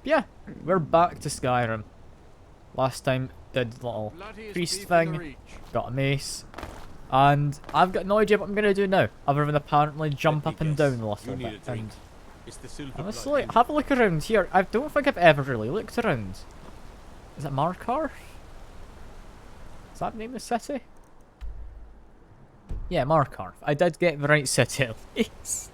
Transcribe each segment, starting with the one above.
yeah, we're back to Skyrim. Last time did the little priest thing, got a mace, and I've got no idea what I'm gonna do now, other than apparently jump up and down a little bit. And honestly, have a look around here. I don't think I've ever really looked around. Is it Markar? Is that the name of the city? Yeah, Markar. I did get the right city at least.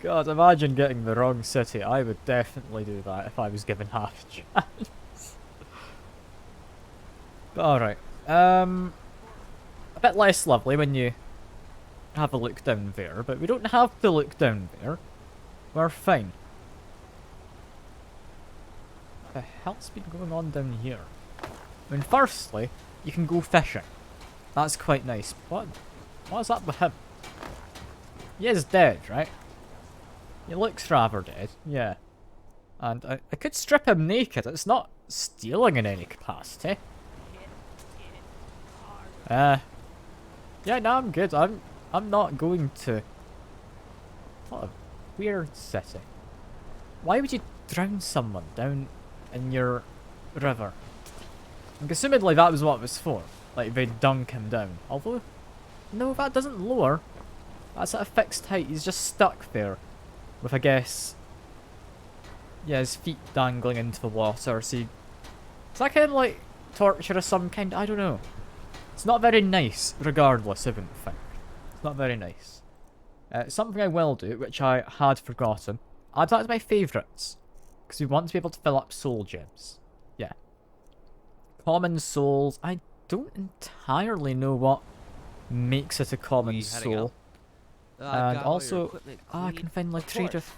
God, imagine getting the wrong city. I would definitely do that if I was given half a chance. But alright. A bit less lovely when you have a look down there, but we don't have to look down there. We're fine. What the hell's been going on down here? I mean, firstly, you can go fishing. That's quite nice. What is up with him? He is dead, right? He looks rather dead, yeah. And I could strip him naked. It's not stealing in any capacity. Yeah, no, I'm good. I'm not going to. What a weird city. Why would you drown someone down in your river? I'm assumedly that was what it was for. Like, they'd dunk him down. Although, no, that doesn't lower. That's at a fixed height. He's just stuck there. With, I guess, yeah, his feet dangling into the water. So is that kind of like torture of some kind? I don't know. It's not very nice, regardless, I wouldn't think. It's not very nice. Something I will do, which I had forgotten, add that to my favourites. Because we want to be able to fill up soul gems. Yeah. Common souls. I don't entirely know what makes it a common soul. And also, I can finally trade with.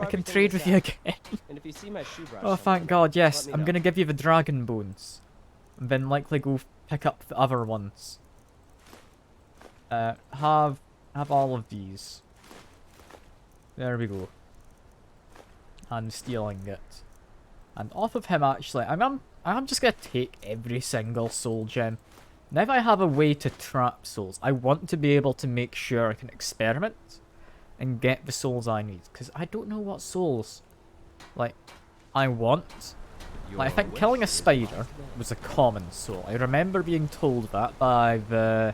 I can trade with you again. And if you see my shoe brush, oh, thank God! Yes, I'm gonna give you the dragon bones, and then likely go pick up the other ones. Have all of these. There we go. And stealing it. And off of him, actually, I'm just gonna take every single soul gem. Now that I have a way to trap souls, I want to be able to make sure I can experiment and get the souls I need. Because I don't know what souls, like, I want. Like, I think killing a spider was a common soul. I remember being told that by the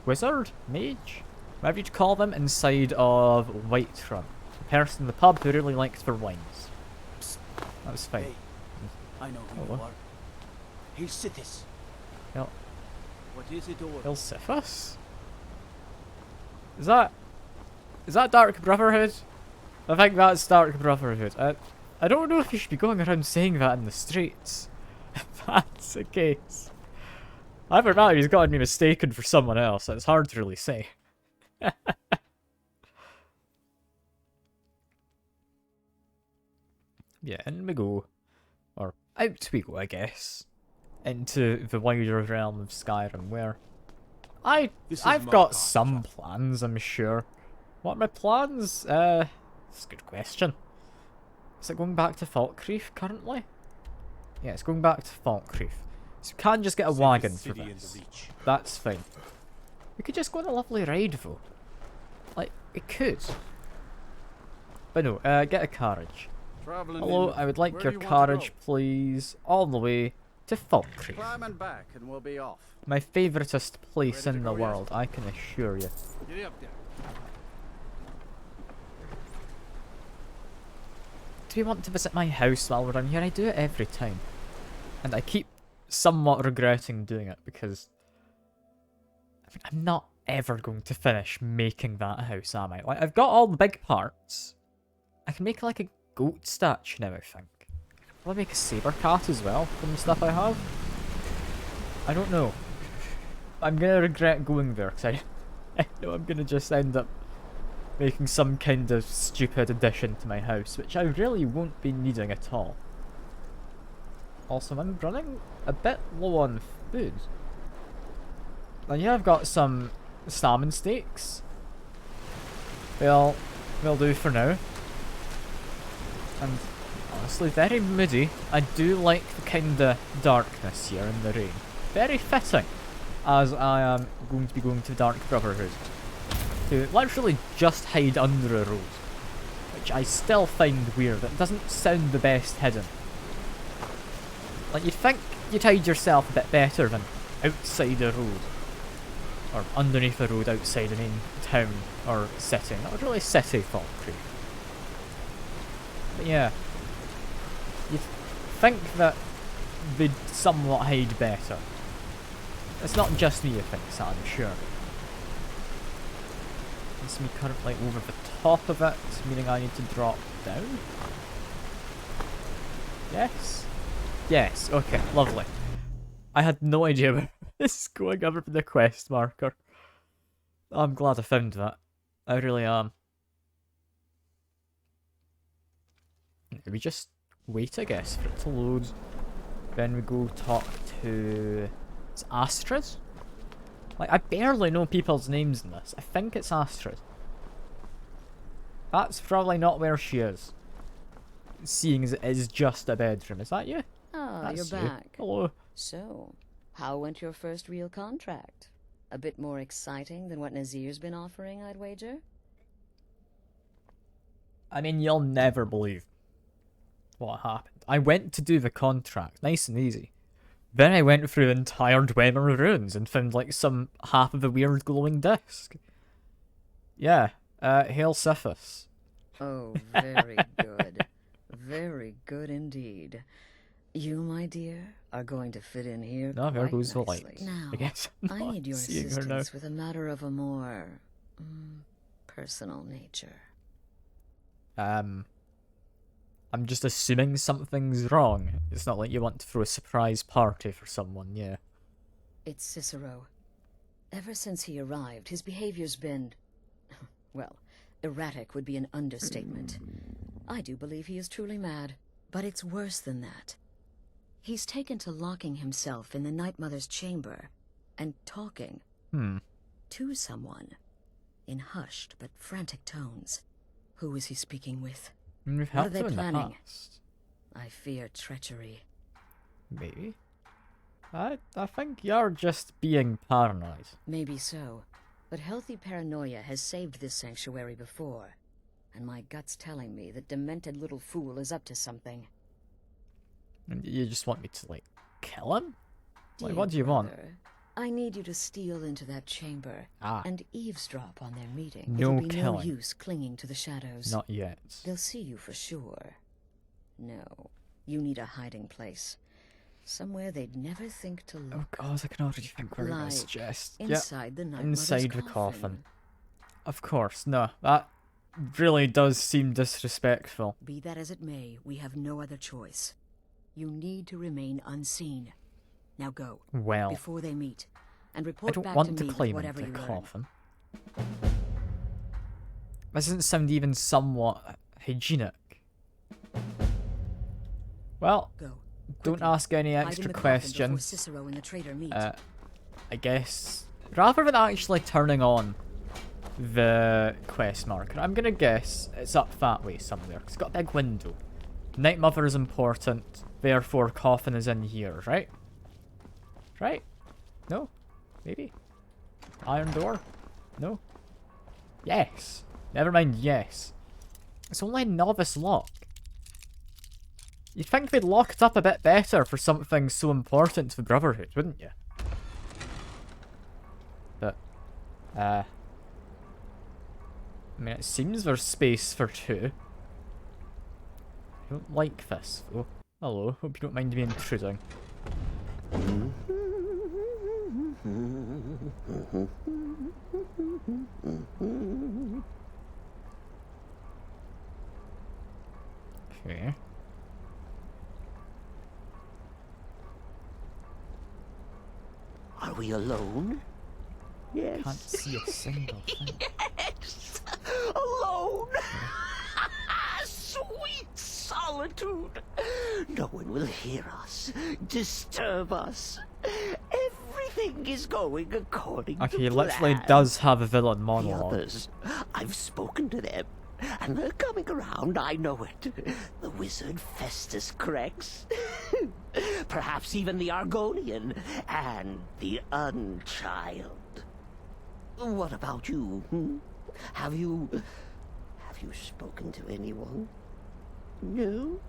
wizard? Mage? Whatever you'd call them inside of Whiterun. The person in the pub who really liked their wines. That was fine. Hey, I know who you are. Hey, Sithis. What is it all? Ilsifus? Is that Dark Brotherhood? I think that's Dark Brotherhood. I don't know if you should be going around saying that in the streets. If that's the case. Either that or he's gotten me mistaken for someone else. It's hard to really say. Yeah, in we go. Or out we go, I guess. Into the wider realm of Skyrim, where I've got some plans, I'm sure. What are my plans? That's a good question. Is it going back to Falkreath currently? Yeah, it's going back to Falkreath. So we can just get a wagon for this. That's fine. We could just go on a lovely ride though. Like, we could. But no, get a carriage. Hello, I would like your carriage, please. All the way to Falkreath. Climb and back and we'll be off. My favouriteest place in the world, I can assure you. Get up there. Do you want to visit my house while we're on here? I do it every time. And I keep somewhat regretting doing it because I'm not ever going to finish making that house, am I? Like, I've got all the big parts. I can make like a goat statue now, I think. Will I make a saber cat as well from the stuff I have? I don't know. I'm gonna regret going there because I know I'm gonna just end up making some kind of stupid addition to my house, which I really won't be needing at all. Also, I'm running a bit low on food. And yeah, I've got some salmon steaks. They'll do for now. And honestly, very moody. I do like the kind of darkness here in the rain. Very fitting, as I am going to be going to Dark Brotherhood. To literally just hide under a road. which I still find weird. It doesn't sound the best hidden. Like, you'd think you'd hide yourself a bit better than outside a road. Or underneath a road outside the main town or city. Not really city thought creep. But yeah. You'd think that they'd somewhat hide better. It's not just me who thinks that, I'm sure. It's me currently over the top of it, meaning I need to drop down? Yes? Yes, okay, lovely. I had no idea where this is going other than the quest marker. I'm glad I found that. I really am. We just wait, I guess, for it to load. Then we go talk to... It's Astrid? Like, I barely know people's names in this. I think it's Astrid. That's probably not where she is. Seeing as it is just a bedroom. Is that you? Ah, you're back. Hello. So, how went your first real contract? A bit more exciting than what Nazir's been offering, I'd wager? I mean, you'll never believe what happened. I went to do the contract, nice and easy. Then I went through the entire Dwemer ruins and found like some half of a weird glowing disc. Yeah, hail Sithis. Oh, very good. Very good indeed. You, my dear, are going to fit in here No, there quite goes the nicely. light. Now, I guess I I'm need your seeing her now. assistance with a matter of a more personal nature. I'm just assuming something's wrong. It's not like you want to throw a surprise party for someone, yeah. It's Cicero. Ever since he arrived, his behavior's been... well, erratic would be an understatement. I do believe he is truly mad, but it's worse than that. He's taken to locking himself in the Night Mother's chamber and talking to someone in hushed but frantic tones. Who is he speaking with? We've What are helped they him in the planning? past. I fear treachery. Maybe. I think you're just being paranoid. Maybe so, but healthy paranoia has saved this sanctuary before, and my gut's telling me that demented little fool is up to something. And you just want me to, like, kill him? Like, Dear what do you want? brother, I need you to steal into that chamber and eavesdrop on their meeting. No It'll be no killing. use clinging to the shadows. Not yet. They'll see you for sure. No, you need a hiding place. Somewhere they'd never think to look. Oh god, I can already think where Like it is, Jess. inside the Night inside Mother's the coffin. Of course, no. That really does seem disrespectful. Be that as it may, we have no other choice. You need to remain unseen. Now go. Well, Before they meet, and I report don't back want to to me with climb whatever into you the learn. coffin. This doesn't sound even somewhat hygienic. Well, Go. don't Quickly. ask any Hide in extra the coffin before questions. Cicero and the traitor meet. I guess, rather than actually turning on the quest marker, I'm gonna guess it's up that way somewhere. 'Cause it's got a big window. Night Mother is important, therefore coffin is in here, right? Right? No? Maybe? Iron door? No? Yes. Never mind, yes. It's only a novice lock. You'd think they'd lock it up a bit better for something so important to the Brotherhood, wouldn't you? But, I mean, it seems there's space for two. I don't like this, though. Hello, hope you don't mind me intruding. Okay. Are we alone? Yes. Can't see a single thing. Yes! Alone! Sweet solitude! No one will hear us, disturb us. Everything is going according to Okay, he plan. literally does have a villain The monologue. others, I've spoken to them, and they're coming around, I know it. The wizard Festus Crex. Perhaps even the Argonian, and the Unchild. What about you? Have you Have you spoken to anyone? No?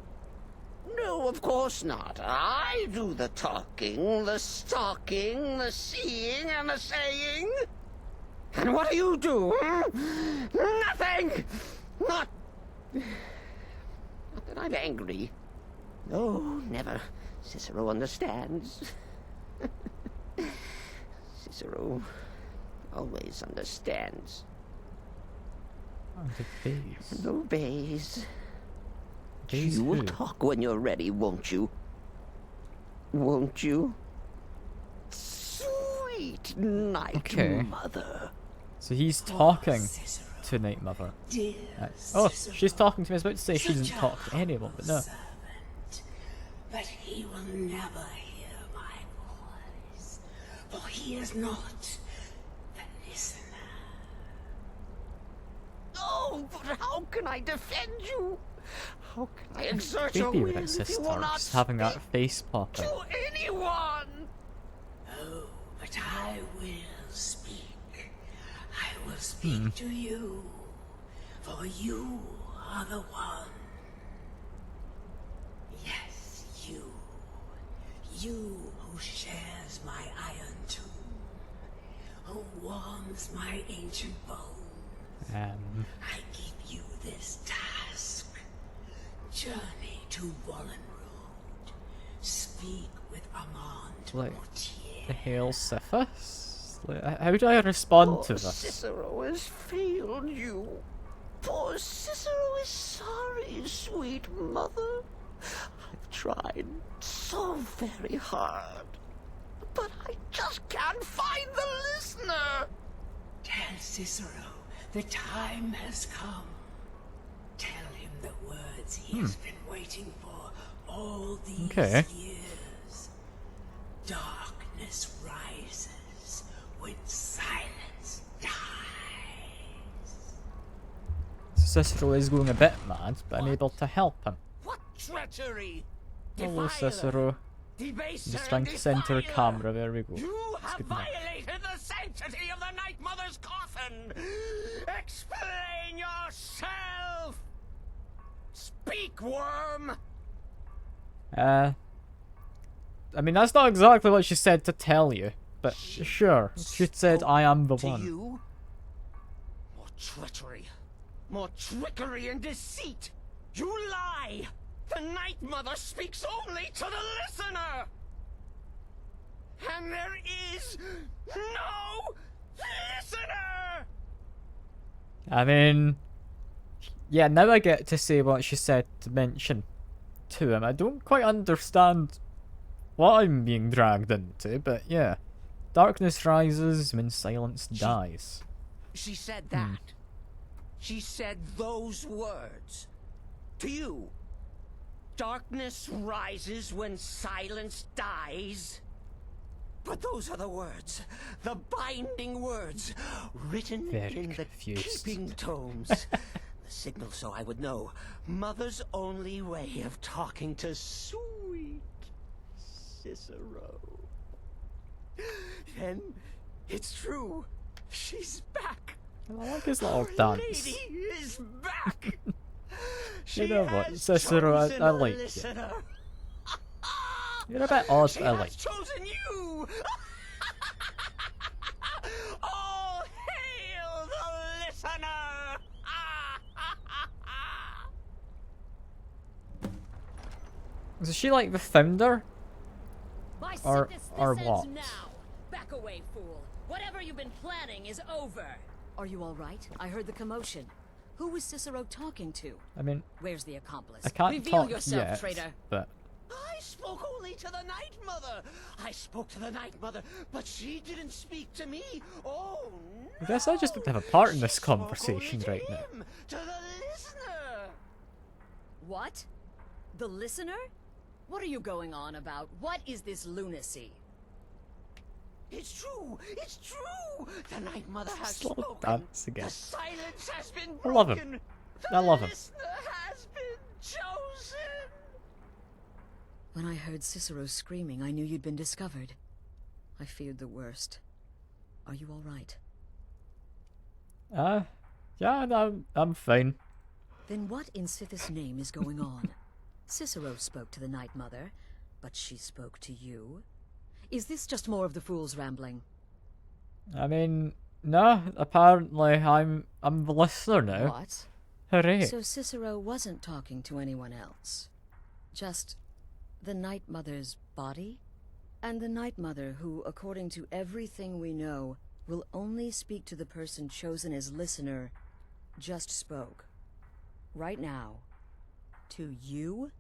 No, of course not. I do the talking, the stalking, the seeing, and the saying. And what do? Nothing! Not that I'm angry. No, never. Cicero understands. Cicero always understands. And obeys. And obeys. Obeys You will who? talk when you're ready, won't you? Won't you? Sweet Night Okay. Mother. So he's talking to Night Mother. Oh, she's talking to me. I was about to say she doesn't talk to anyone, but no. But he will never hear my voice, for he is not the listener. Oh, but how can I defend you? How can I exert Creepy your with will that if sister, you will not just having that speak face pop to out. anyone? Oh, but I will speak. I will speak to you, for you are the one. Yes, you. You who shares my iron tomb, who warms my ancient bones. I give you this task. Journey to Wallen Road. Speak with Armand Like, Mortier. the Hail Sisyphus? Like, how do I respond Poor to this? Cicero has failed you. Poor Cicero is sorry, sweet mother. I've tried so very hard, but I just can't find the listener. Tell Cicero the time has come. Tell him the words he has been waiting for all these years. Darkness rises when silence dies. Cicero is going a bit mad, but I'm able to help him. What treachery! Hello, Defiler, Cicero. debaser, Just trying and to center a defiler. camera. There we go. You That's have good enough. violated the sanctity of the Night Mother's coffin! Explain yourself! Speak, worm! I mean, that's not exactly what she said to tell you, but sure. She said, I am the To one. you? More treachery. More trickery and deceit! You lie! The Night Mother speaks only to the listener! And there is no listener! I mean, yeah, now I get to say what she said to mention to him. I don't quite understand what I'm being dragged into, but yeah. Darkness rises when silence dies. She said that. She said those words. To you. Darkness rises when silence dies. But those are the words, the binding words, written Very in the confused. keeping tomes. The signal so I would know. Mother's only way of talking to sweet Cicero. Then it's true. She's back. I like his little Our dance. lady is back. She You know what, has Cicero, chosen I a like you. listener. You're a bit odd, She but I has like you. chosen you. All hail the listener. Is she like the founder? My Or- sickness, or this what? ends now. Back away, fool. Whatever you've been planning is over. Are you all right? I heard the commotion. Who was Cicero talking to? I mean, Where's the accomplice? I can't Reveal talk yourself, yet, traitor. but I spoke only to the Night Mother. I spoke to the Night Mother, but she didn't speak to me. Oh, no. I guess I just don't have a part in this She spoke conversation only to right now. him, to the listener. What? The listener? What are you going on about? What is this lunacy? It's true. It's true. The Night Mother has Slow spoken. dance again. The silence has been I broken. love him. The I love him. listener has been chosen. When I heard Cicero screaming, I knew you'd been discovered. I feared the worst. Are you all right? yeah, I'm fine. Then what in Sithis' name is going on? Cicero spoke to the Night Mother, but she spoke to you? Is this just more of the fool's rambling? I mean, no, apparently I'm the listener now. What? Hooray. So Cicero wasn't talking to anyone else? Just the Night Mother's body? And the Night Mother who, according to everything we know, will only speak to the person chosen as listener, just spoke. Right now. To you?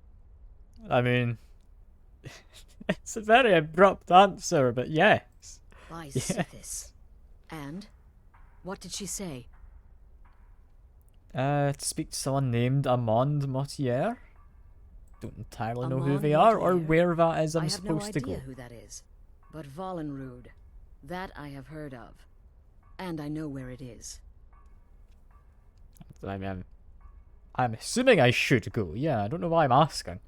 I mean, it's a very abrupt answer, but yes. By Sithis. And? What did she say? To speak to someone named Amand Motier. Don't entirely know who Amand they are or Motier? where that is I I'm have no supposed to idea go. who that is. But Valenrud, that I have heard of. And I know where it is. I mean, I'm assuming I should go. Yeah, I don't know why I'm asking.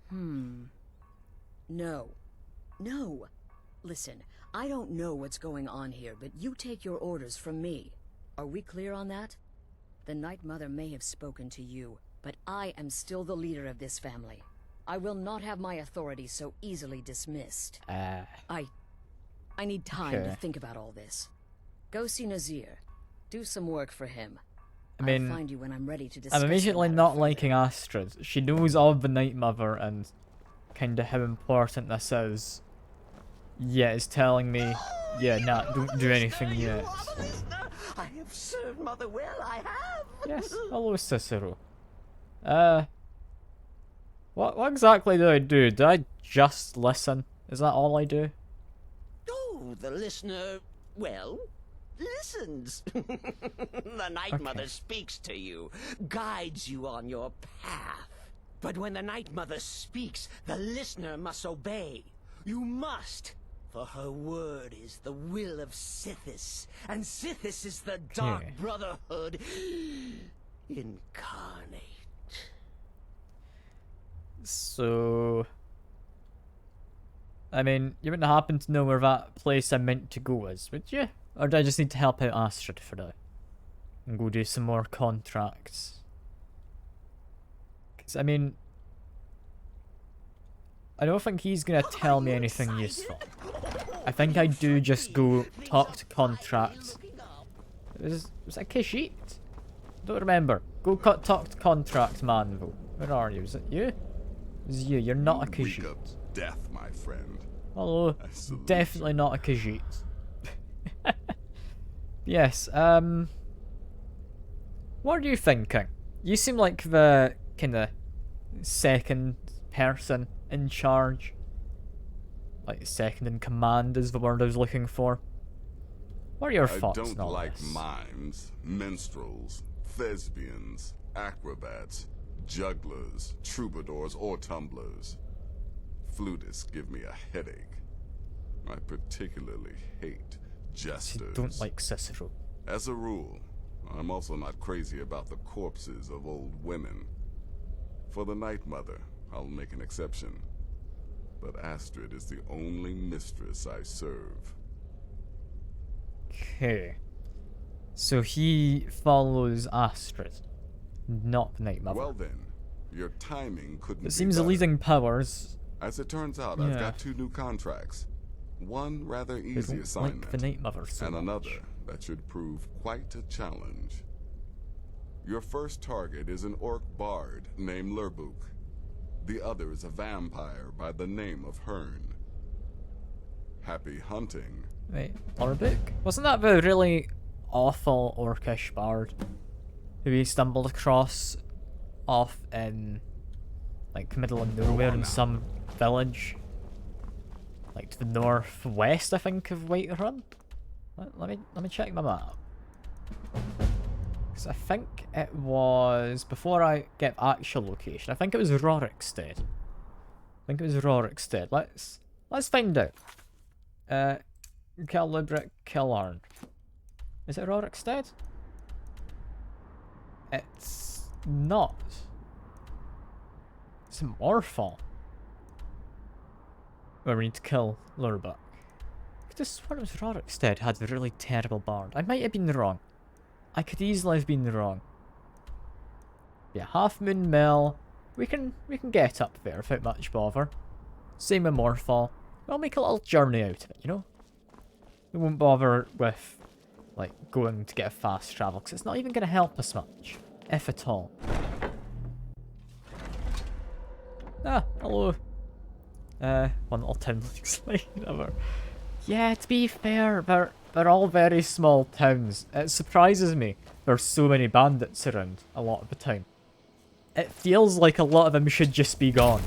No. No. Listen, I don't know what's going on here, but you take your orders from me. Are we clear on that? The Night Mother may have spoken to you, but I am still the leader of this family. I will not have my authority so easily dismissed. I need time to Okay. think about all this. Go see Nazir. Do some work for him. I mean, I'll find you when I'm ready to discuss I'm the immediately matter not further. liking Astrid. She knows of the Night Mother and kind of how important this is. Yet is telling me, yeah, nah, don't do anything yet. I have served Mother well, I have. Yes, hello Cicero. What exactly do I do? Do I just listen? Is that all I do? Oh, the listener, well, listens. The Night Mother speaks to you, guides you on your path. But when the Night Mother speaks, the listener must obey. You must. For her word is the will of Sithis, and Sithis is the Dark Okay. Brotherhood incarnate. So, I mean, you wouldn't happen to know where that place I'm meant to go is, would you? Or do I just need to help out Astrid for now? And go do some more contracts? Because, I mean, I don't think he's going to tell me anything useful. I think I do just go talk to contracts. Was that Kashit? Don't remember. Go talk to contract man, though. Where are you? Is it you? It's you. You're not a Weak of Khajiit. death, my friend. Hello. I salute Definitely not a Khajiit. Yes, what are you thinking? You seem like the kind of second person in charge. Like second in command is the word I was looking for. What are your I thoughts don't on all like this? mimes, minstrels, thespians, acrobats, jugglers, troubadours, or tumblers. Flutists give me a headache. I particularly hate jesters. Don't like Cicero. As a rule, I'm also not crazy about the corpses of old women. For the Night Mother, I'll make an exception. But Astrid is the only mistress I serve. Okay. So he follows Astrid, not the Night Mother. Well then, your timing couldn't It be seems the better. leading powers As it turns out, I've Yeah. got 2 new contracts. One rather they easy don't assignment, like the Night Mother so and much. another that should prove quite a challenge. Your first target is an orc bard named Lurbuk. The other is a vampire by the name of Hearn. Happy hunting. Wait, Lurbuk? Wasn't that the really awful orcish bard who we stumbled across off in, like, middle of nowhere in some village? Like, to the northwest, I think, of Whiterun? Let me check my map. Because I think it was, before I get the actual location, I think it was Rorikstead. Let's find out. Calibric Killarn. Is it Rorikstead? It's not. It's in Morfall. Where we need to kill Lurbuk. I could have sworn it was Rorikstead had a really terrible bard. I might have been wrong. I could easily have been wrong. Yeah, Half Moon Mill. We can get up there without much bother. Same with Morphall. We'll make a little journey out of it, you know? We won't bother with, like, going to get a fast travel, because it's not even going to help us much. If at all. Ah, hello. One little town looks like another. Yeah, to be fair, they're all very small towns. It surprises me there's so many bandits around a lot of the time. It feels like a lot of them should just be gone.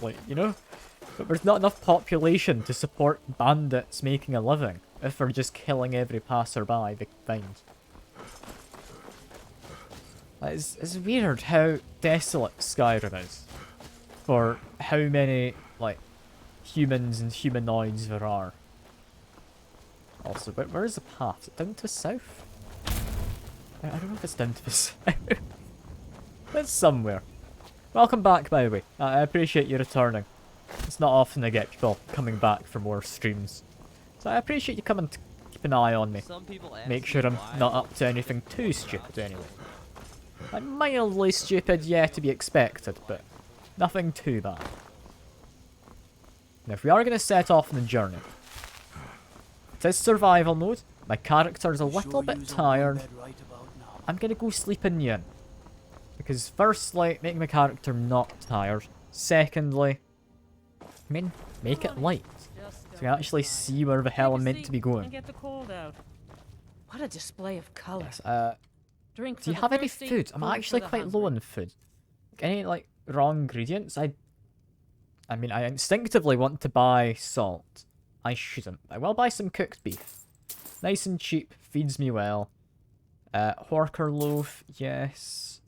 Like, you know? But there's not enough population to support bandits making a living if they're just killing every passerby they find. It's weird how desolate Skyrim is. For how many, like, humans and humanoids there are. Also, but where is the path? Is it down to the south? I don't know if it's down to the south. It's somewhere. Welcome back, by the way. I appreciate you returning. It's not often I get people coming back for more streams. So I appreciate you coming to keep an eye on me. Make sure I'm not up to anything too stupid anyway. Like, mildly stupid, yeah, to be expected, but nothing too bad. Now, if we are going to set off on the journey, it is survival mode. My character's a little bit tired. I'm going to go sleep in the inn. Because firstly, making my character not tired. Secondly, I mean, make it light. So we can actually see where the hell I'm meant to be going. Get the cold out. What a display of color. Yes, Drink do you have any food? I'm actually quite low on food. Any, like, raw ingredients? I mean, I instinctively want to buy salt. I shouldn't. I will buy some cooked beef. Nice and cheap, feeds me well. Horker loaf, yes.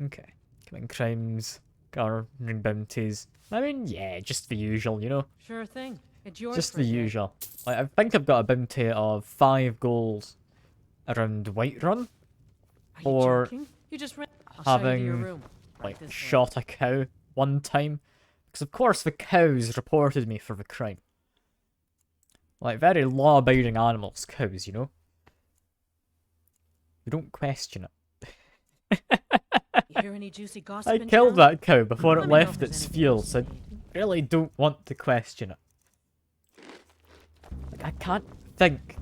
Okay. Committing crimes, garnering bounties. I mean, yeah, just the usual, you know? Sure thing. It's yours. Just the usual. Like, I think I've got a bounty of 5 gold around Whiterun. For you just having, like, shot a cow one time. Because, of course, the cows reported me for the crime. Like, very law-abiding animals, cows, you know? You don't question it. You hear any juicy gossip I in killed town? that cow before Let it me know if left there's its anything fields. I else you need. really don't want to question it. Like, I can't think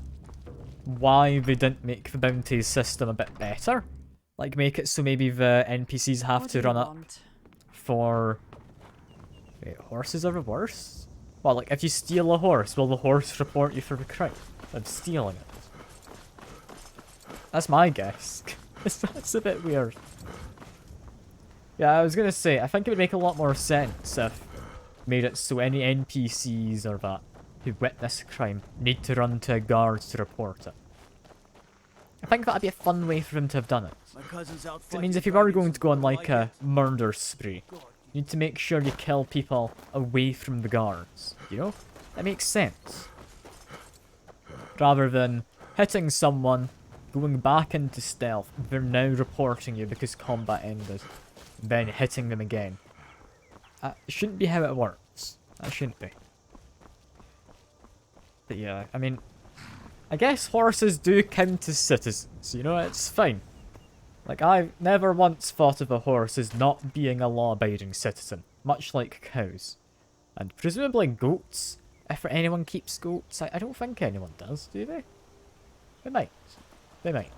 why they didn't make the bounties system a bit better. Like, make it so maybe the NPCs have to run up for... Wait, horses are the worst? Well, like, if you steal a horse, will the horse report you for the crime of stealing it? That's my guess. That's a bit weird. Yeah, I was gonna say, I think it would make a lot more sense if made it so any NPCs or that who witness a crime need to run to a guard to report it. I think that'd be a fun way for him to have done it. It means if you were going to go on like a murder spree, you need to make sure you kill people away from the guards, you know? That makes sense. Rather than hitting someone, going back into stealth, they're now reporting you because combat ended, then hitting them again. That shouldn't be how it works. That shouldn't be. But yeah, I mean, I guess horses do count as citizens, you know, it's fine. Like, I've never once thought of a horse as not being a law-abiding citizen, much like cows. And presumably goats, if anyone keeps goats. I don't think anyone does, do they? They might. They might.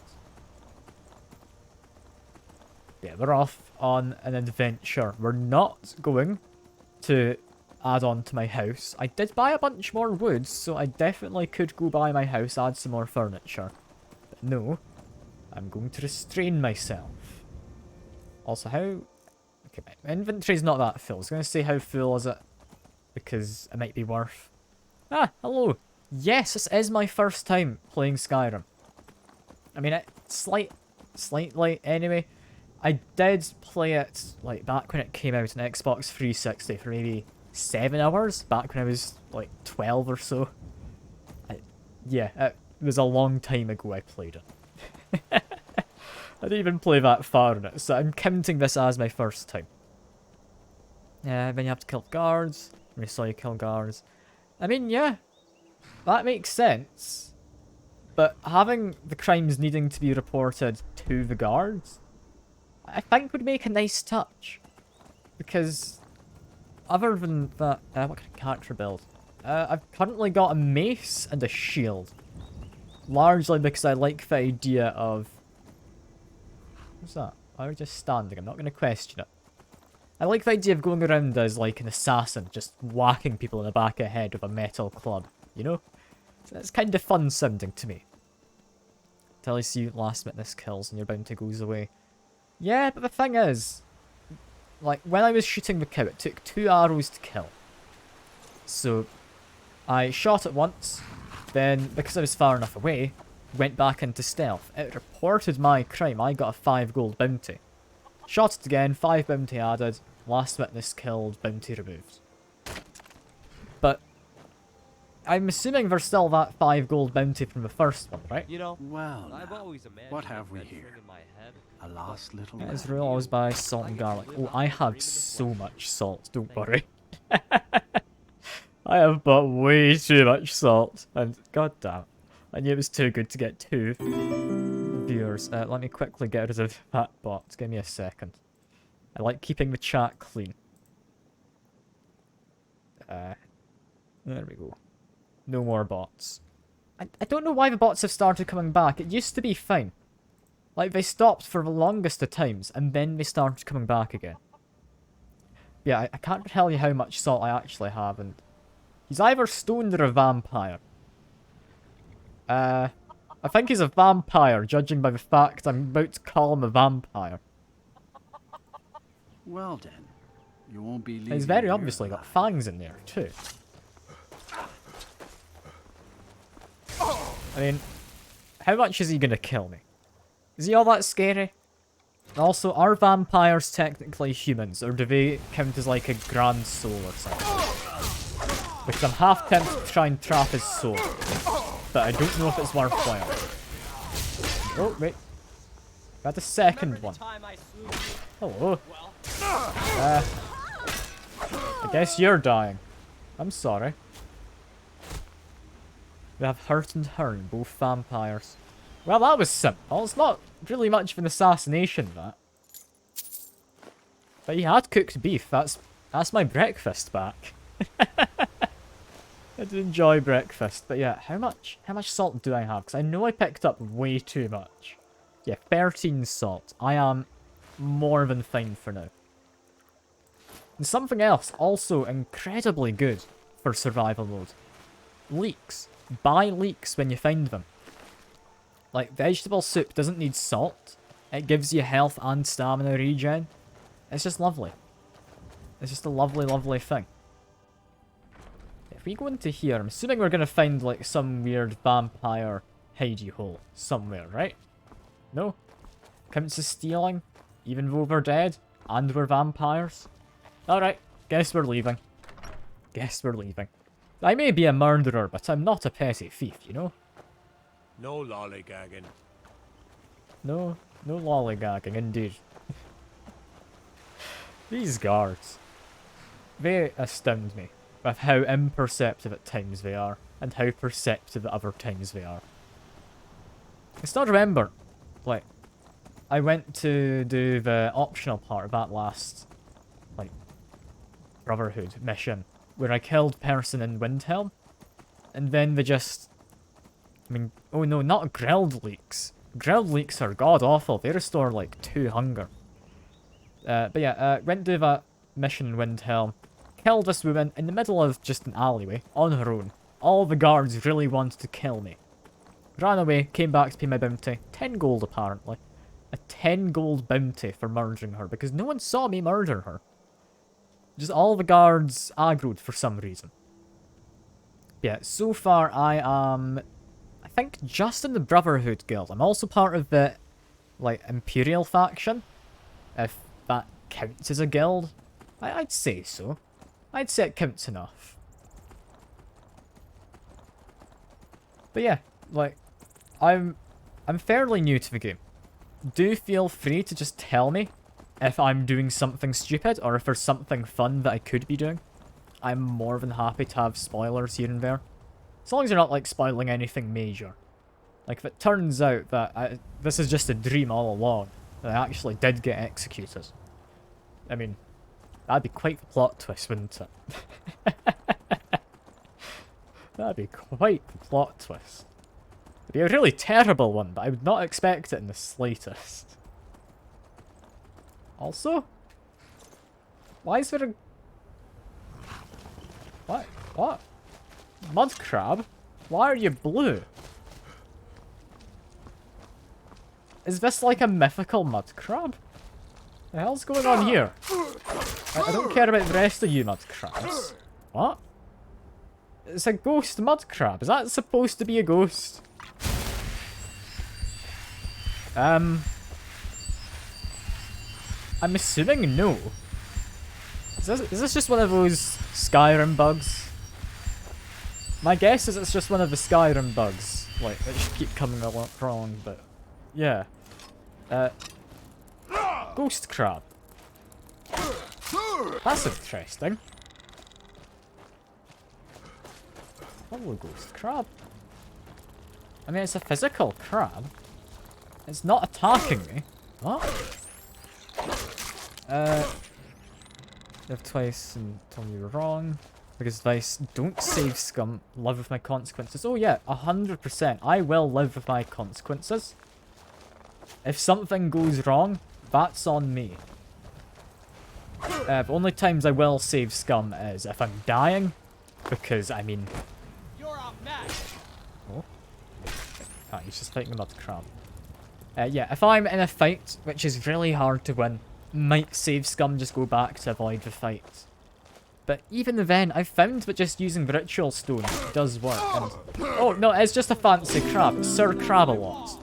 Yeah, we're off on an adventure. We're not going to add on to my house. I did buy a bunch more wood, so I definitely could go by my house, add some more furniture. But no, I'm going to restrain myself. Also, how... Okay, my inventory's not that full. I was going to say how full is it, because it might be worth... Ah, hello! Yes, this is my first time playing Skyrim. I mean, slightly anyway. I did play it, like, back when it came out on Xbox 360 for maybe 7 hours, back when I was, like, 12 or so. Yeah, it was a long time ago I played it. I didn't even play that far in it, so I'm counting this as my first time. Then you have to kill guards, recycle guards. I mean, yeah, that makes sense. But having the crimes needing to be reported to the guards, I think would make a nice touch. Because other than that, what kind of character build? I've currently got a mace and a shield. Largely because I like the idea of... What's that? Why are you just standing? I'm not going to question it. I like the idea of going around as like an assassin, just whacking people in the back of the head with a metal club, you know? So it's kind of fun sounding to me. Until you see last witness kills and your bounty goes away. Yeah, but the thing is, like, when I was shooting the cow, it took 2 arrows to kill. So, I shot it once, then, because I was far enough away, went back into stealth. It reported my crime. I got a 5 gold bounty. Shot it again, 5 bounty added, last witness killed, bounty removed. But, I'm assuming there's still that 5 gold bounty from the first one, right? You know, Well, I've now, always imagined what have we that here? thing in my head. A last little Yeah, lad. it's always by salt and garlic. Oh, I had so much salt, don't worry. I have bought way too much salt, and goddamn, I knew it was too good to get 2 viewers. Let me quickly get rid of that bot. Give me a second. I like keeping the chat clean. There we go. No more bots. I don't know why the bots have started coming back. It used to be fine. Like, they stopped for the longest of times, and then they started coming back again. Yeah, I can't tell you how much salt I actually have, and... He's either stoned or a vampire. I think he's a vampire, judging by the fact I'm about to call him a vampire. Well then, you won't be leaving. He's very here obviously got alive. fangs in there, too. I mean, how much is he gonna kill me? Is he all that scary? And also, are vampires technically humans, or do they count as like a grand soul or something? Because I'm half tempted to try and trap his soul, but I don't know if it's worthwhile. Oh, wait. Got the second one. Hello. I guess you're dying. I'm sorry. We have Hurt and Hearn, both vampires. Well, that was simple. It's not really much of an assassination, that. But he had cooked beef. That's my breakfast back. I did enjoy breakfast, but yeah, how much salt do I have? Because I know I picked up way too much. Yeah, 13 salt. I am more than fine for now. And something else, also incredibly good for survival mode. Leeks. Buy leeks when you find them. Like, vegetable soup doesn't need salt. It gives you health and stamina regen. It's just lovely. It's just a lovely, lovely thing. If we go into here, I'm assuming we're going to find, like, some weird vampire hidey hole somewhere, right? No? Counts as stealing, even though we're dead, and we're vampires? Alright, guess we're leaving. Guess we're leaving. I may be a murderer, but I'm not a petty thief, you know? No lollygagging. No lollygagging, indeed. These guards. They astound me with how imperceptive at times they are, and how perceptive at other times they are. I still remember, like, I went to do the optional part of that last, like, Brotherhood mission, where I killed person in Windhelm, and then they just... I mean, oh no, not grilled leeks. Grilled leeks are god-awful. They restore, like, 2 hunger. But yeah, went to that mission in Windhelm. Killed this woman in the middle of just an alleyway, on her own. All the guards really wanted to kill me. Ran away, came back to pay my bounty. 10 gold, apparently. A 10 gold bounty for murdering her, because no one saw me murder her. Just all the guards aggroed for some reason. Yeah, so far I am... I think just in the Brotherhood Guild. I'm also part of the, like, Imperial faction. If that counts as a guild. I'd say so. I'd say it counts enough. But yeah, like, I'm fairly new to the game. Do feel free to just tell me if I'm doing something stupid or if there's something fun that I could be doing. I'm more than happy to have spoilers here and there. As long as you're not, like, spoiling anything major. Like, if it turns out that this is just a dream all along, They actually did get executed. I mean, that'd be quite the plot twist, wouldn't it? That'd be quite the plot twist. It'd be a really terrible one, but I would not expect it in the slightest. Also, why is there a... What? What? Mud crab? Why are you blue? Is this like a mythical mud crab? The hell's going on here? I don't care about the rest of you mud crabs. What? It's a ghost mud crab. Is that supposed to be a ghost? I'm assuming no. Is this just one of those Skyrim bugs? My guess is it's just one of the Skyrim bugs, like, which keep coming along, but yeah. Ghost crab. That's interesting. Hello, ghost crab. I mean, it's a physical crab. It's not attacking me. What? Live twice and tell me you're wrong. Because advice, don't save scum, live with my consequences. Oh yeah, 100%. I will live with my consequences. If something goes wrong, that's on me. The only times I will save scum is if I'm dying. Because, I mean... Oh. Ah, he's just fighting a mud crab. Yeah, if I'm in a fight, which is really hard to win, might save scum, just go back to avoid the fight. But even then, I've found that just using the ritual stone does work. And... Oh, no, it's just a fancy crab. It's Sir Crab-a-Lot.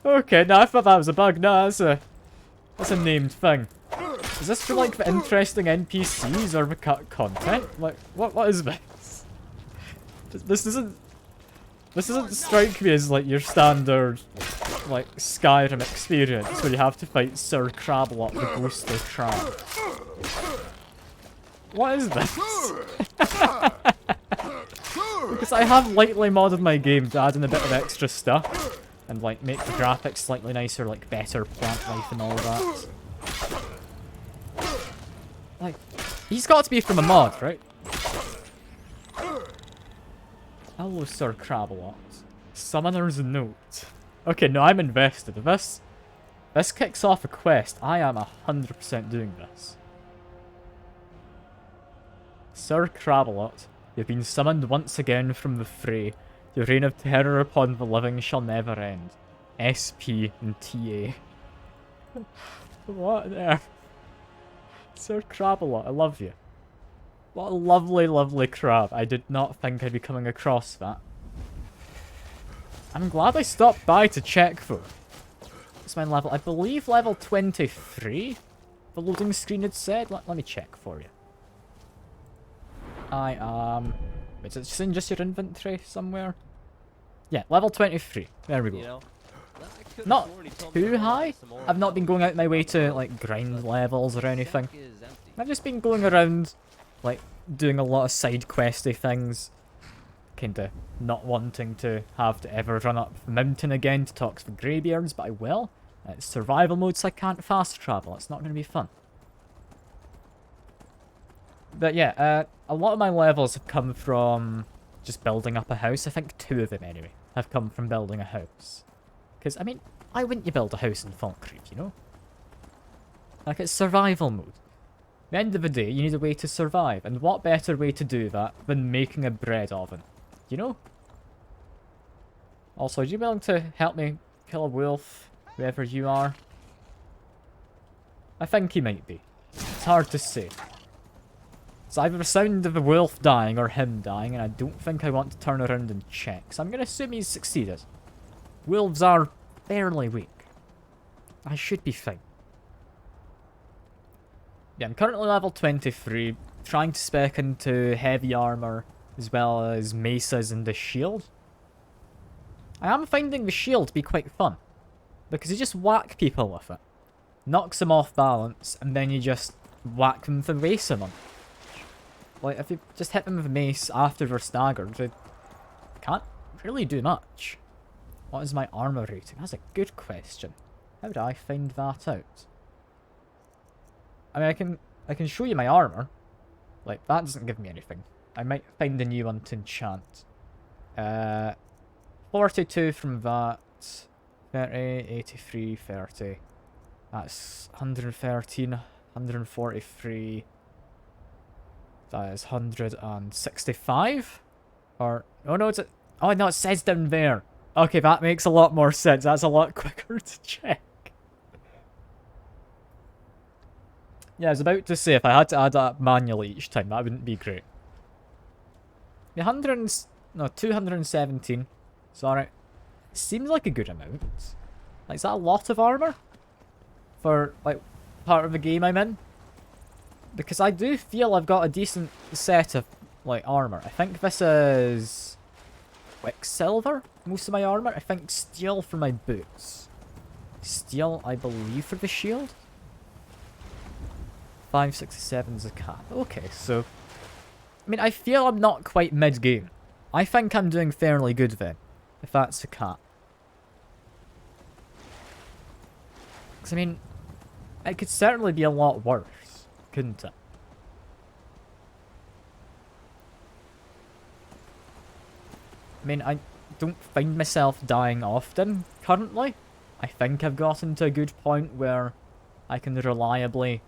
Okay, no, I thought that was a bug. No, that's a named thing. Is this for, like, the interesting NPCs or the cut content? Like, what is this? This doesn't strike me as, like, your standard, like, Skyrim experience where you have to fight Sir Crab-a-Lot, the ghostly crab. What is this? Because I have lightly modded my game to add in a bit of extra stuff and, like, make the graphics slightly nicer, like, better plant life and all that. Like, he's got to be from a mod, right? Hello, Sir Crab-a-Lot. Summoner's Note. Okay, no, I'm invested. If this kicks off a quest, I am 100% doing this. Sir Crab-a-Lot, you've been summoned once again from the fray. Your reign of terror upon the living shall never end. SP and TA. What there? Sir Crab-a-Lot, I love you. What a lovely, lovely crab. I did not think I'd be coming across that. I'm glad I stopped by to check though. What's my level? I believe level 23? The loading screen had said. Let me check for you. I am... Is it just in just your inventory somewhere? Yeah, level 23. There we go. You know, Not too high. I've not been going out my way to, like, grind levels or anything. I've just been going around, like, doing a lot of side questy things. Kinda not wanting to have to ever run up the mountain again to talk to the greybeards, but I will. It's survival mode, so I can't fast travel. It's not going to be fun. But yeah, a lot of my levels have come from just building up a house. I think 2 of them, anyway, have come from building a house. Because, I mean, why wouldn't you build a house in Falkreath, you know? Like, it's survival mode. At the end of the day, you need a way to survive. And what better way to do that than making a bread oven? You know? Also, are you willing to help me kill a wolf? Whoever you are? I think he might be. It's hard to say. It's either the sound of the wolf dying or him dying, and I don't think I want to turn around and check. So I'm going to assume he's succeeded. Wolves are fairly weak. I should be fine. Yeah, I'm currently level 23, trying to spec into heavy armor, as well as mesas and the shield. I am finding the shield to be quite fun, because you just whack people with it. Knocks them off balance, and then you just whack them with a mace on them. Like, if you just hit them with a mace after they're staggered, they can't really do much. What is my armor rating? That's a good question. How would I find that out? I mean, I can show you my armor. Like, that doesn't give me anything. I might find a new one to enchant. 42 from that. 30, 83, 30. That's 113, 143. That is 165? Or, oh no, it's a, oh no, it says down there. Okay, that makes a lot more sense. That's a lot quicker to check. Yeah, I was about to say, if I had to add that manually each time, that wouldn't be great. 217. Sorry. Seems like a good amount. Like, is that a lot of armor? For, like, part of the game I'm in? Because I do feel I've got a decent set of, like, armor. I think this is Quicksilver, most of my armor. I think steel for my boots. Steel, I believe, for the shield. 567 is a cap. Okay, so... I mean, I feel I'm not quite mid-game. I think I'm doing fairly good then, if that's a cap. Because, I mean, it could certainly be a lot worse, couldn't it? I mean, I don't find myself dying often, currently. I think I've gotten to a good point where I can reliably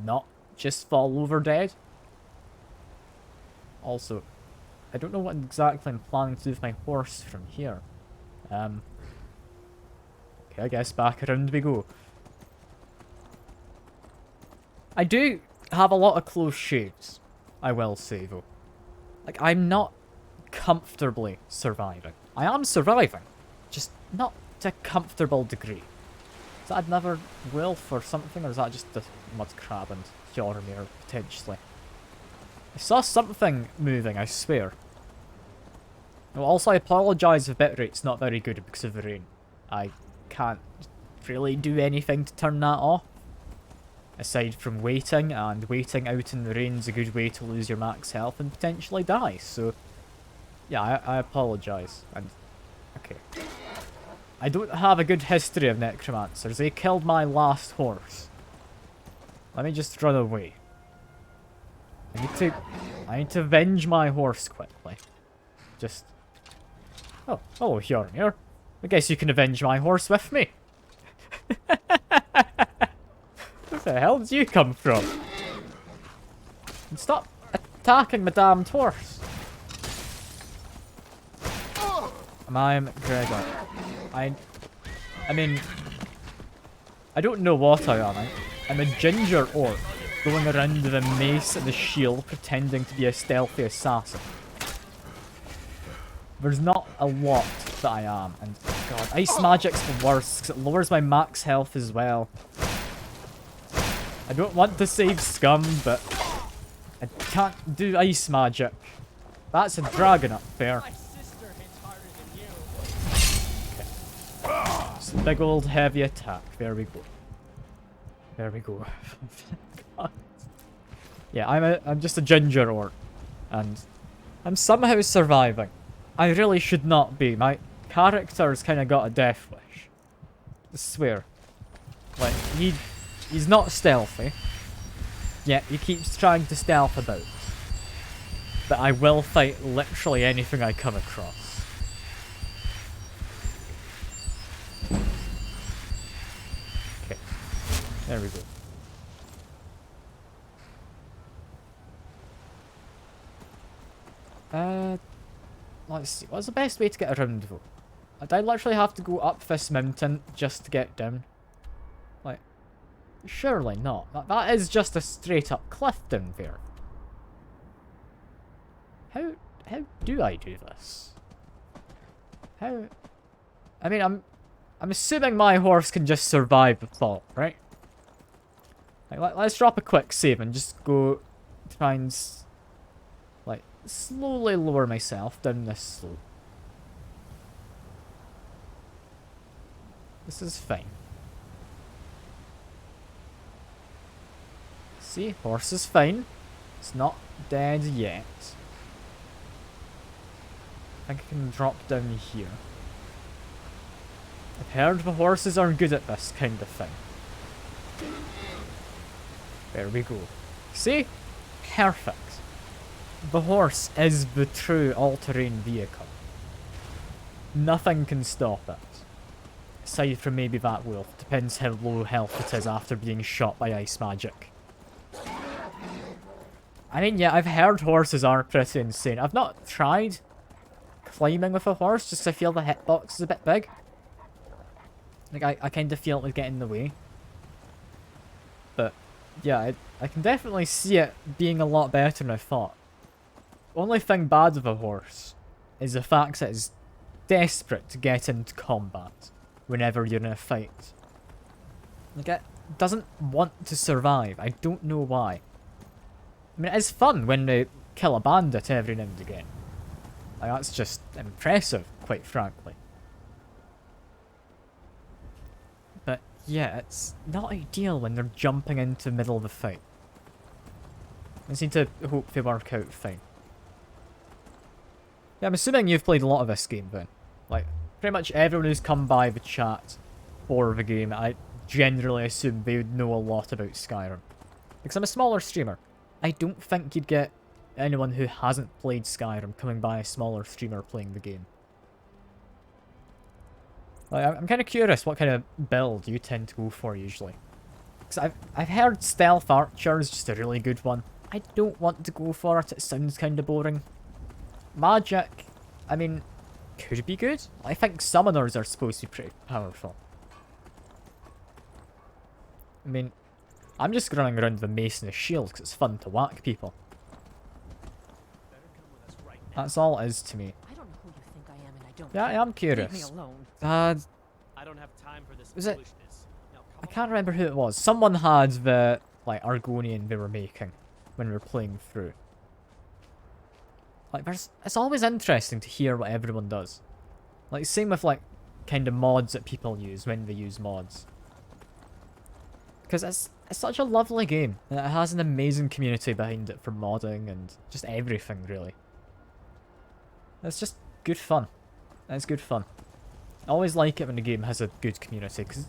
not just fall over dead. Also, I don't know what exactly I'm planning to do with my horse from here. Okay, I guess back around we go. I do have a lot of close shaves, I will say though. Like, I'm not comfortably surviving. I am surviving, just not to a comfortable degree. Is that another wolf or something, or is that just the mud crab and Hjormir potentially? I saw something moving, I swear. Oh, also, I apologise if bitrate's not very good because of the rain. I can't really do anything to turn that off. Aside from waiting, and waiting out in the rain's a good way to lose your max health and potentially die, so... Yeah, I apologise, and... Okay. I don't have a good history of necromancers. They killed my last horse. Let me just run away. I need to avenge my horse quickly. Just... Oh, hello Hjormir. I guess you can avenge my horse with me. Where the hell did you come from? And stop attacking my damned horse. I'm Gregor. I mean, I don't know what I am. I'm a ginger orc going around with a mace and a shield pretending to be a stealthy assassin. There's not a lot that I am, and god, ice magic's the worst because it lowers my max health as well. I don't want to save scum, but I can't do ice magic. That's a dragon up there. Okay. Just a big old heavy attack. There we go. There we go. Yeah, I'm just a ginger orc, and I'm somehow surviving. I really should not be. My character's kind of got a death wish. I swear. Like, he's not stealthy. Yet he keeps trying to stealth about. But I will fight literally anything I come across. Okay. There we go. Let's see. What's the best way to get around though? Do I literally have to go up this mountain just to get down? Like, surely not. That is just a straight up cliff down there. How do I do this? How? I mean, I'm assuming my horse can just survive the fall, right? Like, let's drop a quick save and just go try and like slowly lower myself down this slope. This is fine. See, horse is fine. It's not dead yet. I think I can drop down here. I've heard the horses are good at this kind of thing. There we go. See? Perfect. The horse is the true all-terrain vehicle. Nothing can stop it. Aside from maybe that wolf. Depends how low health it is after being shot by ice magic. I mean, yeah, I've heard horses are pretty insane. I've not tried climbing with a horse, just 'cause I feel the hitbox is a bit big. Like, I kind of feel it would get in the way. But, yeah, I can definitely see it being a lot better than I thought. Only thing bad with a horse is the fact that it's desperate to get into combat whenever you're in a fight. Like, it doesn't want to survive. I don't know why. I mean, it's fun when they kill a bandit every now and again. Like, that's just impressive, quite frankly. But, yeah, it's not ideal when they're jumping into the middle of the fight. I just need to hope they work out fine. Yeah, I'm assuming you've played a lot of this game then. Like, pretty much everyone who's come by the chat for the game, I generally assume they would know a lot about Skyrim. Because I'm a smaller streamer. I don't think you'd get anyone who hasn't played Skyrim coming by a smaller streamer playing the game. Like, I'm kind of curious what kind of build you tend to go for usually. Because I've heard Stealth Archer is just a really good one. I don't want to go for it, it sounds kind of boring. Magic, I mean, could be good. I think summoners are supposed to be pretty powerful. I mean, I'm just running around with a mace and a shield because it's fun to whack people. That's all it is to me. I don't know who you think I am, and I don't. Yeah, I am curious. Leave me alone. I don't have time for this Was it? foolishness. Now, come I on. can't remember who it was. Someone had the, like, Argonian they were making when we were playing through. Like, it's always interesting to hear what everyone does. Like, same with, like, kind of mods that people use when they use mods. Because it's such a lovely game, and it has an amazing community behind it for modding and just everything, really. It's just good fun. It's good fun. I always like it when a game has a good community, because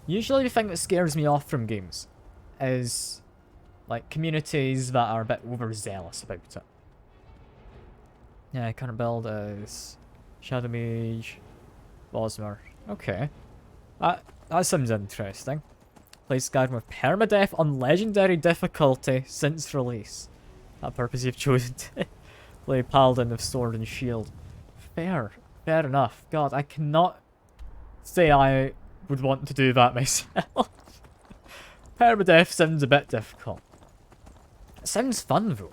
usually the thing that scares me off from games is, like, communities that are a bit overzealous about it. Yeah, current build is Shadow Mage, Bosmer. Okay. That sounds interesting. Play Skyrim with permadeath on legendary difficulty since release. That purpose you've chosen to play Paladin of Sword and Shield. Fair enough. God, I cannot say I would want to do that myself. Permadeath sounds a bit difficult. It sounds fun though.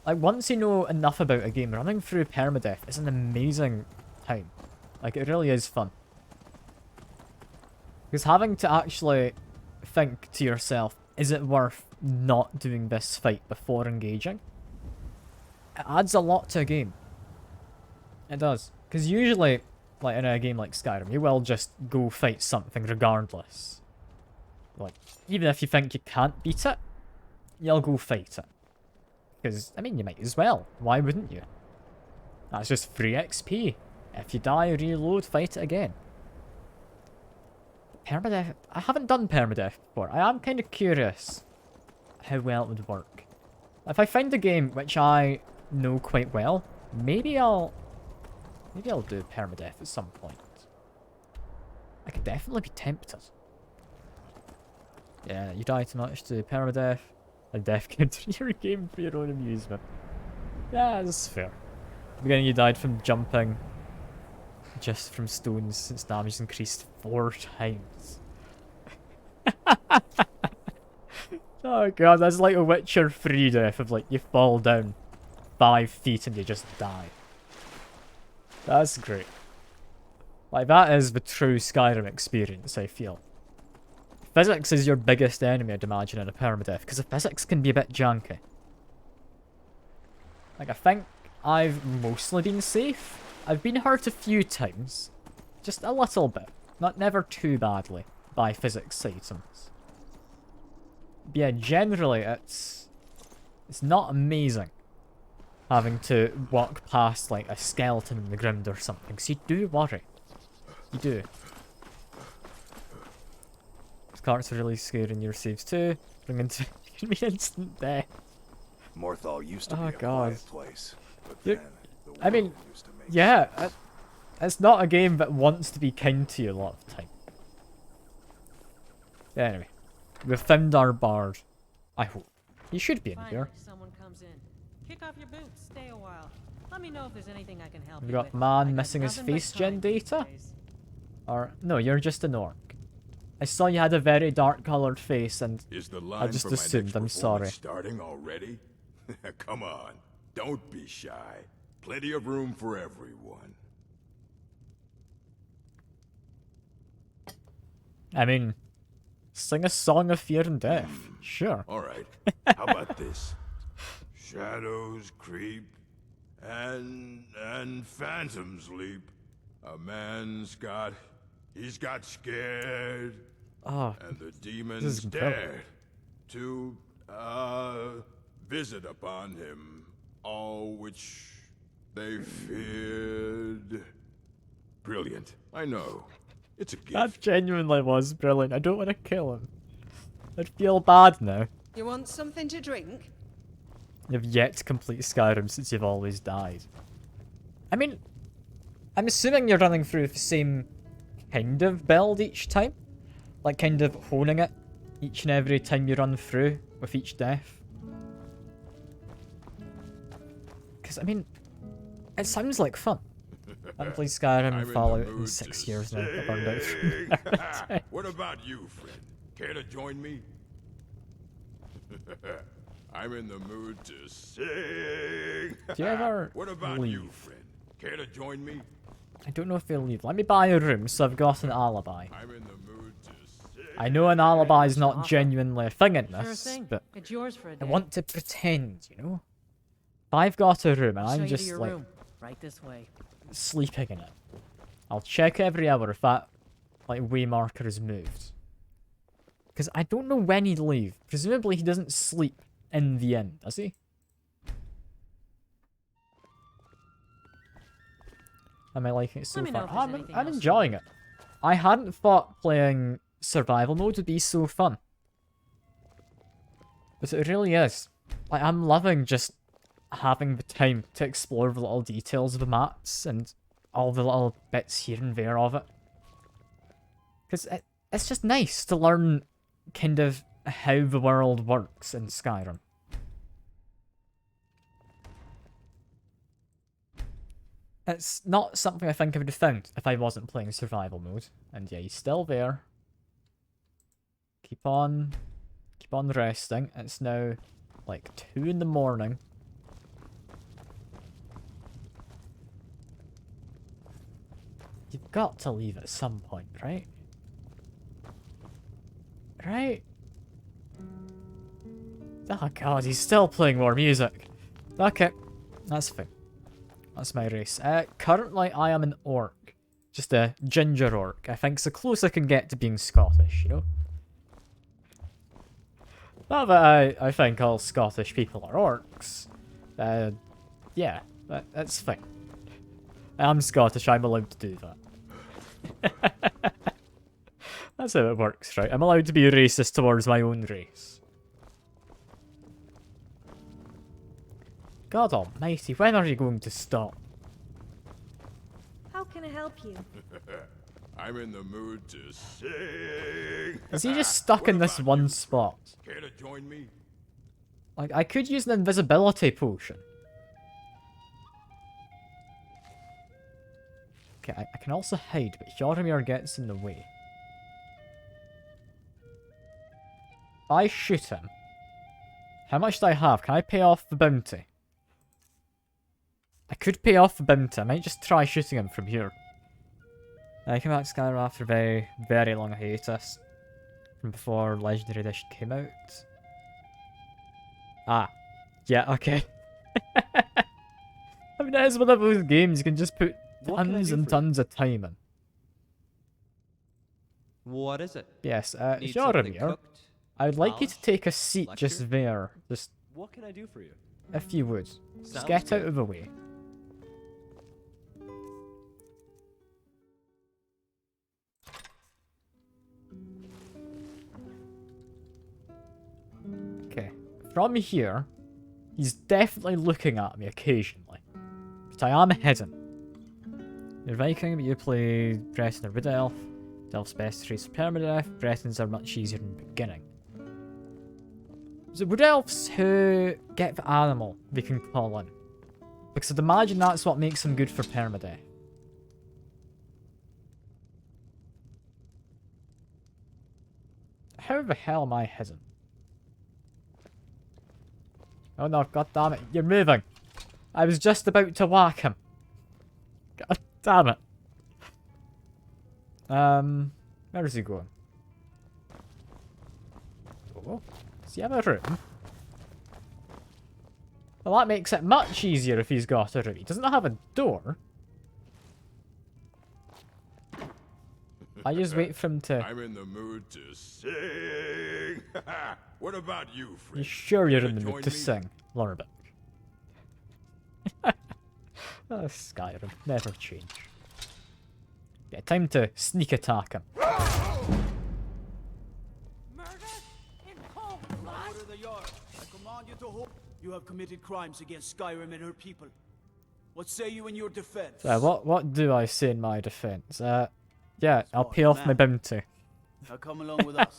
Like, once you know enough about a game, running through permadeath is an amazing time. Like, it really is fun. Because having to actually think to yourself, is it worth not doing this fight before engaging? It adds a lot to a game. It does. Because usually, like in a game like Skyrim, you will just go fight something regardless. Like, even if you think you can't beat it, you'll go fight it. Because, I mean, you might as well. Why wouldn't you? That's just free XP. If you die, reload, fight it again. Permadeath? I haven't done permadeath before. I am kind of curious how well it would work. If I find a game which I know quite well, maybe I'll do permadeath at some point. I could definitely be tempted. Yeah, you die too much to permadeath. A death counter your game for your own amusement. Yeah, that's fair. At the beginning you died from jumping. Just from stones, since damage increased 4 times. Oh god, that's like a Witcher 3 death of like, you fall down 5 feet and you just die. That's great. Like, that is the true Skyrim experience, I feel. Physics is your biggest enemy, I'd imagine, in a permadeath, because the physics can be a bit janky. Like, I think I've mostly been safe. I've been hurt a few times. Just a little bit. Never too badly by physics items. But yeah, generally it's not amazing having to walk past like a skeleton in the ground or something, so you do worry. You do. These carts are really scary in your saves too. Bring into me instant death. Morthal used to be Oh a god. quiet place, but You- then the I mean, world used to make yeah, sense. it's not a game that wants to be kind to you a lot of the time. Anyway, we've found our bard. I hope. He should be in Finally, here. someone comes in. Kick off your boots. Stay a while. Let me know if there's anything I can help We you got with. man I got missing his nothing but face gen time these data? days. Or, no, you're just an orc. I saw you had a very dark coloured face and Is the line just for my assumed, next I'm performance sorry. starting already? Come on, don't be shy. Plenty of room for everyone. I mean, sing a song of fear and death. Sure. All right, how about this? Shadows creep, and phantoms leap. A man's he's got scared, Oh, and the is demons incredible. dared to visit upon him all which they feared. Brilliant, I know. It's a gift. that genuinely was brilliant. I don't want to kill him. I'd feel bad now. You want something to drink? You've yet to complete Skyrim since you've always died. I mean, I'm assuming you're running through the same kind of build each time? Like, kind of honing it each and every time you run through with each death? Because, I mean, it sounds like fun. I haven't played Skyrim I'm and in the Fallout in mood 6 to years now. I burned out from sing. What about you, friend? Care to join me? I'm in the mood to sing. Do you ever What about you, leave? friend? Care to join me? I don't know if they'll leave. Let me buy a room so I've got an alibi. I'm in the mood to sing. I know an alibi is not Offer. genuinely a thing in Sure this, thing. but It's yours for a day. I want to pretend, you know? If I've got a room and Show I'm you to just your like room. Right this way. sleeping in it, I'll check every hour if that like way marker is moved. Because I don't know when he'd leave. Presumably he doesn't sleep in the inn, does he? Am I liking it so Let me know far? if there's I'm anything else you enjoying it. I hadn't thought playing survival mode would be so fun. But it really is. Like, I'm loving just having the time to explore the little details of the maps and all the little bits here and there of it. Because it's just nice to learn kind of how the world works in Skyrim. It's not something I think I would have found if I wasn't playing survival mode. And yeah, he's still there. Keep on resting. It's now like 2 in the morning. You've got to leave at some point, right? Right? Oh god, he's still playing more music. Okay, that's fine. That's my race. Currently, I am an orc. Just a ginger orc. I think it's the close I can get to being Scottish, you know? Not that I think all Scottish people are orcs. Yeah, that's fine. I'm Scottish, I'm allowed to do that. That's how it works, right? I'm allowed to be racist towards my own race. God almighty, when are you going to stop? How can I help you? I'm in the mood to sing. Is he just stuck in this one spot? Care to join me? Like, I could use an invisibility potion. Okay, I can also hide, but Jormir gets in the way. If I shoot him, how much do I have? Can I pay off the bounty? I could pay off the bounty. I might just try shooting him from here. I came back to Skyrim after a very, very long hiatus. From before Legendary Edition came out. Ah. Yeah, okay. I mean, it is one of those games you can just put tons and tons of time in. What is it? Yes, Need something Jormir, cooked? I would like you to Polished? take a seat just Lecture? there. Just, What can I do for you? if you would. Just Sounds get out good. of the way. from here, he's definitely looking at me occasionally. But I am hidden. You're Viking, but you play Breton or Wood Elf. Elf's best traits are permadeath. Bretons are much easier in the beginning. So Wood Elves who get the animal they can call in. Because I'd imagine that's what makes them good for permadeath. How the hell am I hidden? Oh no, god damn it, you're moving! I was just about to whack him. God damn it. Where is he going? Oh, does he have a room? Well, that makes it much easier if he's got a room. He doesn't have a door. I just wait for him to... I'm in the mood to sing. What about you, friend? You sure you're in the mood to sing, Lorbeck? Oh, Skyrim, never change. Yeah, time to sneak attack him. You have committed crimes against Skyrim and her people. What say you in your defense? What do I say in my defense? Yeah, I'll pay off my bounty. Now come along with us.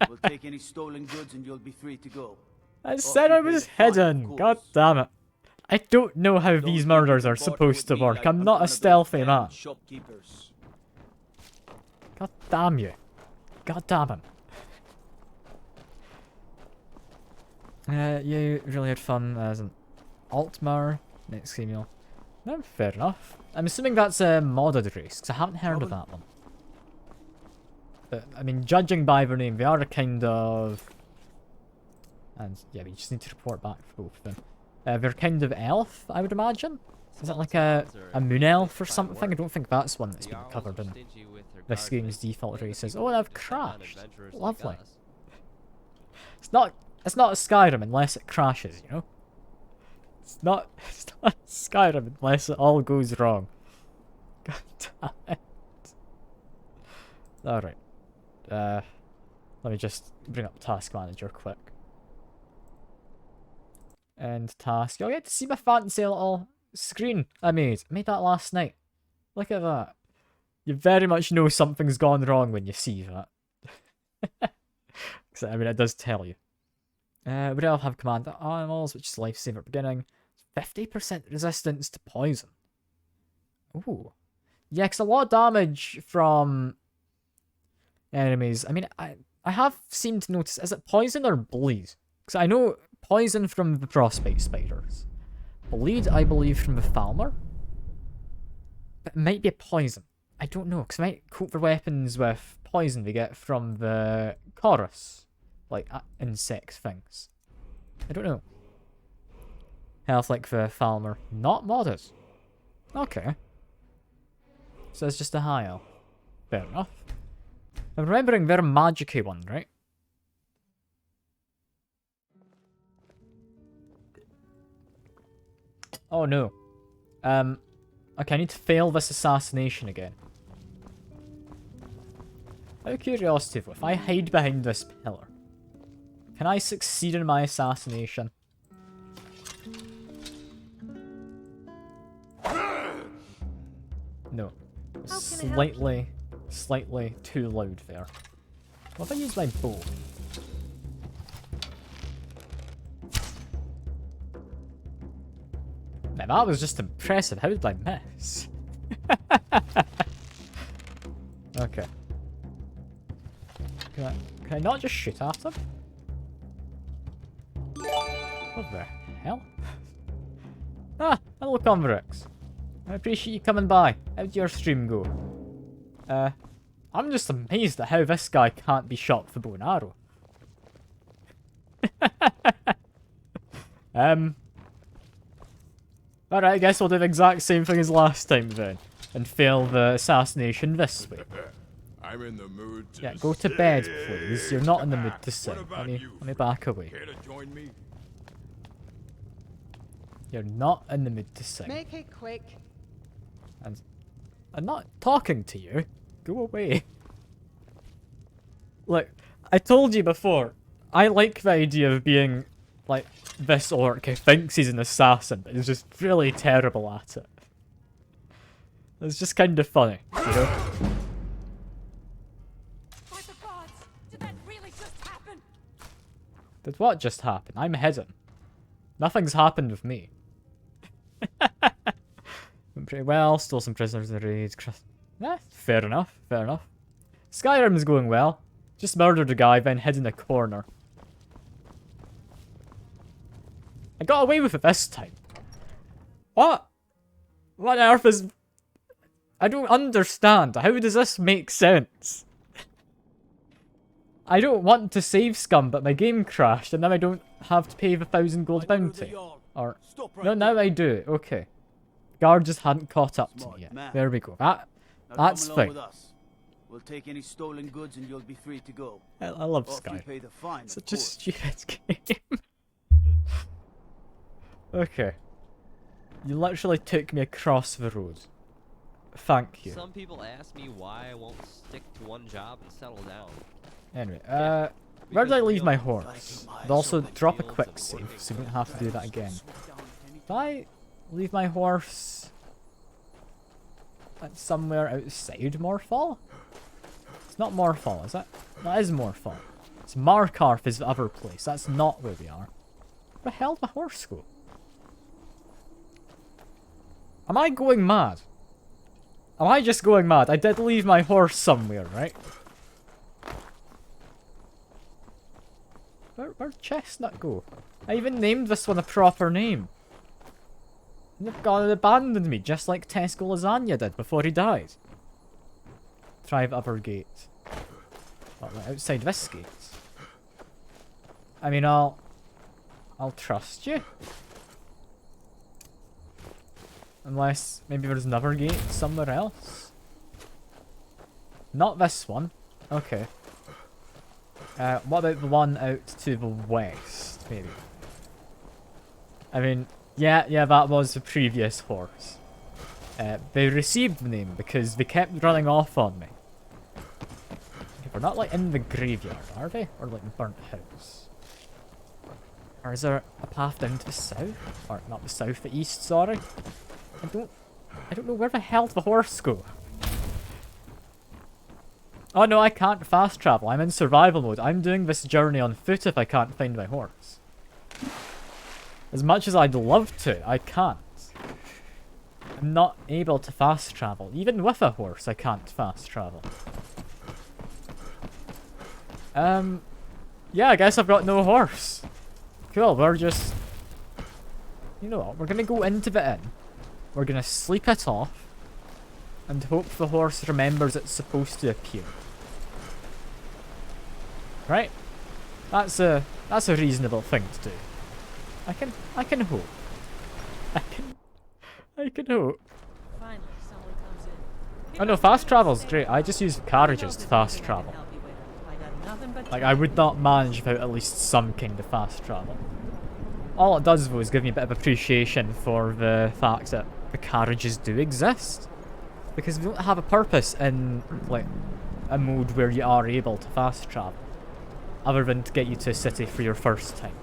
We'll take any stolen goods and you'll be free to go. I said I was hidden. God damn it. I don't know how these murders are supposed to work. I'm not a stealthy man. God damn you. God damn him. You really had fun as an Altmar next email. No, fair enough. I'm assuming that's a modded race, because I haven't heard of that one. But, I mean, judging by their name, they are a kind of... And, yeah, we just need to report back for both of them. They're kind of elf, I would imagine? Is it like a moon elf or something? I don't think that's one that's been covered in this game's default races. Oh, and I've crashed. Lovely. It's not a Skyrim unless it crashes, you know? It's not Skyrim unless it all goes wrong. God damn it. Alright. Let me just bring up Task Manager quick. And task. You'll get to see my fancy little screen I made. I made that last night. Look at that. You very much know something's gone wrong when you see that. I mean, it does tell you. We all have command animals, which is lifesaver beginning. 50% resistance to poison. Ooh. Yeah, because a lot of damage from enemies. I mean, I have seemed to notice, is it poison or bleed? Because I know poison from the frostbite spiders. Bleed, I believe, from the Falmer. But it might be a poison. I don't know, because I might coat their weapons with poison they get from the chorus. Like, insect things. I don't know. Health like the Falmer. Not modded. Okay. So it's just a high elf. Fair enough. I'm remembering they're a magic-y one, right? Oh no. Okay, I need to fail this assassination again. Out of curiosity, if I hide behind this pillar, can I succeed in my assassination? No. Slightly too loud there. What if I use my bow? Now that was just impressive. How did I miss? Okay. Can I not just shoot at him? What the hell? Ah, hello Converix. I appreciate you coming by. How'd your stream go? I'm just amazed at how this guy can't be shot with a bow and arrow. Alright, I guess we'll do the exact same thing as last time then. And fail the assassination this way. I'm in the mood to go to bed, please. You're not in the mood to sing. Let me back away. Care to join me? You're not in the mood to sing. Make it quick. And I'm not talking to you. Go away. Look, I told you before, I like the idea of being like, this orc who thinks he's an assassin, but is just really terrible at it. It's just kind of funny, you know? By the gods, did that really just happen? Did what just happen? I'm hidden. Nothing's happened with me. Went pretty well, stole some prisoners in the raid. Fair enough, fair enough. Skyrim's going well. Just murdered a guy, then hid in a corner. I got away with it this time. What? What on earth is... I don't understand. How does this make sense? I don't want to save scum, but my game crashed, and now I don't have to pay the 1,000 gold bounty. Or... No, now I do. Okay. Guard just hadn't caught up to me yet. There we go. That's fine. We'll take any stolen goods and you'll be free to go. I love Sky. Such a stupid game. Okay. You literally took me across the road. Thank you. Some people ask me why I won't stick to one job and settle down. Anyway, where did I leave my horse? I'd also drop a quick save, so you don't have to do that again. Did I leave my horse somewhere outside Morfall? It's not Morfall, is it? That is Morfall. It's Markarth is the other place. That's not where we are. Where the hell did my horse go? Am I going mad? Am I just going mad? I did leave my horse somewhere, right? Where'd Chestnut go? I even named this one a proper name. And they've gone and abandoned me, just like Tesco Lasagna did before he died. Try the other gate. Well, outside this gate. I mean, I'll trust you. Unless maybe there's another gate somewhere else. Not this one. Okay. What about the one out to the west, maybe? I mean, yeah, that was the previous horse. They received the name because they kept running off on me. Okay, we're not like in the graveyard, are they? Or like the burnt house? Or is there a path down to the south? Or not the south, the east, sorry. I don't know where the hell did the horse go? Oh no, I can't fast travel. I'm in survival mode. I'm doing this journey on foot if I can't find my horse. As much as I'd love to, I can't. I'm not able to fast travel. Even with a horse, I can't fast travel. Yeah, I guess I've got no horse. Cool, we're just... You know what, we're gonna go into the inn. We're gonna sleep it off. And hope the horse remembers it's supposed to appear. Right? That's a reasonable thing to do. I can hope. I can hope. Finally, someone comes in. Oh no, fast travel's great. I just use carriages to fast travel. Like, I would not manage without at least some kind of fast travel. All it does, though, is give me a bit of appreciation for the fact that the carriages do exist. Because they don't have a purpose in, like, a mode where you are able to fast travel. Other than to get you to a city for your first time.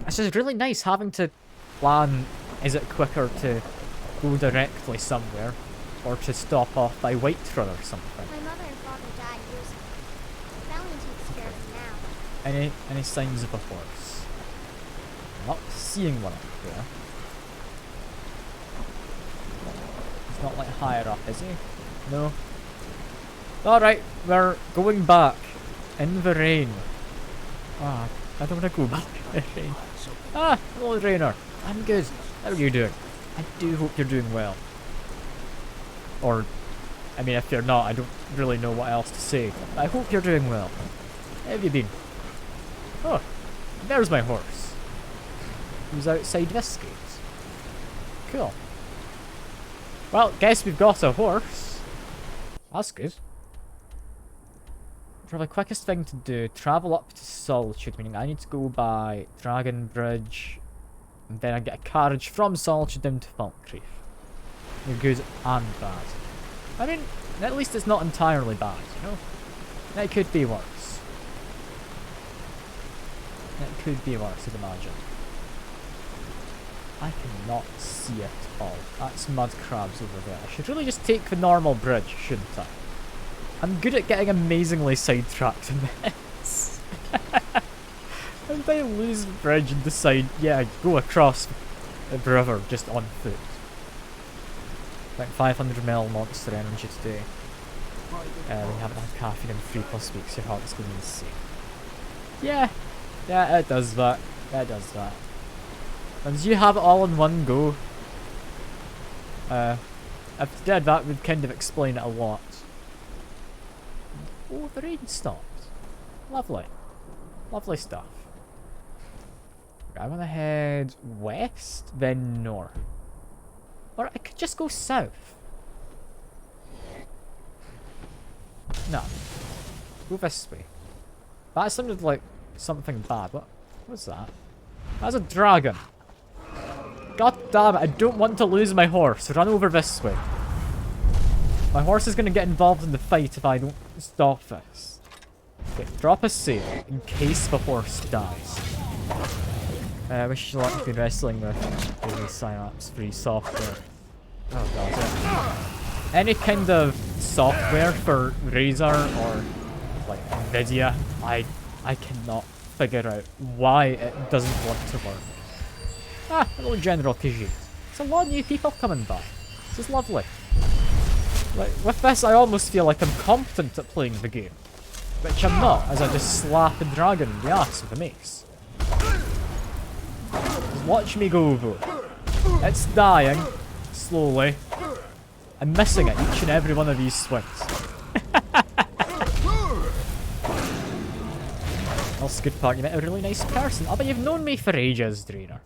It's just really nice having to plan, is it quicker to go directly somewhere, or to stop off by Whiterun or something. My mother and father died years ago. Valiant takes care of them now. Any signs of a horse? I'm not seeing one up there. He's not like higher up, is he? No. Alright, we're going back. In the rain. Ah, I don't want to go back in the rain. Ah, hello Rainer. I'm good. How are you doing? I do hope you're doing well. Or, I mean, if you're not, I don't really know what else to say. I hope you're doing well. How have you been? Oh, there's my horse. He's outside this gate. Cool. Well, guess we've got a horse. That's good. Probably the quickest thing to do, travel up to Solitude, meaning I need to go by Dragon Bridge, and then I get a carriage from Solitude down to Falkreath. They're good and bad. I mean, at least it's not entirely bad, you know? It could be worse. It could be worse, I'd imagine. I cannot see it all. That's mud crabs over there. I should really just take the normal bridge, shouldn't I? I'm good at getting amazingly sidetracked in this. How did I lose the bridge and decide, yeah, go across the river just on foot? Like 500ml monster energy today. We haven't had caffeine in 3+ weeks, your heart's going insane. Yeah, it does that. It does that. And you have it all in one go. If it did, that would kind of explain it a lot. Oh, the rain stopped. Lovely. Lovely stuff. I want to head west, then north. Or I could just go south. No. Go this way. That sounded like something bad. What's that? That's a dragon. God damn it, I don't want to lose my horse. Run over this way. My horse is going to get involved in the fight if I don't stop this. Okay, drop a save in case the horse dies. I wish you luck in wrestling with the synapse-free software. Oh god, yeah. Any kind of software for Razer or like Nvidia, I cannot figure out why it doesn't want to work. Ah, hello General Khajiit. There's a lot of new people coming by. This is lovely. Like, with this I almost feel like I'm competent at playing the game. Which I'm not, as I just slap a dragon in the ass with a mace. Just watch me go, though. It's dying, slowly. I'm missing it each and every one of these swings. Also, good part, you met a really nice person. Oh, but you've known me for ages, Drainer.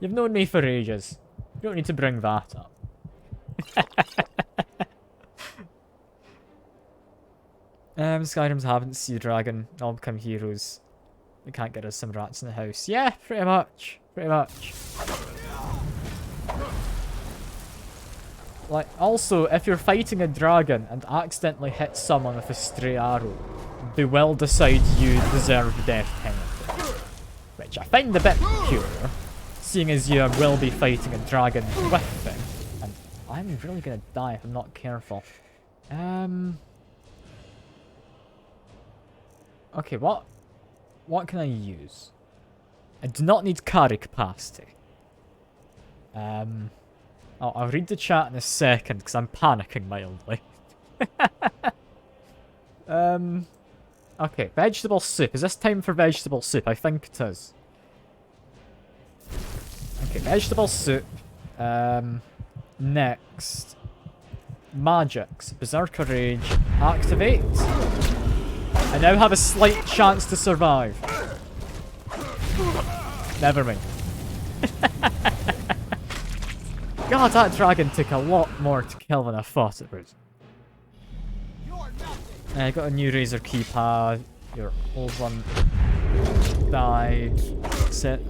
You've known me for ages. You don't need to bring that up. Skyrim's haven't seen a dragon. All become heroes. We can't get us some rats in the house. Yeah, pretty much. Pretty much. Like, also, if you're fighting a dragon and accidentally hit someone with a stray arrow, they will decide you deserve the death penalty. Which I find a bit peculiar, seeing as you will be fighting a dragon with them. And I'm really gonna die if I'm not careful. Okay, what can I use? I do not need carry capacity. I'll read the chat in a second because I'm panicking mildly. Okay, vegetable soup. Is this time for vegetable soup? I think it is. Okay, vegetable soup. Next. Magics. Berserker Rage. Activate. I now have a slight chance to survive. Never mind. God, that dragon took a lot more to kill than I thought it would. I got a new Razer keypad. Your old one died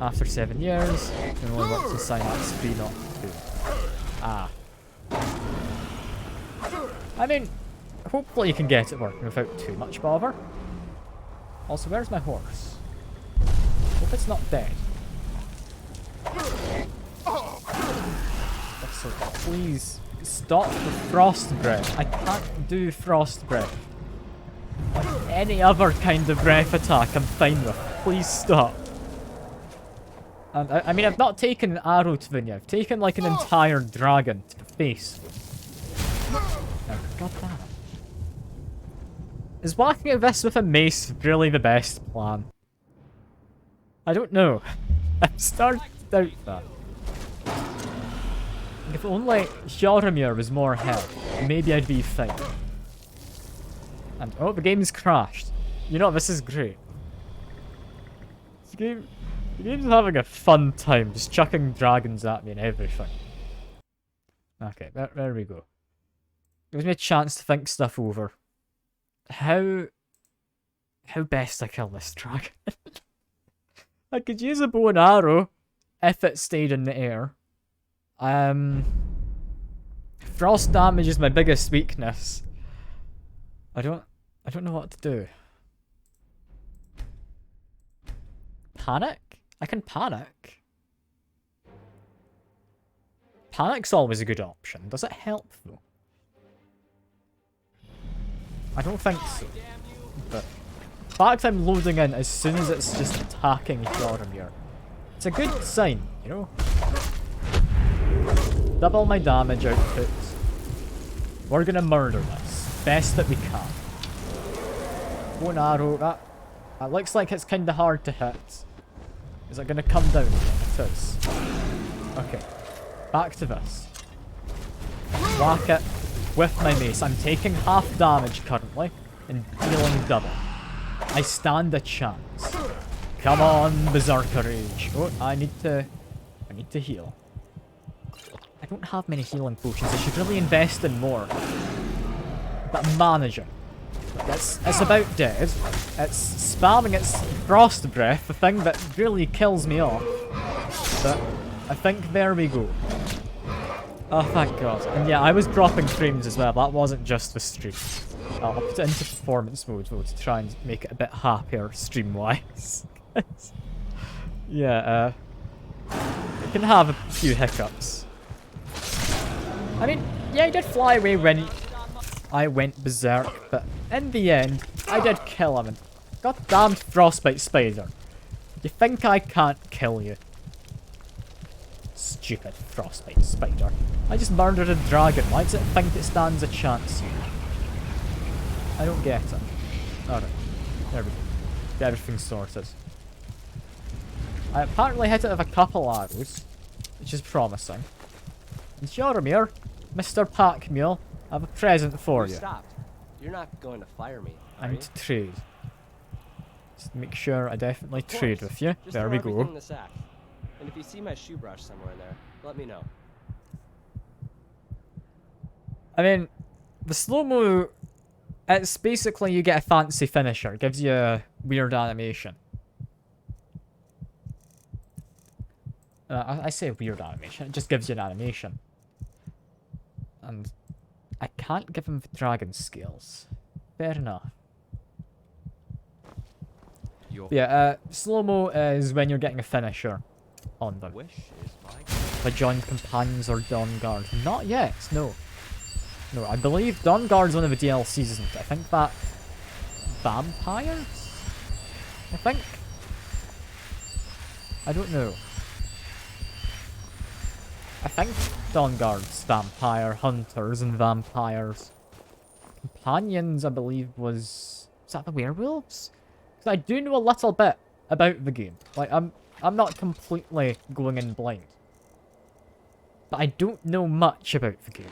after 7 years. It only works with Synapse 3, not 2. Ah. I mean, hopefully you can get it working without too much bother. Also, where's my horse? Hope it's not dead. So please stop the frost breath. I can't do frost breath. Like any other kind of breath attack, I'm fine with. Please stop. And I mean, I've not taken an arrow to the knee. I've taken like an entire dragon to the face. Oh, God damn it. Is whacking at this with a mace really the best plan? I don't know. I'm starting to doubt that. If only Joromir was more health, maybe I'd be fine. And oh, the game's crashed. You know, this is great. The game's having a fun time, just chucking dragons at me and everything. Okay, there we go. Gives me a chance to think stuff over. How best I kill this dragon? I could use a bow and arrow if it stayed in the air. Frost damage is my biggest weakness. I don't know what to do. panic? I can panic. Panic's always a good option. Does it help, though? I don't think so. But the fact I'm loading in as soon as it's just attacking Joromir, it's a good sign, you know? Double my damage output. We're gonna murder this. Best that we can. One arrow. That looks like it's kinda hard to hit. Is it gonna come down again? It is. Okay. Back to this. Whack it with my mace. I'm taking half damage currently and dealing double. I stand a chance. Come on, Berserker Rage. Oh, I need to heal. I don't have many healing potions. I should really invest in more. But I'm managing. It's about dead. It's spamming its frost breath, the thing that really kills me off. But I think there we go. Oh, thank God. And yeah, I was dropping frames as well. That wasn't just the stream. I'll put it into performance mode though to try and make it a bit happier stream-wise. Yeah, it can have a few hiccups. I mean, yeah, he did fly away when I went berserk, but in the end, I did kill him. And goddamned frostbite spider. You think I can't kill you? Stupid frostbite spider. I just murdered a dragon. Why does it think it stands a chance here? I don't get it. Alright. There we go. Get everything sorted. I apparently hit it with a couple arrows, which is promising. And Joromir, Mr. Pack Mule, I have a present for you. Stopped. You're not going to fire me, I need to trade. Just make sure I definitely trade with you. Just there throw we everything go. in the sack. And if you see my shoe brush somewhere in there, let me know. I mean, the slow-mo, it's basically you get a fancy finisher. It gives you a weird animation. I say weird animation. It just gives you an animation. And I can't give him the dragon scales. Fair enough. Yeah, slow-mo is when you're getting a finisher on them. By joined companions or Dawnguard. Not yet, no. No, I believe Dawnguard's one of the DLCs, isn't it? I think that... vampires? I think? I don't know. I think Dawnguard's vampire hunters and vampires. Companions, I believe, was... Is that the werewolves? Because I do know a little bit about the game. Like, I'm not completely going in blind. But I don't know much about the game.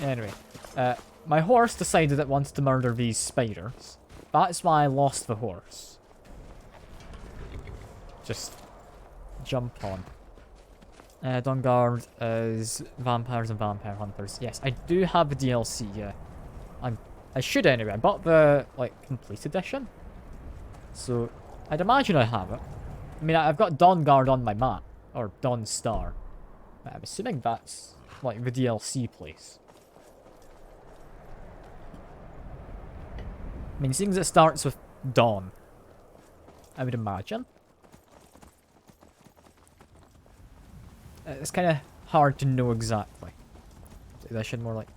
Anyway, my horse decided it wanted to murder these spiders. That's why I lost the horse. Just jump on. Dawnguard is vampires and vampire hunters. Yes, I do have the DLC, yeah. I should anyway. I bought the, like, complete edition. So, I'd imagine I have it. I mean, I've got Dawnguard on my map. Or Dawnstar. I'm assuming that's, like, the DLC place. I mean, seeing as it starts with Dawn, I would imagine. It's kind of hard to know exactly. I should more like...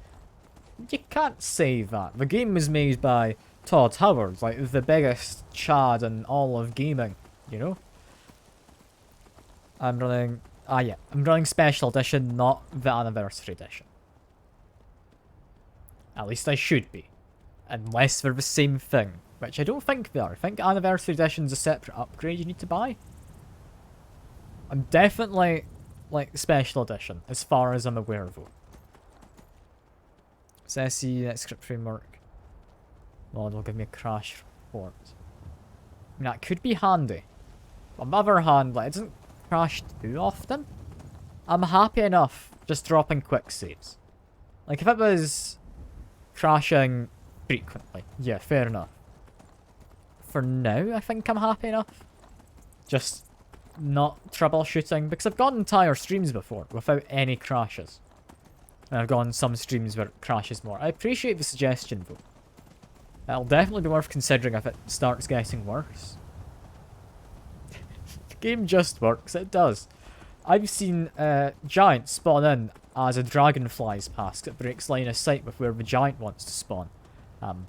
You can't say that. The game was made by Todd Howard, like the biggest chad in all of gaming, you know? I'm running... Ah, yeah. I'm running Special Edition, not the Anniversary Edition. At least I should be. Unless they're the same thing. Which I don't think they are. I think Anniversary Edition's a separate upgrade you need to buy. I'm definitely, like, Special Edition, as far as I'm aware, though. So SE, that script framework. Well, it'll give me a crash report. I mean, that could be handy. But on the other hand, like, it doesn't crash too often. I'm happy enough just dropping quick saves. Like, if it was crashing frequently, yeah, fair enough. For now, I think I'm happy enough. Just not troubleshooting, because I've gone entire streams before without any crashes. And I've gone some streams where it crashes more. I appreciate the suggestion, though. It'll definitely be worth considering if it starts getting worse. The game just works, it does. I've seen giants spawn in as a dragon flies past. It breaks line of sight with where the giant wants to spawn.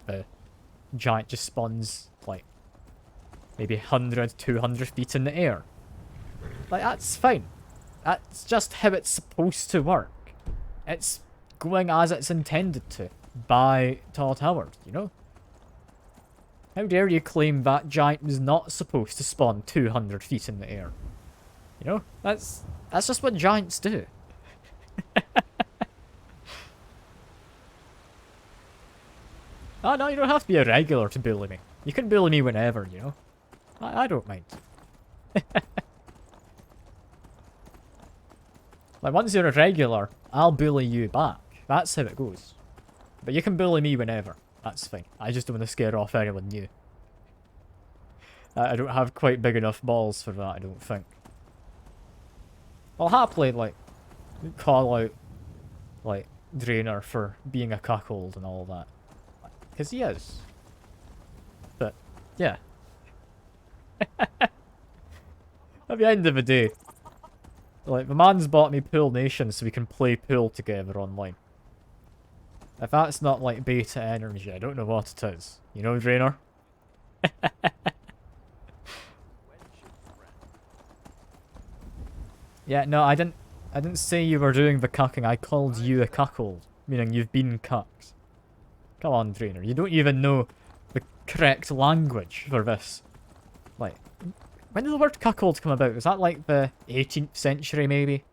The giant just spawns like maybe 100, 200 feet in the air. Like, that's fine. That's just how it's supposed to work. It's going as it's intended to by Todd Howard, you know? How dare you claim that giant was not supposed to spawn 200 feet in the air? You know? That's just what giants do. Oh no, you don't have to be a regular to bully me. You can bully me whenever, you know? I don't mind. Like, once you're a regular, I'll bully you back. That's how it goes. But you can bully me whenever. That's fine. I just don't want to scare off anyone new. I don't have quite big enough balls for that, I don't think. I'll happily, like, call out, like, Drainer for being a cuckold and all that. Because he is. But, yeah. At the end of the day, like, the man's bought me Pool Nation so we can play pool together online. If that's not, like, beta energy, I don't know what it is. You know, Drainer? Yeah, no, I didn't say you were doing the cucking. I called you a cuckold, meaning you've been cucked. Come on, Drainer. You don't even know the correct language for this. Like, when did the word cuckold come about? Was that like the 18th century, maybe?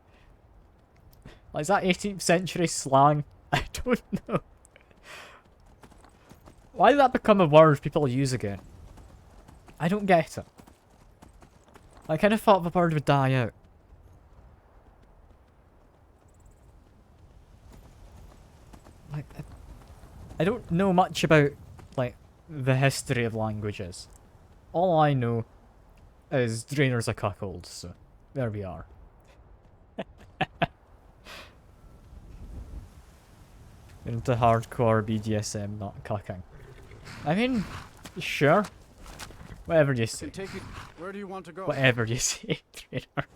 Like, is that 18th century slang? I don't know. Why did that become a word people use again? I don't get it. I kind of thought the word would die out. Like, I don't know much about, like, the history of languages. All I know is Drainer's a cuckold, so there we are. Into hardcore BDSM, not cucking. I mean, sure. Whatever you say. Where do you want to go? Whatever you say, Drainer.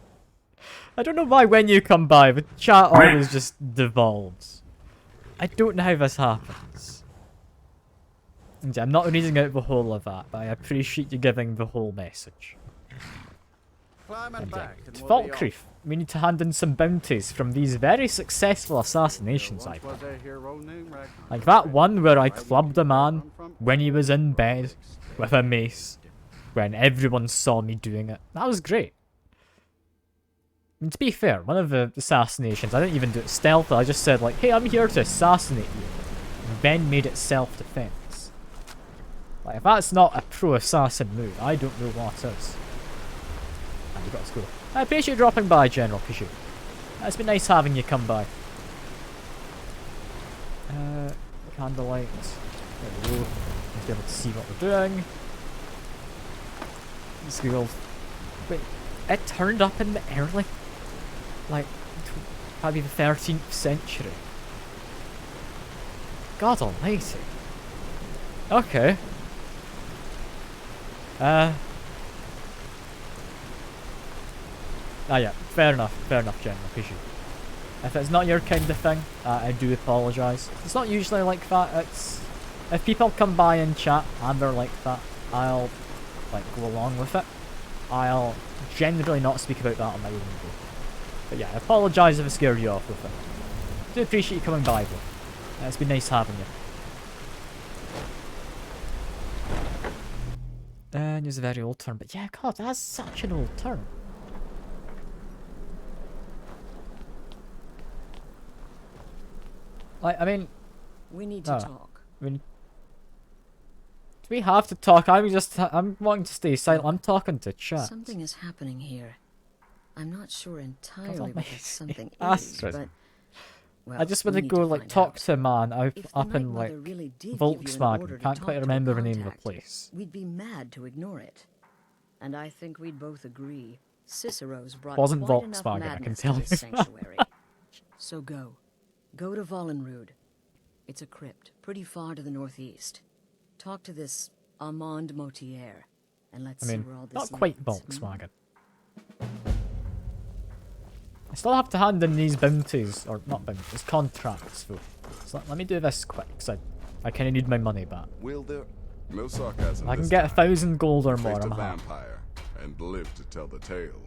I don't know why when you come by, the chat always just devolves. I don't know how this happens. And I'm not reading out the whole of that, but I appreciate you giving the whole message. It's Falkreath. We need to hand in some bounties from these very successful assassinations I've done. Like that one where I clubbed a man when he was in bed with a mace, when everyone saw me doing it. That was great. And to be fair, one of the assassinations, I didn't even do it stealthily, I just said like, hey, I'm here to assassinate you. And then made it self-defense. Like, if that's not a pro-assassin move, I don't know what is. And you got to go. I appreciate you dropping by, General Kishu. It's been nice having you come by. Candlelight. There we go. Be able to see what we're doing. Let's go. Wait, it turned up in the early, like, probably the 13th century. God almighty. Okay. Yeah, fair enough, General Kishu. If it's not your kind of thing, I do apologise. It's not usually like that. It's, if people come by and chat and they're like that, I'll, like, go along with it. I'll generally not speak about that on my own go. But yeah, I apologise if I scared you off with it. I do appreciate you coming by though. It's been nice having you. And it's a very old term, but yeah, God, that's such an old term. Like, I mean... We need to talk. I mean... Do we have to talk? I'm wanting to stay silent. I'm talking to chat. Something is happening here. I'm not sure entirely what that something is, Astrid. but... Well, I just want to go, like, talk to a man up in, like, really Volkswagen. Can't quite remember the name of the place. We'd be mad to ignore it. And I think we'd both agree. Cicero's brought Wasn't quite enough Volkswagen, I can madness tell to you. this sanctuary. So go. Go to Vollenrud. It's a crypt, pretty far to the northeast. talk to this Armand Motier, and let's I see mean, where all this not quite leads. Volkswagen. I still have to hand in these bounties, or not bounties, contracts. So let me do this quick, because I kind of need my money back. Will there? No sarcasm. I can this get time. 1,000 gold or more, Faced I'm a happy. vampire and live to tell the tale.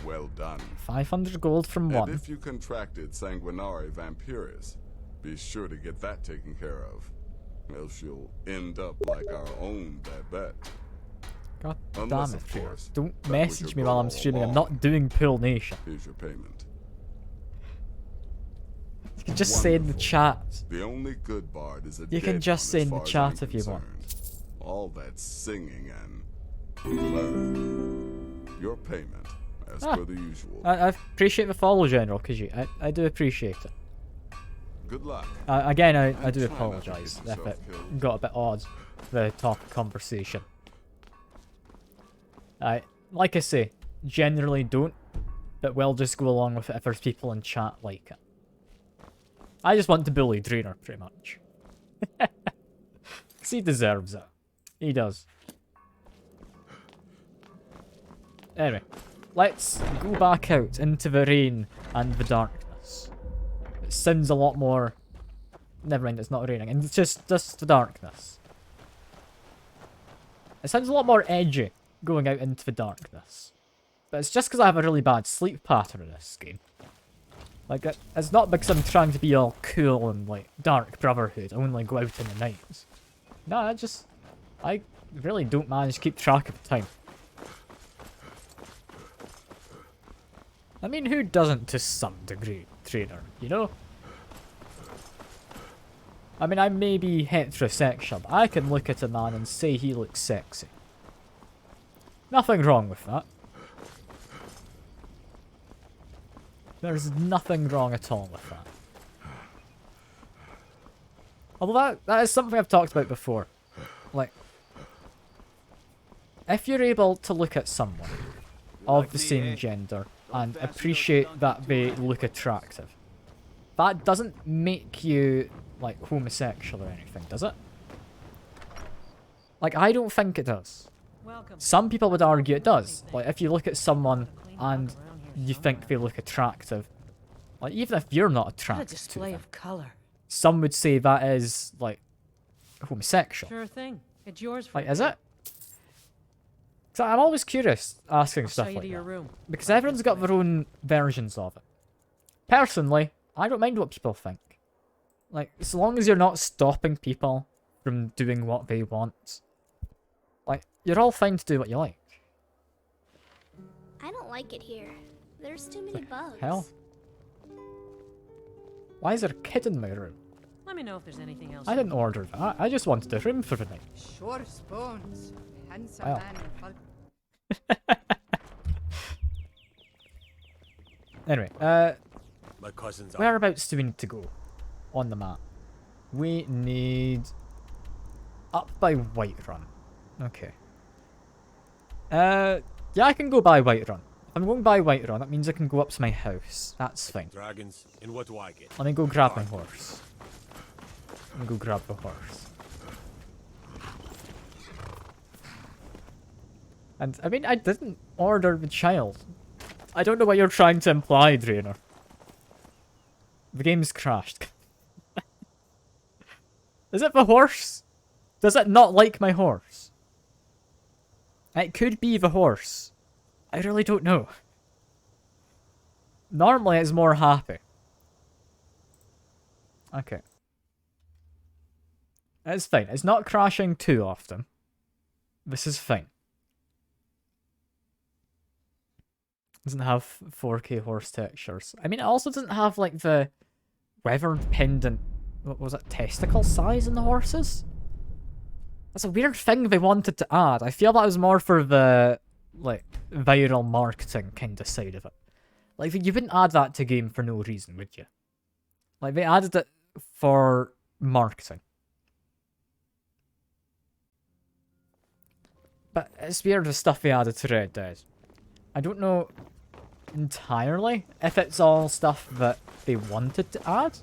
Well done. 500 gold from And one. if you contracted Sanguinari Vampiris, be sure to get that taken care of. Else you'll end up like our own Babette. God Unless, damn it, of Fear. course, Don't that was message your me while goal I'm all streaming. I'm along. not doing Pool Nation. Here's your payment. You can just say in the chat. The only good bard is a You can dead just one say as in the far as chat I'm if you want. concerned. All that singing and blur. Your payment, as per the usual. I appreciate the follow, General, because I do appreciate it. Good luck. Again, I And do try not to apologise get if yourself it killed. got a bit odd, the topic conversation. Like I say, generally don't, but we'll just go along with it if there's people in chat like it. I just want to bully Draenor, pretty much. 'Cause he deserves it. He does. Anyway, let's go back out into the rain and the darkness. It sounds a lot more... Never mind, it's not raining. And it's just the darkness. It sounds a lot more edgy going out into the darkness. But it's just because I have a really bad sleep pattern in this game. Like, it's not because I'm trying to be all cool and, like, dark brotherhood. I only go out in the night. No, I really don't manage to keep track of time. I mean, who doesn't to some degree, Trainer, you know? I mean, I may be heterosexual, but I can look at a man and say he looks sexy. Nothing wrong with that. There's nothing wrong at all with that. Although that is something I've talked about before. Like, if you're able to look at someone of the same gender and appreciate that they look attractive, that doesn't make you, like, homosexual or anything, does it? Like, I don't think it does. Some people would argue it does. Like, if you look at someone and you think they look attractive, like, even if you're not What a attracted to display them, of color. some would say that is, like, homosexual. Sure thing. It's yours for Like, is it? So I'm always curious asking stuff show you like to your that. room. Because everyone's got their own versions of it. Personally, I don't mind what people think. Like, as long as you're not stopping people from doing what they want, like, you're all fine to do what you like. I don't like it here. There's too many bugs. Hell. Why is there a kid in my room? Let me know if there's anything else. I didn't order that. I just wanted a room for the night. Sure spoons. Handsome Well. man in full. Anyway, My cousins are. whereabouts do we need to go on the map? We need up by Whiterun. Okay. Yeah, I can go by Whiterun. If I'm going by Whiterun, that means I can go up to my house. That's fine. Dragons in what wagon? Let me go grab my horse. Let me go grab the horse. And, I mean, I didn't order the child. I don't know what you're trying to imply, Draenor. The game's crashed. Is it the horse? Does it not like my horse? It could be the horse. I really don't know. Normally it's more happy. Okay. It's fine. It's not crashing too often. This is fine. Doesn't have 4K horse textures. I mean, it also doesn't have, like, the weather-dependent, what was it, testicle size in the horses? That's a weird thing they wanted to add. I feel that was more for the, like, viral marketing kind of side of it. Like, you wouldn't add that to game for no reason, would you? Like, they added it for marketing. But it's weird the stuff they added to Red Dead. I don't know entirely if it's all stuff that they wanted to add.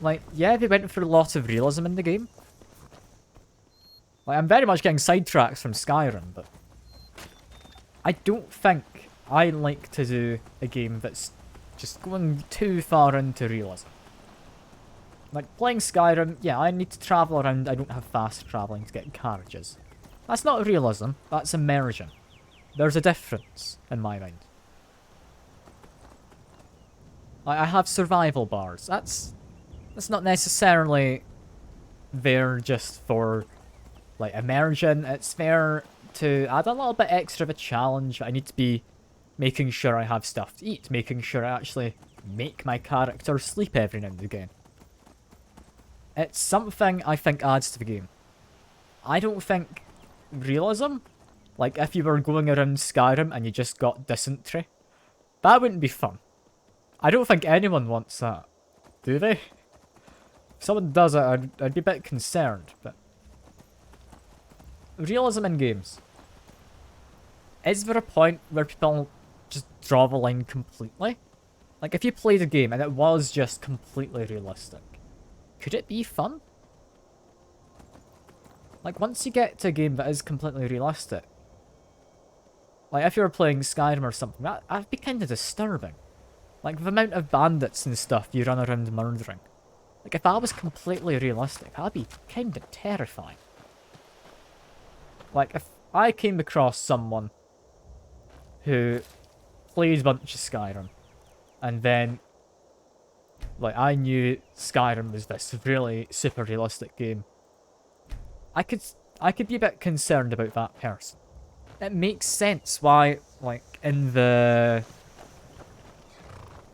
Like, yeah, they went for a lot of realism in the game. Like, I'm very much getting sidetracks from Skyrim, but I don't think I like to do a game that's just going too far into realism. Like, playing Skyrim, yeah, I need to travel around. I don't have fast travelling to get carriages. That's not realism, that's immersion. There's a difference, in my mind. I have survival bars. That's not necessarily there just for, like, immersion. It's there to add a little bit extra of a challenge. I need to be making sure I have stuff to eat, making sure I actually make my character sleep every now and again. It's something I think adds to the game. I don't think realism, like if you were going around Skyrim and you just got dysentery, that wouldn't be fun. I don't think anyone wants that, do they? If someone does it, I'd be a bit concerned, but... Realism in games. Is there a point where people just draw the line completely? Like, if you played a game and it was just completely realistic, could it be fun? Like, once you get to a game that is completely realistic, like, if you were playing Skyrim or something, that'd be kind of disturbing. Like, the amount of bandits and stuff you run around murdering. Like, if that was completely realistic, that'd be kind of terrifying. Like, if I came across someone who played a bunch of Skyrim, and then, like, I knew Skyrim was this really super realistic game, I could be a bit concerned about that person. It makes sense why, like, in the...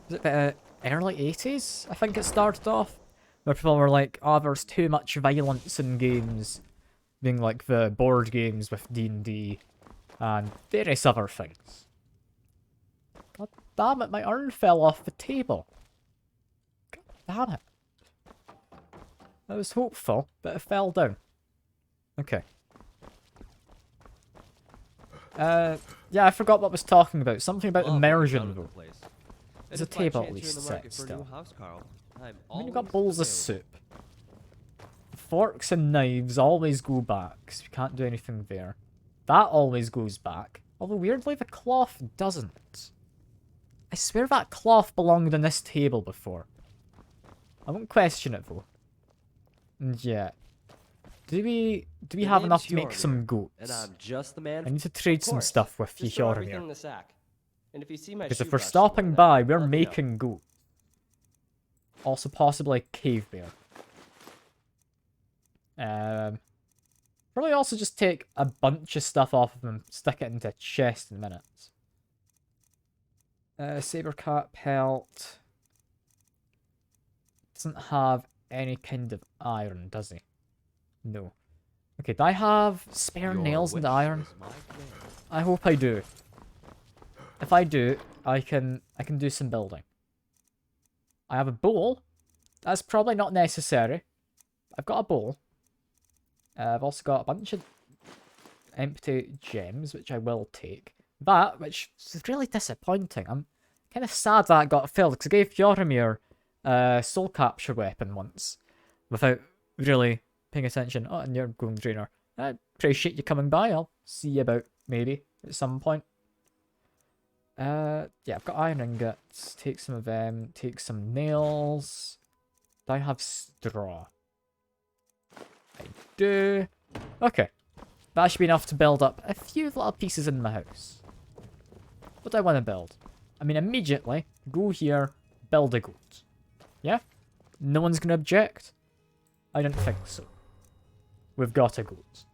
Was it the early 80s, I think it started off? Where people were like, oh, there's too much violence in games. Being like the board games with D&D and various other things. God damn it, my urn fell off the table. God damn it. I was hopeful, but it fell down. Okay. Yeah, I forgot what I was talking about. Something about immersion, though. There's a table at least set still. I mean, you've got bowls of soup. Forks and knives always go back, so you can't do anything there. That always goes back. Although, weirdly, the cloth doesn't. I swear that cloth belonged on this table before. I won't question it, though. And yeah. Do we have enough to make some goats? And I'm just the man. I need to trade some stuff with you, Hjormir. Because if we're brush stopping by, we're making goats. Also, possibly a cave bear. Probably also just take a bunch of stuff off of them, stick it into a chest in a minute. Sabercat pelt. Doesn't have any kind of iron, does he? No. Okay, do I have spare nails and iron? I hope I do. If I do, I can do some building. I have a bowl. That's probably not necessary. I've got a bowl. I've also got a bunch of empty gems, which I will take. That, which is really disappointing. I'm kind of sad that got filled, because I gave Hjormir a soul capture weapon once, without really paying attention. Oh, and you're going drainer. I appreciate you coming by. I'll see you about, maybe, at some point. Yeah, I've got iron ingots. Take some of them. Take some nails. Do I have straw? I do. Okay. That should be enough to build up a few little pieces in my house. What do I want to build? I mean, immediately, go here, build a goat. Yeah? No one's going to object? I didn't think so. We've got a goat.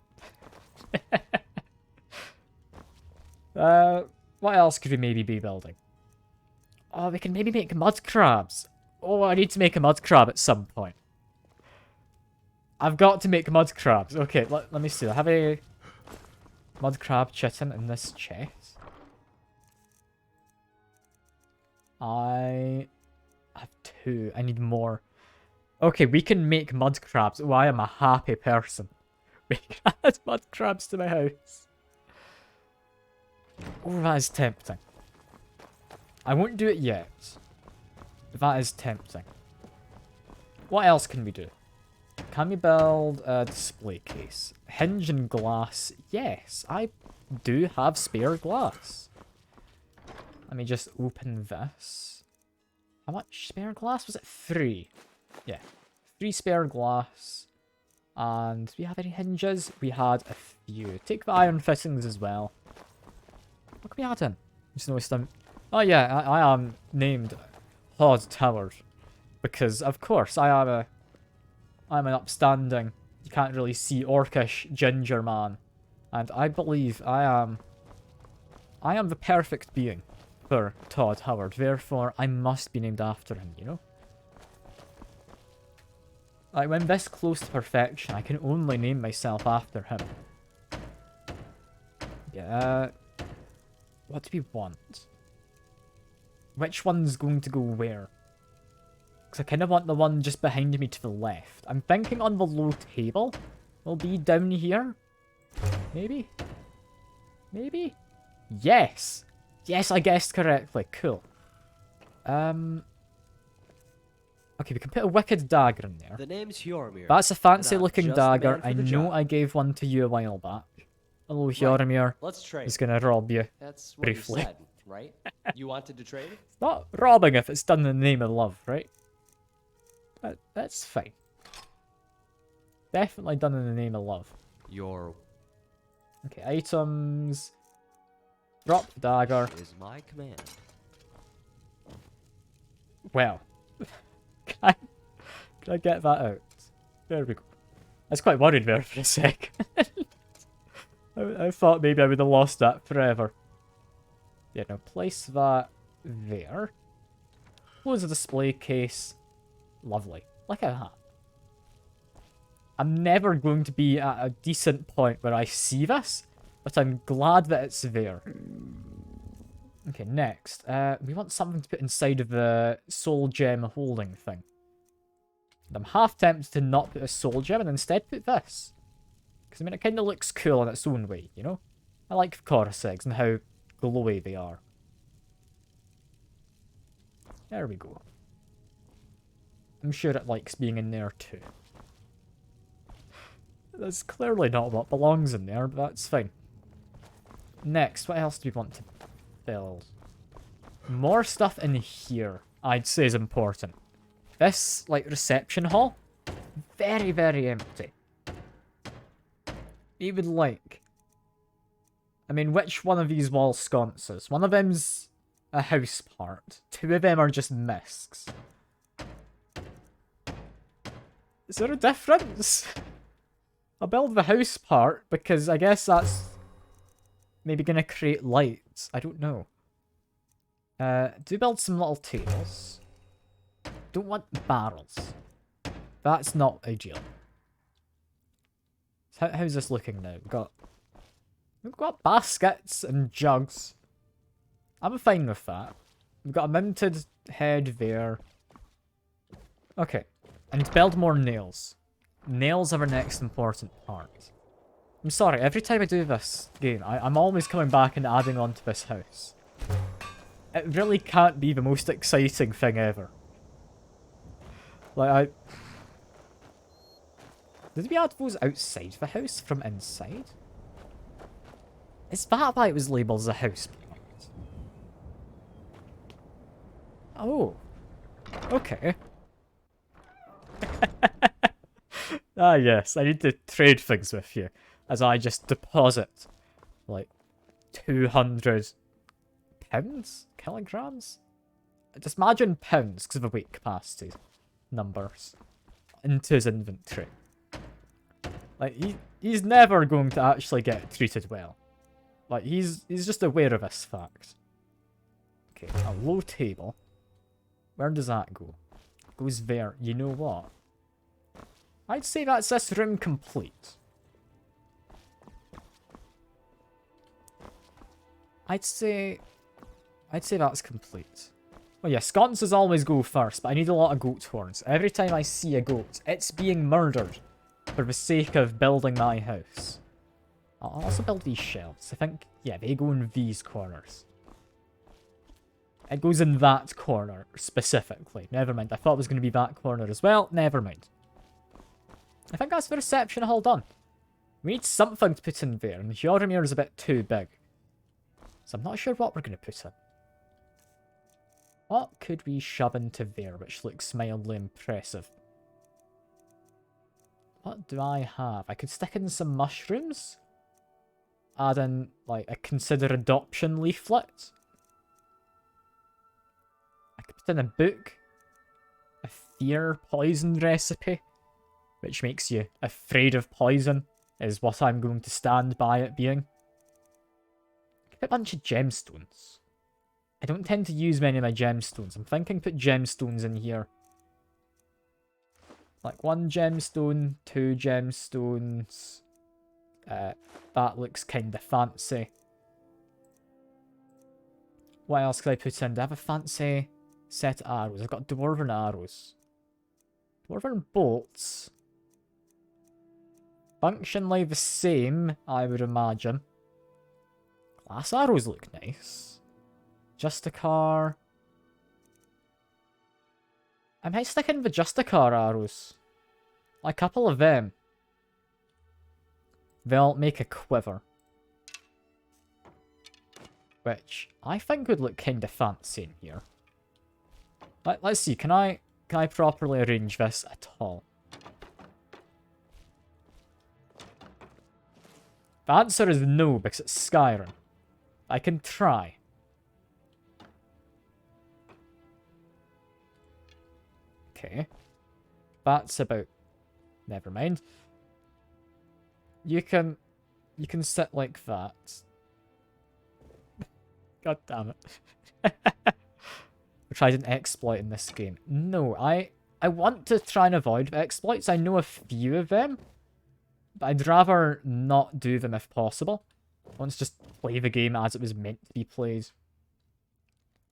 What else could we maybe be building? Oh, we can maybe make mud crabs. Oh, I need to make a mud crab at some point. I've got to make mud crabs. Okay, let me see. I have a mud crab chitin in this chest. I have 2. I need more. Okay, we can make mud crabs. Oh, I am a happy person. We can add mud crabs to my house. Oh, that is tempting. I won't do it yet. But that is tempting. What else can we do? Can we build a display case? hinge and glass. Yes, I do have spare glass. Let me just open this. How much spare glass? Was it 3? Yeah. 3 spare glass. And do we have any hinges? We had a few. Take the iron fittings as well. What can we add in? Just noticed I'm... Oh yeah, I am named Hod Tower. Because, of course, I'm an upstanding, you can't really see orcish ginger man. And I believe I am the perfect being for Todd Howard. Therefore, I must be named after him, you know? Like, when this close to perfection, I can only name myself after him. Yeah. What do we want? Which one's going to go where? Because I kind of want the one just behind me to the left. I'm thinking on the low table will be down here. Maybe? Maybe? Yes! Yes, I guessed correctly. Cool. Okay, we can put a wicked dagger in there. The name's Hjormir. That's a fancy looking just the man dagger. for I the know job. I gave one to you a while back. Hello, Hjormir. Let's trade. He's gonna rob you. That's what briefly. you said, right? You wanted to trade? It's not robbing if it's done in the name of love, right? That's fine. Definitely done in the name of love. Okay, items. Drop the dagger. Is my command. Well. Can I get that out? There we go. I was quite worried there for a sec. I thought maybe I would have lost that forever. Yeah, now place that there. Close the display case. Lovely. Look at that. I'm never going to be at a decent point where I see this, but I'm glad that it's there. Okay, next. We want something to put inside of the soul gem holding thing. And I'm half tempted to not put a soul gem and instead put this. Because, I mean, it kind of looks cool in its own way, you know? I like Coruscags and how glowy they are. There we go. I'm sure it likes being in there too. That's clearly not what belongs in there, but that's fine. Next, what else do we want to build? More stuff in here, I'd say, is important. This, like, reception hall, very, very empty. Even like... I mean, which one of these wall sconces? One of them's a house part. 2 of them are just misks. Is there a difference? I'll build the house part because I guess that's maybe going to create lights. I don't know. Do build some little tables. Don't want barrels. That's not ideal. So how's this looking now? We've got baskets and jugs. I'm fine with that. We've got a mounted head there. Okay. I need to build more nails. Nails are our next important part. I'm sorry, every time I do this game, I'm always coming back and adding on to this house. It really can't be the most exciting thing ever. Like, did we add those outside the house from inside? Is that why it was labelled as a house? Oh. Okay. Ah, yes, I need to trade things with you. As I just deposit, like, 200 pounds? Kilograms? Just imagine pounds, because of the weight capacity numbers, into his inventory. Like, he's never going to actually get treated well. Like, he's just aware of this fact. Okay, a low table. Where does that go? It goes there. You know what? I'd say that's this room complete. I'd say that's complete. Oh yeah, sconces always go first, but I need a lot of goat horns. Every time I see a goat, it's being murdered for the sake of building my house. I'll also build these shelves. I think, yeah, they go in these corners. It goes in that corner, specifically. Never mind, I thought it was going to be that corner as well. Never mind. I think that's the reception hall done. We need something to put in there, and Hjormir is a bit too big. So I'm not sure what we're going to put in. What could we shove into there which looks mildly impressive? What do I have? I could stick in some mushrooms. Add in, like, a consider adoption leaflet. I could put in a book. A fear poison recipe. Which makes you afraid of poison. Is what I'm going to stand by it being. I could put a bunch of gemstones. I don't tend to use many of my gemstones. I'm thinking put gemstones in here. Like 1 gemstone, 2 gemstones. That looks kinda fancy. What else could I put in? Do I have a fancy set of arrows? I've got dwarven arrows. Dwarven bolts. Functionally the same, I would imagine. Glass arrows look nice. Justicar. I might stick in the Justicar arrows. A couple of them. They'll make a quiver. Which I think would look kinda fancy in here. Let's see, can I properly arrange this at all? The answer is no, because it's Skyrim. I can try. Okay. That's about... Never mind. You can sit like that. God damn it. We tried an exploit in this game. No, I want to try and avoid exploits. I know a few of them. But I'd rather not do them if possible. I want to just play the game as it was meant to be played.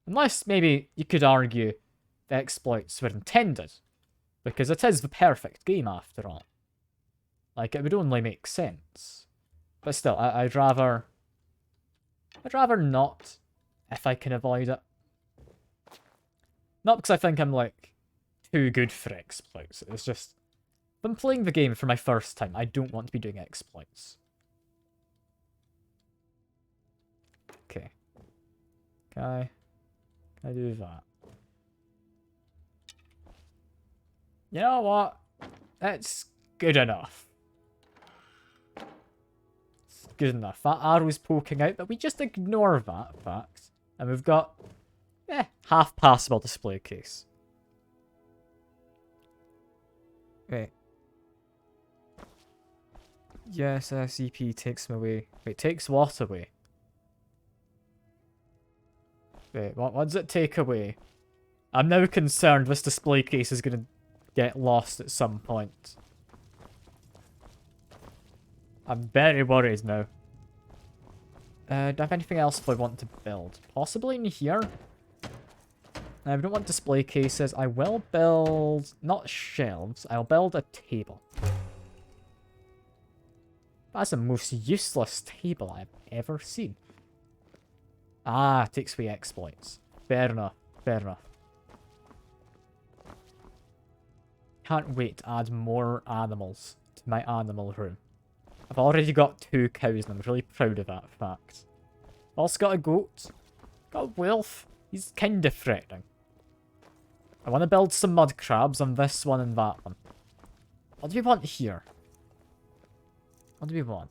Unless, maybe, you could argue the exploits were intended. Because it is the perfect game, after all. Like, it would only make sense. But still, I'd rather not, if I can avoid it. Not because I think I'm, like, too good for exploits. It's just... If I'm playing the game for my first time, I don't want to be doing exploits. Okay. Can I do that? You know what? That's good enough. It's good enough. That arrow's poking out, but we just ignore that fact. And we've got, half passable display case. Wait. Yes, SCP takes them away. Wait, takes what away? Wait, what does it take away? I'm now concerned this display case is going to get lost at some point. I'm very worried now. Do I have anything else I want to build? Possibly in here? I don't want display cases. I will build... Not shelves. I'll build a table. That's the most useless table I've ever seen. Ah, takes away exploits. Fair enough. Fair enough. Can't wait to add more animals to my animal room. I've already got 2 cows and I'm really proud of that fact. Also got a goat. Got a wolf. He's kinda threatening. I want to build some mud crabs on this one and that one. What do we want here? What do we want?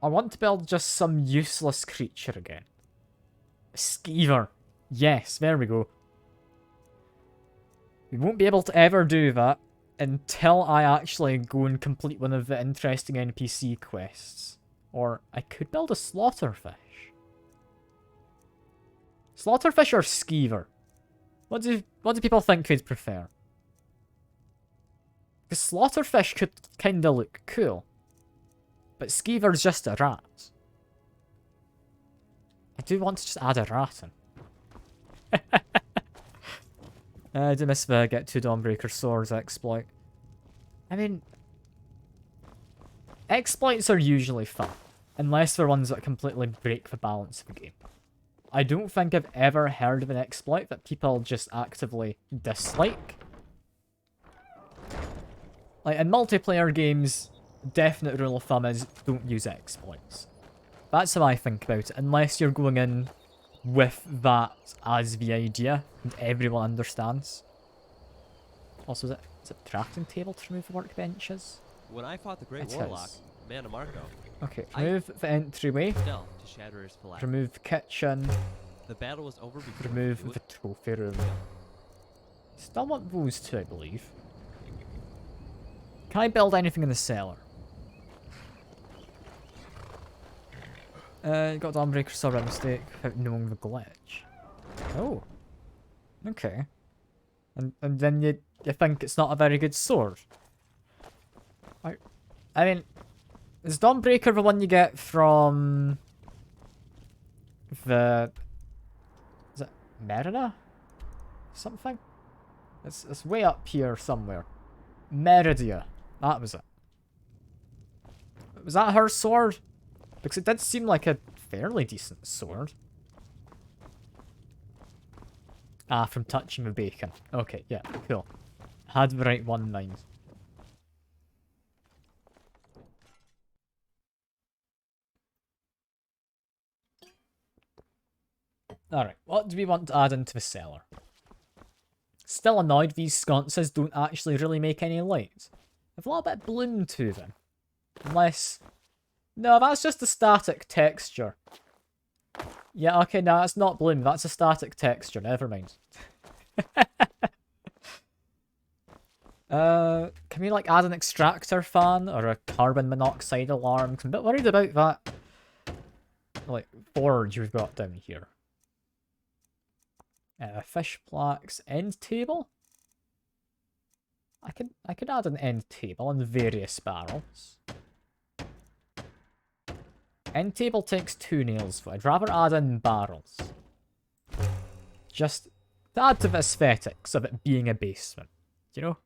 I want to build just some useless creature again. A skeever. Yes, there we go. We won't be able to ever do that until I actually go and complete one of the interesting NPC quests. Or I could build a slaughterfish. Slaughterfish or skeever? What do people think they'd prefer? Because slaughterfish could kinda look cool. But skeever's just a rat. I do want to just add a rat in. I did miss the get 2 Dawnbreaker swords exploit. I mean... Exploits are usually fun. Unless they're ones that completely break the balance of the game. I don't think I've ever heard of an exploit that people just actively dislike. Like, in multiplayer games, definite rule of thumb is don't use exploits. That's how I think about it, unless you're going in with that as the idea, and everyone understands. Also, is it crafting table to remove workbenches? When I fought the Great It Warlock, is. Mana Marco. Okay, remove the entryway. Fell to shatter his phylactery. Remove the kitchen. The battle was over before Remove the trophy room. Still want those two, I believe. Can I build anything in the cellar? Got Dawnbreaker, saw a mistake without knowing the glitch. Oh. Okay. And then you think it's not a very good sword? I mean, is Dawnbreaker the one you get from the... Is it Merida? Something? It's way up here somewhere. Meridia. That was it. Was that her sword? Because it did seem like a fairly decent sword. Ah, from touching the bacon. Okay, yeah, cool. Had the right one in mind. Alright, what do we want to add into the cellar? Still annoyed these sconces don't actually really make any light. They've a little bit of bloom to them. Unless... No, that's just a static texture. Yeah, okay, no, that's not bloom. That's a static texture. Never mind. Can we, like, add an extractor fan or a carbon monoxide alarm? 'Cause I'm a bit worried about that, like, forge we've got down here. Fish plaques, end table? I could add an end table on various barrels. End table takes 2 nails, but I'd rather add in barrels. Just to add to the aesthetics of it being a basement, you know?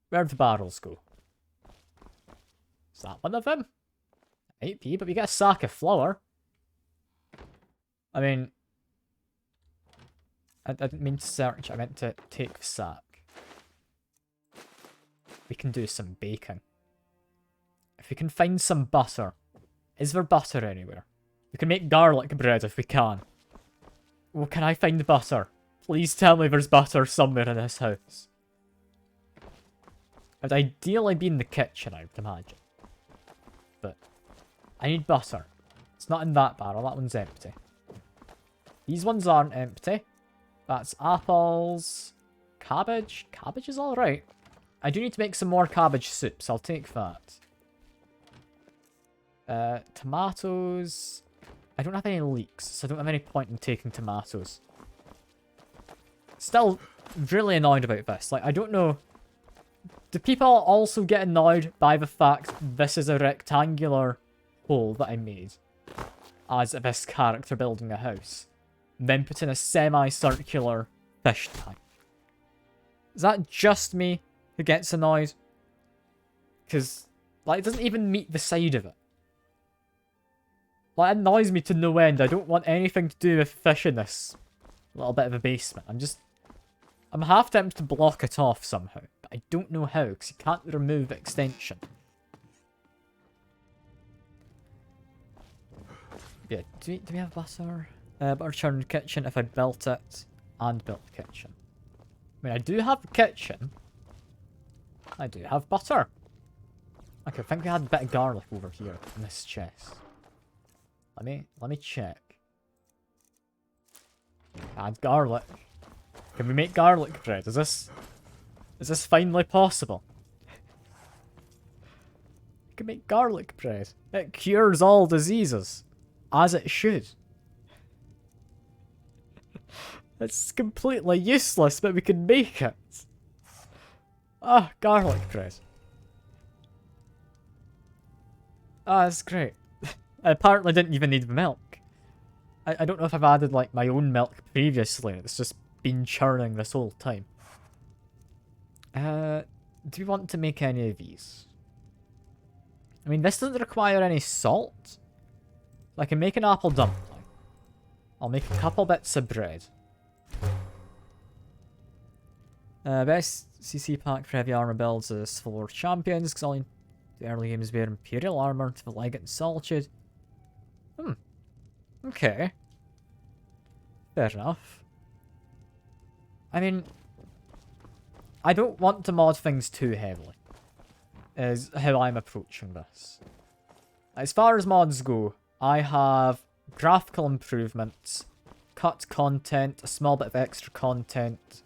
Where'd the barrels go? Is that one of them? Might be, but we get a sack of flour. I mean... I didn't mean to search, I meant to take the sack. We can do some bacon. If we can find some butter. Is there butter anywhere? We can make garlic bread if we can. Well, can I find butter? Please tell me there's butter somewhere in this house. It'd ideally be in the kitchen, I would imagine. But I need butter. It's not in that barrel, that one's empty. These ones aren't empty. That's apples. Cabbage. Cabbage is alright. I do need to make some more cabbage soups. I'll take that. Tomatoes. I don't have any leeks, so I don't have any point in taking tomatoes. Still really annoyed about this. Like, I don't know. Do people also get annoyed by the fact this is a rectangular hole that I made as this character building a house? Then put in a semi-circular fish tank. Is that just me who gets annoyed? Because, like, it doesn't even meet the side of it. Like, it annoys me to no end. I don't want anything to do with fish in this little bit of a basement. I'm half tempted to block it off somehow. But I don't know how, because you can't remove the extension. Yeah, do we have butter? Butter churned kitchen if I built it and built the kitchen. I mean, I do have the kitchen. I do have butter. Okay, I think we had a bit of garlic over here in this chest. Let me check. Add garlic. Can we make garlic bread? Is this finally possible? We can make garlic bread. It cures all diseases. As it should. It's completely useless, but we can make it. Ah, garlic bread. Ah, that's great. I apparently didn't even need milk. I don't know if I've added, like, my own milk previously. It's just been churning this whole time. Do we want to make any of these? I mean, this doesn't require any salt. I can make an apple dumpling. I'll make a couple bits of bread. Best CC pack for heavy armor builds is Floor Champions, because all the early games wear Imperial armor to the Legate and Solitude. Okay. Fair enough. I mean, I don't want to mod things too heavily, is how I'm approaching this. As far as mods go, I have graphical improvements, cut content, a small bit of extra content,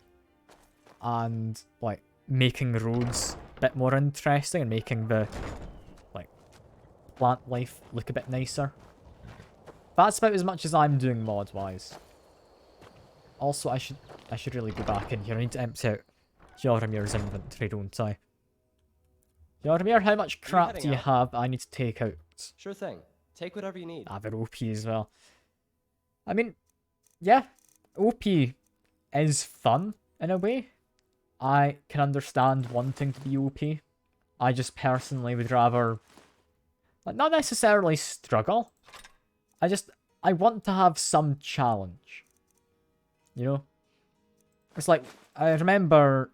and, like, making roads a bit more interesting and making the, like, plant life look a bit nicer. That's about as much as I'm doing mod-wise. Also, I should really go back in here. I need to empty out Joromir's inventory, don't I? Joromir, how much crap do you have I need to take out? Sure thing. Take whatever you need. Ah, they're OP as well. I mean, yeah, OP is fun in a way. I can understand wanting to be OP. I just personally would rather, like, not necessarily struggle. I want to have some challenge. You know? It's like, I remember,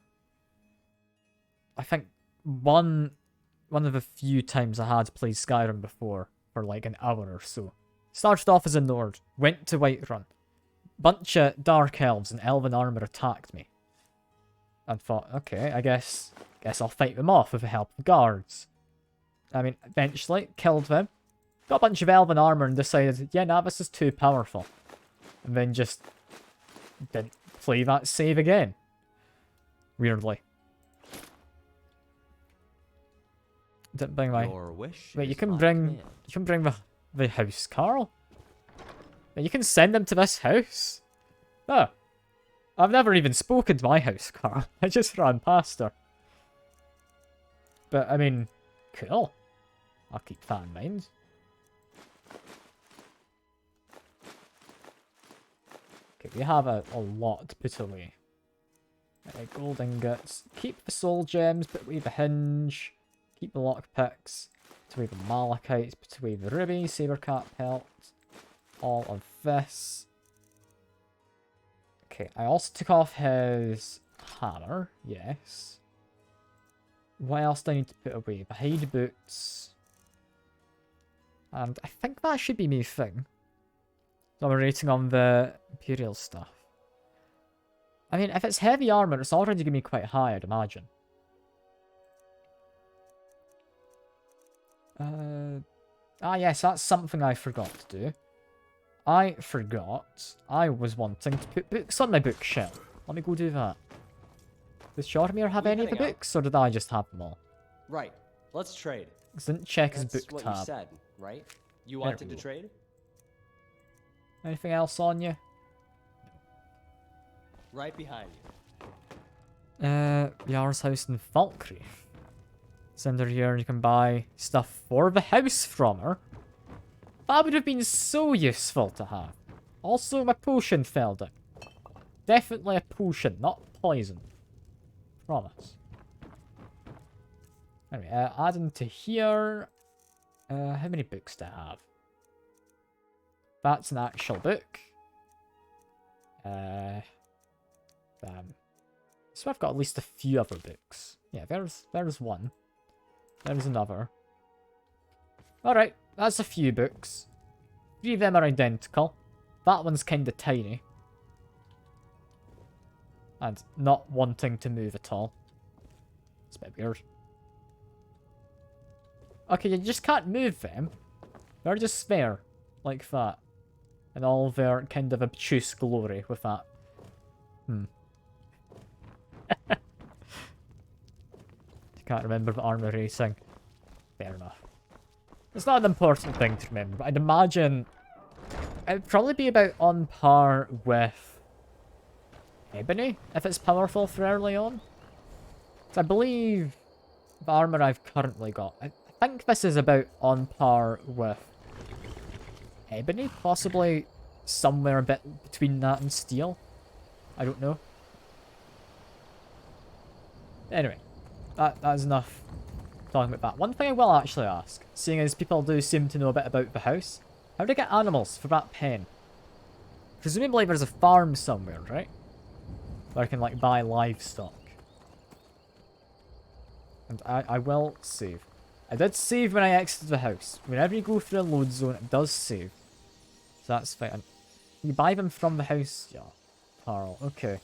I think one of the few times I had played Skyrim before for like an hour or so. Started off as a Nord, went to Whiterun. Bunch of Dark Elves in Elven armor attacked me. And thought, okay, I guess I'll fight them off with the help of guards. I mean, eventually, killed them. Got a bunch of Elven armor and decided, yeah, nah, this is too powerful. And then just didn't play that save again. Weirdly. Didn't bring my... Your wish Wait, you is can my bring... command. You can bring the house, Carl? Wait, you can send them to this house? Oh. I've never even spoken to my house, Carl. I just ran past her. But, I mean, cool. I'll keep that in mind. Okay, we have a lot to put away. Gold ingots. Keep the soul gems, put away the hinge. Keep the lockpicks. Put away the malachites, put away the ruby, sabercat pelt. All of this. Okay, I also took off his hammer, yes. What else do I need to put away? The hide boots. And I think that should be my thing. So I'm rating on the Imperial stuff. I mean, if it's heavy armor, it's already going to be quite high, I'd imagine. Yes, that's something I forgot to do. I forgot I was wanting to put books on my bookshelf. Let me go do that. Does Joromir have any of the books, or did I just have them all? Right. Let's trade. I didn't check his That's book what tab. you said, right? You wanted to trade? Anything else on you? Right behind you. Yar's house in Falkreath. Send her here and you can buy stuff for the house from her. That would have been so useful to have. Also, my potion fell down. Definitely a potion, not poison. Promise. Anyway, adding to here. How many books do I have? That's an actual book. So I've got at least a few other books. Yeah, there's one. There's another. Alright, that's a few books. 3 of them are identical. That one's kinda tiny. And not wanting to move at all. It's a bit weird. Okay, you just can't move them. They're just there. Like that. And all their kind of obtuse glory with that. Can't remember the armor racing. Fair enough. It's not an important thing to remember, but I'd imagine it'd probably be about on par with Ebony, if it's powerful for early on. So I believe the armor I've currently got, I think this is about on par with Ebony, possibly somewhere a bit between that and Steel. I don't know. Anyway, that's enough talking about that. One thing I will actually ask, seeing as people do seem to know a bit about the house, how do I get animals for that pen? Presumably there's a farm somewhere, right? Where I can, like, buy livestock. And I will save. I did save when I exited the house. Whenever you go through a load zone, it does save. So that's fine. You buy them from the house? Yeah. Carl, okay.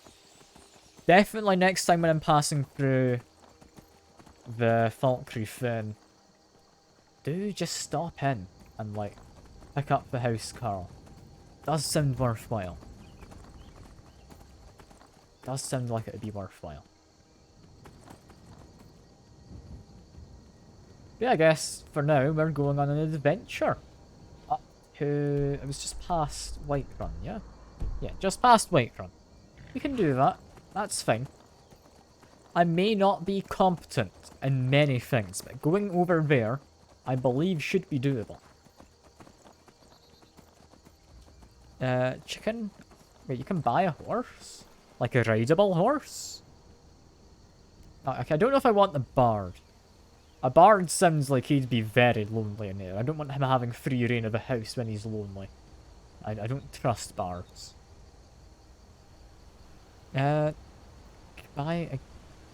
Definitely next time when I'm passing through the Falkreath, then do just stop in and, like, pick up the house, Carl. Does sound worthwhile. Does sound like it would be worthwhile. Yeah, I guess for now we're going on an adventure. Up to... It was just past Whiterun, yeah? Yeah, just past Whiterun. We can do that. That's fine. I may not be competent in many things, but going over there, I believe should be doable. Chicken? Wait, you can buy a horse? Like a rideable horse? Okay, I don't know if I want the bard. A bard sounds like he'd be very lonely in there. I don't want him having free reign of the house when he's lonely. I don't trust bards. I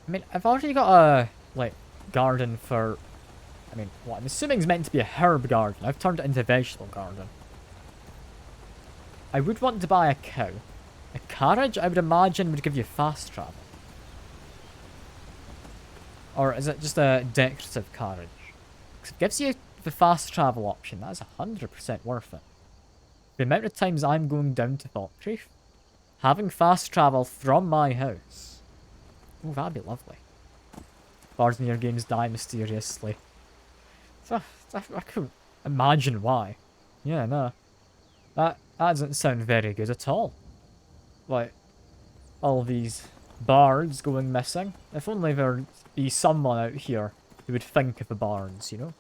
mean, I've already got a, like, garden for... I mean, what I'm assuming is meant to be a herb garden. I've turned it into a vegetable garden. I would want to buy a cow. A carriage, I would imagine, would give you fast travel. Or is it just a decorative carriage? Because it gives you the fast travel option. That is 100% worth it. The amount of times I'm going down to Falkreath, having fast travel from my house. Oh, that'd be lovely. Bards in your games die mysteriously. So, I couldn't imagine why. Yeah, no. That doesn't sound very good at all. Like, all these bards going missing. If only there'd be someone out here who would think of the bards, you know?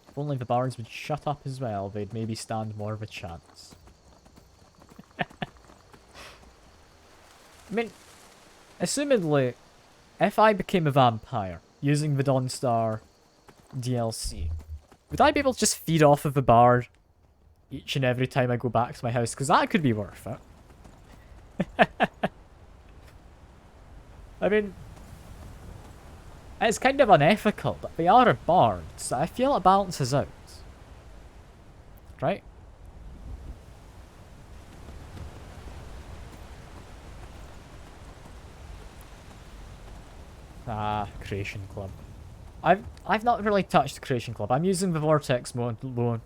If only the bards would shut up as well, they'd maybe stand more of a chance. I mean, assumedly, if I became a vampire using the Dawnstar DLC, would I be able to just feed off of the bard each and every time I go back to my house? Because that could be worth it. I mean, it's kind of unethical, but they are a bard, so I feel it balances out. Right? Ah, Creation Club. I've not really touched the Creation Club. I'm using the Vortex mod loader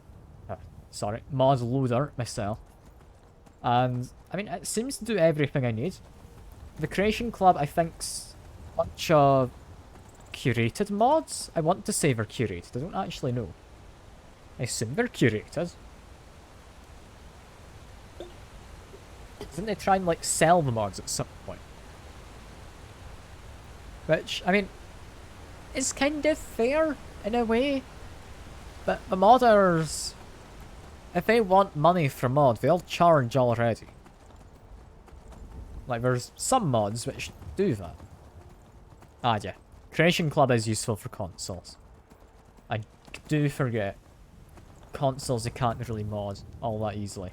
myself. And, I mean, it seems to do everything I need. The Creation Club, I think's a bunch of curated mods. I want to say they're curated. I don't actually know. I assume they're curated. Didn't they try and, like, sell the mods at some point? Which, I mean, is kind of fair in a way. But the modders, if they want money for mod, they'll charge already. Like, there's some mods which do that. Ah, yeah. Creation Club is useful for consoles. I do forget. Consoles, you can't really mod all that easily.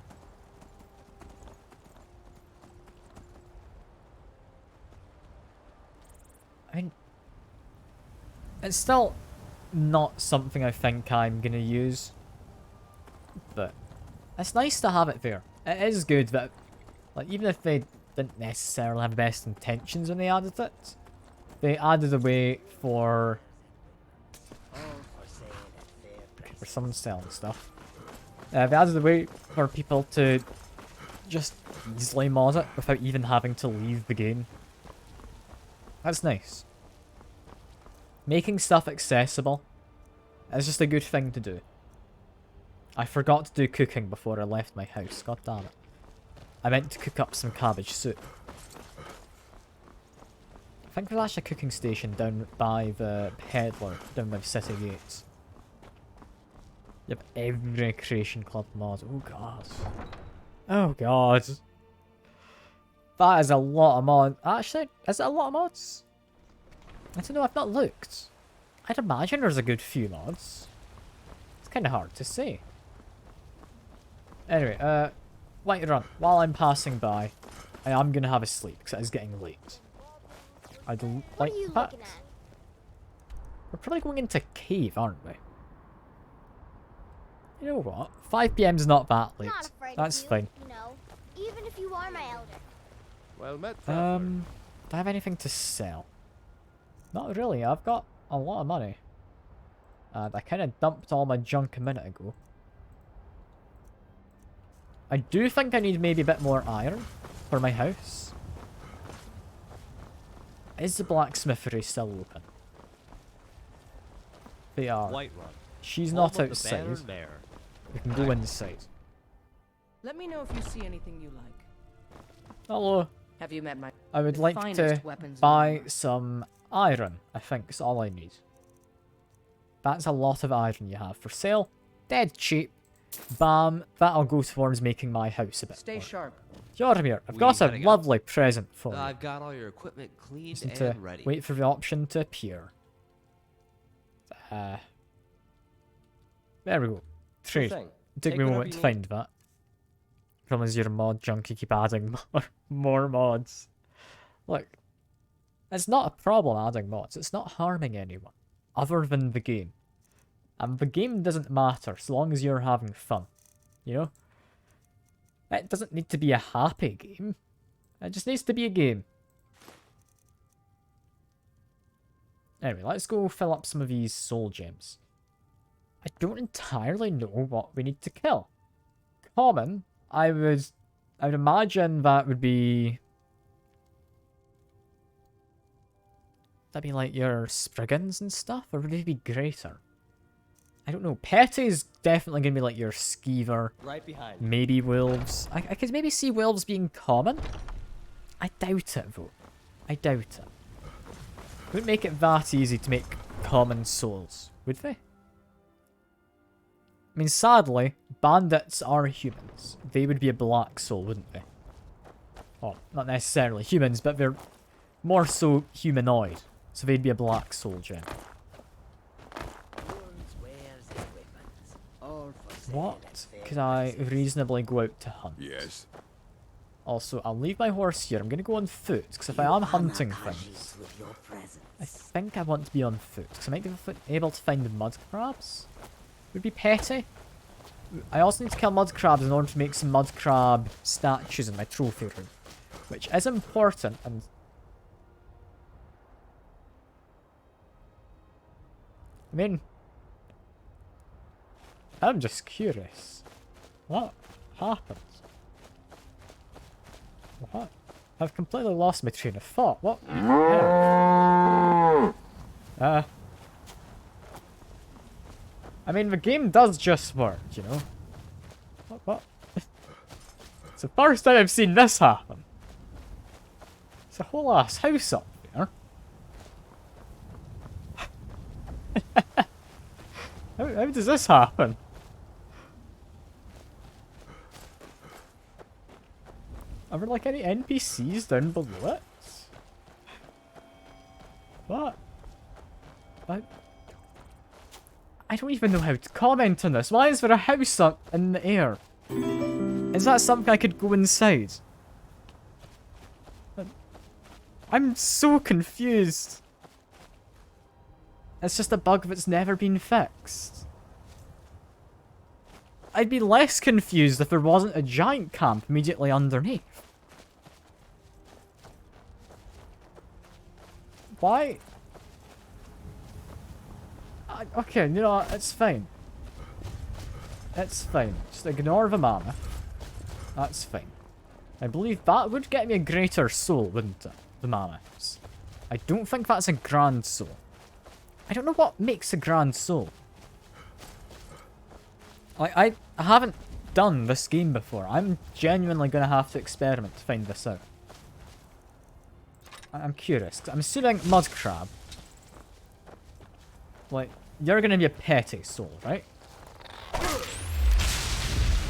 I mean, it's still not something I think I'm gonna use. But it's nice to have it there. It is good that, like, even if they didn't necessarily have the best intentions when they added it, they added a way for someone selling stuff. They added a way for people to just easily mod it without even having to leave the game. That's nice. Making stuff accessible is just a good thing to do. I forgot to do cooking before I left my house. God damn it. I meant to cook up some cabbage soup. I think there's actually a cooking station down by the peddler, down by the city gates. Yep, every Creation Club mod. Oh god. Oh god. That is a lot of mods. Actually, is it a lot of mods? I don't know, I've not looked. I'd imagine there's a good few mods. It's kind of hard to say. Anyway, Whiterun, while I'm passing by, I am going to have a sleep, because it is getting late. I don't What like are you that. looking at? We're probably going into cave, aren't we? You know what? 5 PM's not that late. Not afraid That's of you, fine. You know, even if you are my elder. Well met, Do I have anything to sell? Not really. I've got a lot of money. And I kind of dumped all my junk a minute ago. I do think I need maybe a bit more iron for my house. Is the blacksmithery still open? They are. Whiterun. She's Home not of the outside. Bannered Mare. We can go inside. Let me know if you see anything you like. Hello. Have you met my I would like finest to weapons and buy armor? some iron. I think is all I need. That's a lot of iron you have for sale. Dead cheap. Bam. That'll go towards making my house a bit Stay more. sharp. Jormir, I've We got a gotta go. lovely present for you. I've got all your equipment cleaned Just need and to ready. wait for the option to appear. There we go. Trade. thing. It took Take me a whatever moment you to need. find that. Problem is, you're a mod junk, you keep adding more mods. Look, it's not a problem adding mods. It's not harming anyone, other than the game. And the game doesn't matter, so long as you're having fun. You know? It doesn't need to be a happy game. It just needs to be a game. Anyway, let's go fill up some of these soul gems. I don't entirely know what we need to kill. Common, I would imagine that would be... That'd be like your Spriggans and stuff, or would it be greater? I don't know. Petty's definitely gonna be like your Skeever. Right behind. Maybe wolves. I could maybe see wolves being common. I doubt it though. I doubt it. Wouldn't make it that easy to make common souls, would they? I mean, sadly, bandits are humans. They would be a black soul, wouldn't they? Well, not necessarily humans, but they're more so humanoid. So they'd be a black soul gem. What could I reasonably go out to hunt? Yes. Also, I'll leave my horse here. I'm going to go on foot, because if I am hunting things, I think I want to be on foot, because I might be able to find mud crabs. Would be petty. I also need to kill mud crabs in order to make some mud crab statues in my trophy room, which is important. And I mean, I'm just curious. What happened? What? I've completely lost my train of thought. What? I mean, the game does just work, you know? What? It's the first time I've seen this happen. It's a whole ass house up there. How does this happen? Are there like any NPCs down below it? What? I don't even know how to comment on this. Why is there a house up in the air? Is that something I could go inside? I'm so confused. It's just a bug that's never been fixed. I'd be less confused if there wasn't a giant camp immediately underneath. Why? Okay, you know what? It's fine. It's fine. Just ignore the mammoth. That's fine. I believe that would get me a greater soul, wouldn't it? The mammoths. I don't think that's a grand soul. I don't know what makes a grand soul. Like, I haven't done this game before. I'm genuinely going to have to experiment to find this out. I'm curious. I'm assuming mud crab. Like, you're going to be a petty soul, right?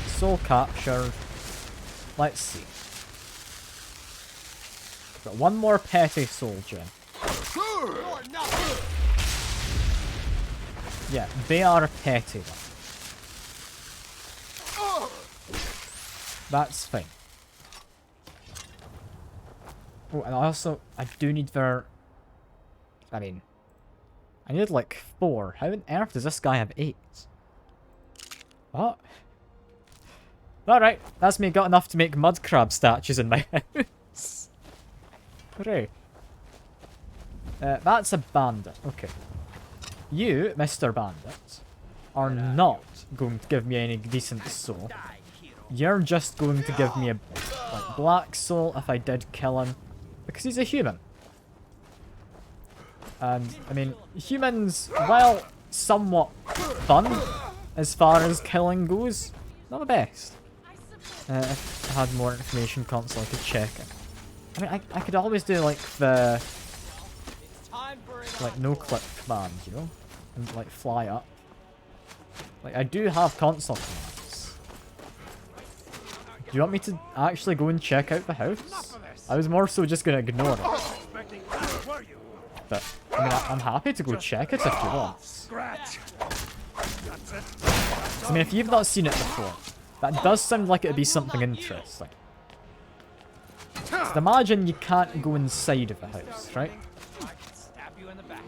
Soul captured. Let's see. Got one more petty soul gem. Yeah, they are petty. That's fine. Oh, and also, I do need their I mean, I need like 4. How on earth does this guy have 8? What? Alright, that's me got enough to make mud crab statues in my house. Hooray. That's a bandit. Okay. You, Mr. Bandit, are not going to give me any decent soul. You're just going to give me a like black soul if I did kill him. Because he's a human. And, I mean, humans, while somewhat fun as far as killing goes, not the best. If I had more information console, I could check it. I mean, I could always do, like, the... like, no-clip command, you know? And, like, fly up. Like, I do have console commands. Do you want me to actually go and check out the house? I was more so just gonna ignore it. But, I mean, I'm happy to go check it if you want. I mean, if you've not seen it before, that does sound like it'd be something interesting. So imagine you can't go inside of the house, right?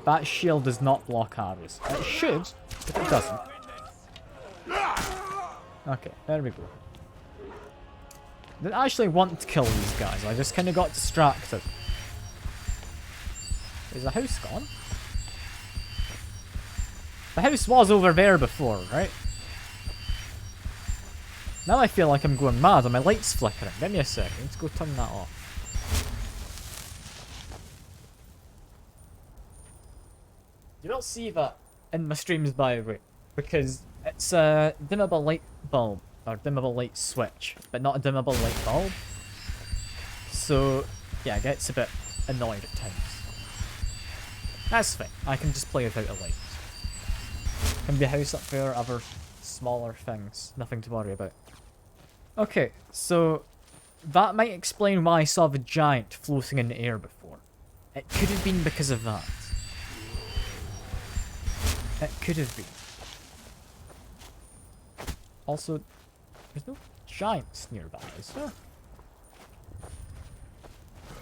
That shield does not block arrows. It should, but it doesn't. Okay, there we go. I didn't actually want to kill these guys, I just kind of got distracted. Is the house gone? The house was over there before, right? Now I feel like I'm going mad and my light's flickering. Give me a second, let's go turn that off. You don't see that in my streams, by the way, because it's a dimmable light bulb, or dimmable light switch, but not a dimmable light bulb. So, yeah, it gets a bit annoyed at times. That's fine, I can just play without a light. Can be a house up there, other smaller things, nothing to worry about. Okay, so that might explain why I saw the giant floating in the air before. It could have been because of that. It could have been. Also, there's no giants nearby, is there?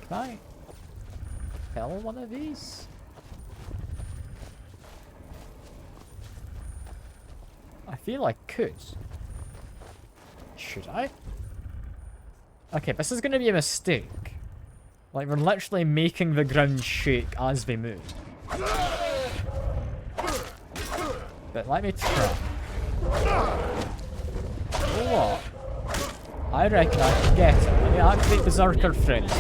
Can I kill one of these? I feel I could. Should I? Okay, this is gonna be a mistake. Like, we're literally making the ground shake as we move. But let me try. You know what? I reckon I can get it. Let me activate Berserker Frenzy.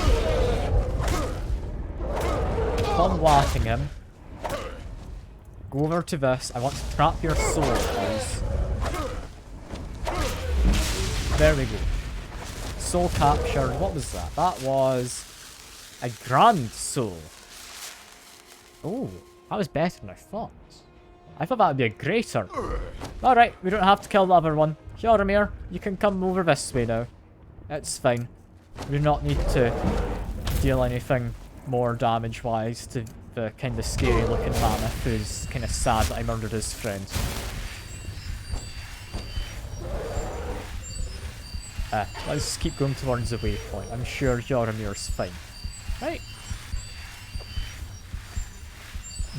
Upon whacking him, go over to this. I want to trap your soul, please. There we go. Soul captured. What was that? That was a grand soul. Oh, that was better than I thought. I thought that would be a greater. Alright, we don't have to kill the other one. Hjaromir, you can come over this way now. It's fine. We do not need to deal anything more damage-wise to the kind of scary-looking mammoth who's kind of sad that I murdered his friend. Let's keep going towards the waypoint. I'm sure Hjaromir's fine. Right.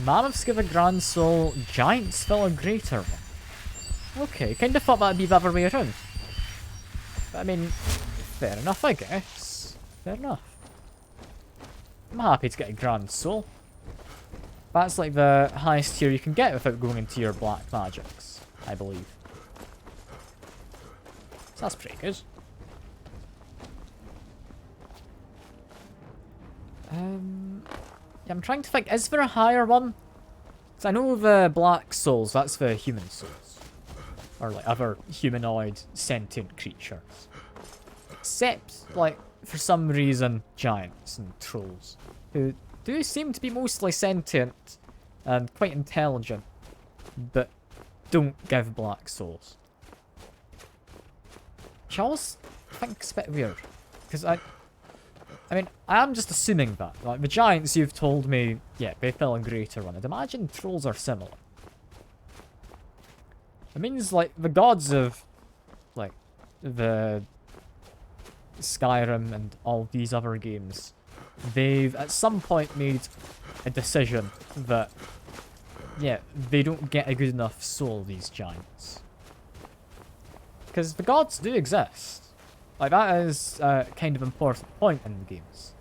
Mammoths give a grand soul, giants fill a greater one. Okay, kinda thought that'd be the other way around. But I mean, fair enough, I guess. Fair enough. I'm happy to get a grand soul. That's like the highest tier you can get without going into your black magics, I believe. So that's pretty good. Yeah, I'm trying to think, is there a higher one? Because I know the black souls, that's the human souls. Or like other humanoid sentient creatures. Except, like, for some reason, giants and trolls. Who do seem to be mostly sentient and quite intelligent. But don't give black souls. Which I always think is a bit weird. Because I mean, I am just assuming that. Like, the giants you've told me, yeah, they fill a greater one. I'd imagine trolls are similar. It means, like, the gods of, like, the Skyrim and all these other games they've at some point made a decision that, yeah, they don't get a good enough soul, these giants. Because the gods do exist. Like, that is a kind of important point in the games.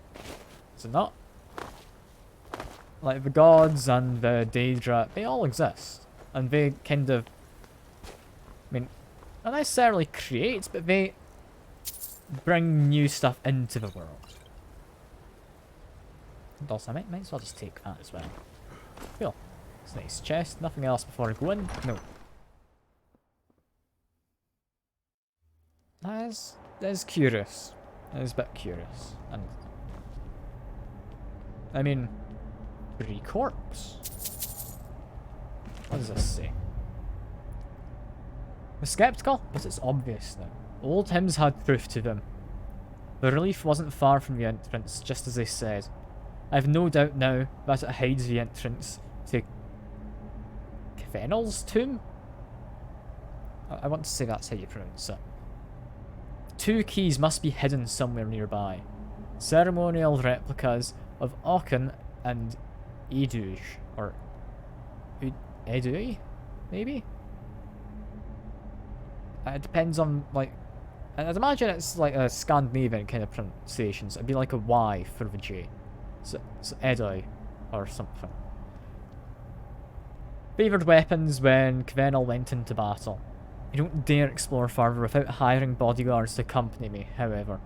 Is it not? Like, the gods and the Daedra, they all exist. And they kind of... I mean, not necessarily create, but they bring new stuff into the world. And also, I might as well just take that as well. Cool. It's a nice chest. Nothing else before I go in? No. That is curious. That is a bit curious. And I mean, corpse. What does this say? Was skeptical, but it's obvious now. Old hymns had proof to them. The relief wasn't far from the entrance, just as they said. I have no doubt now that it hides the entrance to Kvenel's tomb? I want to say that's how you pronounce it. 2 keys must be hidden somewhere nearby. Ceremonial replicas of Ocken and Eduj, or Edui, maybe? It depends on, like, I'd imagine it's like a Scandinavian kind of pronunciation, so it'd be like a Y for the J. So Edui, or something. Favoured weapons when Kvenel went into battle. I don't dare explore further without hiring bodyguards to accompany me, however.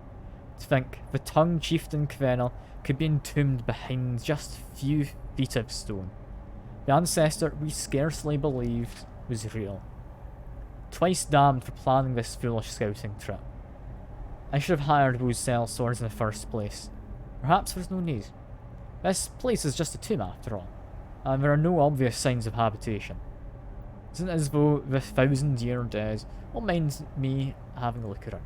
To think, the tongue chieftain Kvenel could be entombed behind just a few feet of stone. The ancestor we scarcely believed was real. Twice damned for planning this foolish scouting trip. I should have hired those cell swords in the first place. Perhaps there's no need. This place is just a tomb after all, and there are no obvious signs of habitation. Isn't it as though the 1,000-year dead will mind me having a look around?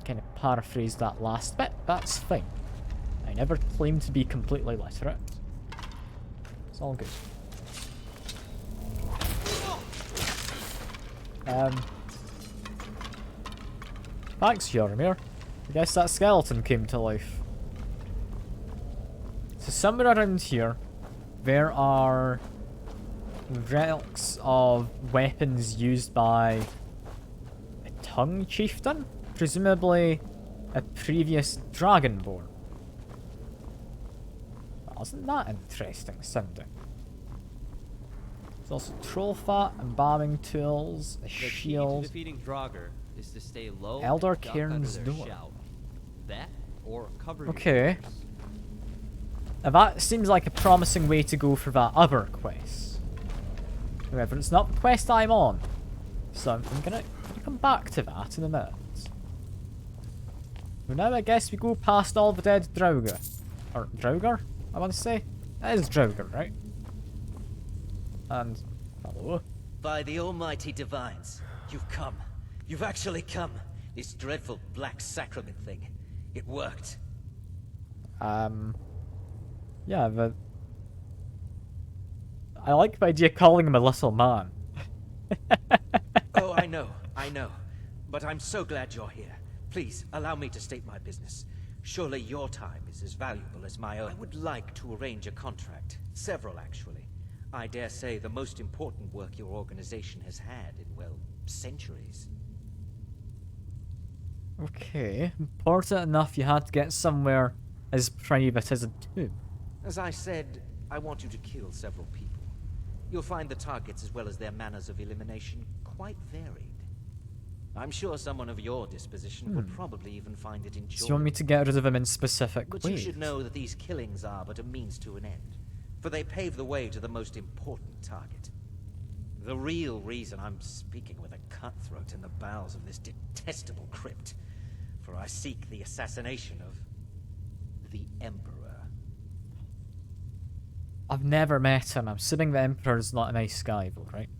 Kind of paraphrase that last bit, that's fine. I never claimed to be completely literate. It's all good. Thanks, Jormir. I guess that skeleton came to life. So somewhere around here, there are relics of weapons used by a tongue chieftain? Presumably a previous dragonborn. Wasn't that interesting sounding? There's also troll fat, embalming tools, a shield. The key to defeating Draugr is to stay low. Elder and duck under Cairn's their door. shout. That or cover your Okay. ears. Now that seems like a promising way to go for that other quest. However, it's not the quest I'm on. So I'm gonna come back to that in a minute. But now I guess we go past all the dead Draugr. Or Draugr, I want to say. That is Draugr, right? And hello. By the almighty divines, you've come. You've actually come. This dreadful black sacrament thing. It worked. Yeah, but I like the idea of calling him a little man. Oh, I know. But I'm so glad you're here. Please, allow me to state my business. Surely your time is as valuable as my own. I would like to arrange a contract. Several, actually. I dare say the most important work your organization has had in, well, centuries. Okay, important enough you had to get somewhere as private as a tomb. As I said, I want you to kill several people. You'll find the targets as well as their manners of elimination quite varied. I'm sure someone of your disposition would probably even find it enjoyable. So you want me to get rid of them in specific But ways? you should know that these killings are but a means to an end, for they pave the way to the most important target. The real reason I'm speaking with a cutthroat in the bowels of this detestable crypt, for I seek the assassination of the Emperor. I've never met him. I'm assuming the Emperor's not a nice guy, though, right?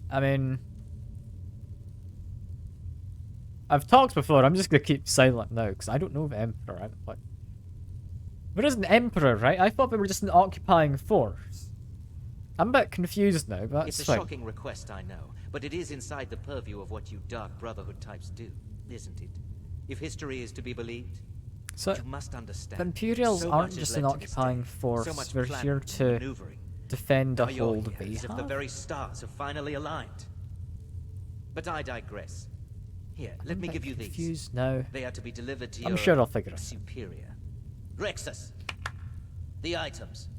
I mean, I've talked before. I'm just gonna keep silent now because I don't know the Emperor. There is an Emperor, right? I thought they were just an occupying force. I'm a bit confused now, but that's It's a fine. shocking request, I know, but it is inside the purview of what you Dark Brotherhood types do, isn't it? if history is to be believed. So, You must understand. the Imperials so aren't much just has an led to this occupying day. force, So much they're planning here and to maneuvering. defend a Now you're hold here, they as if the have. very stars have finally aligned. But I digress. Here, let me give you these. Confused now. They are to be delivered to I'm your sure I'll figure it out. superior. Rexus. The items.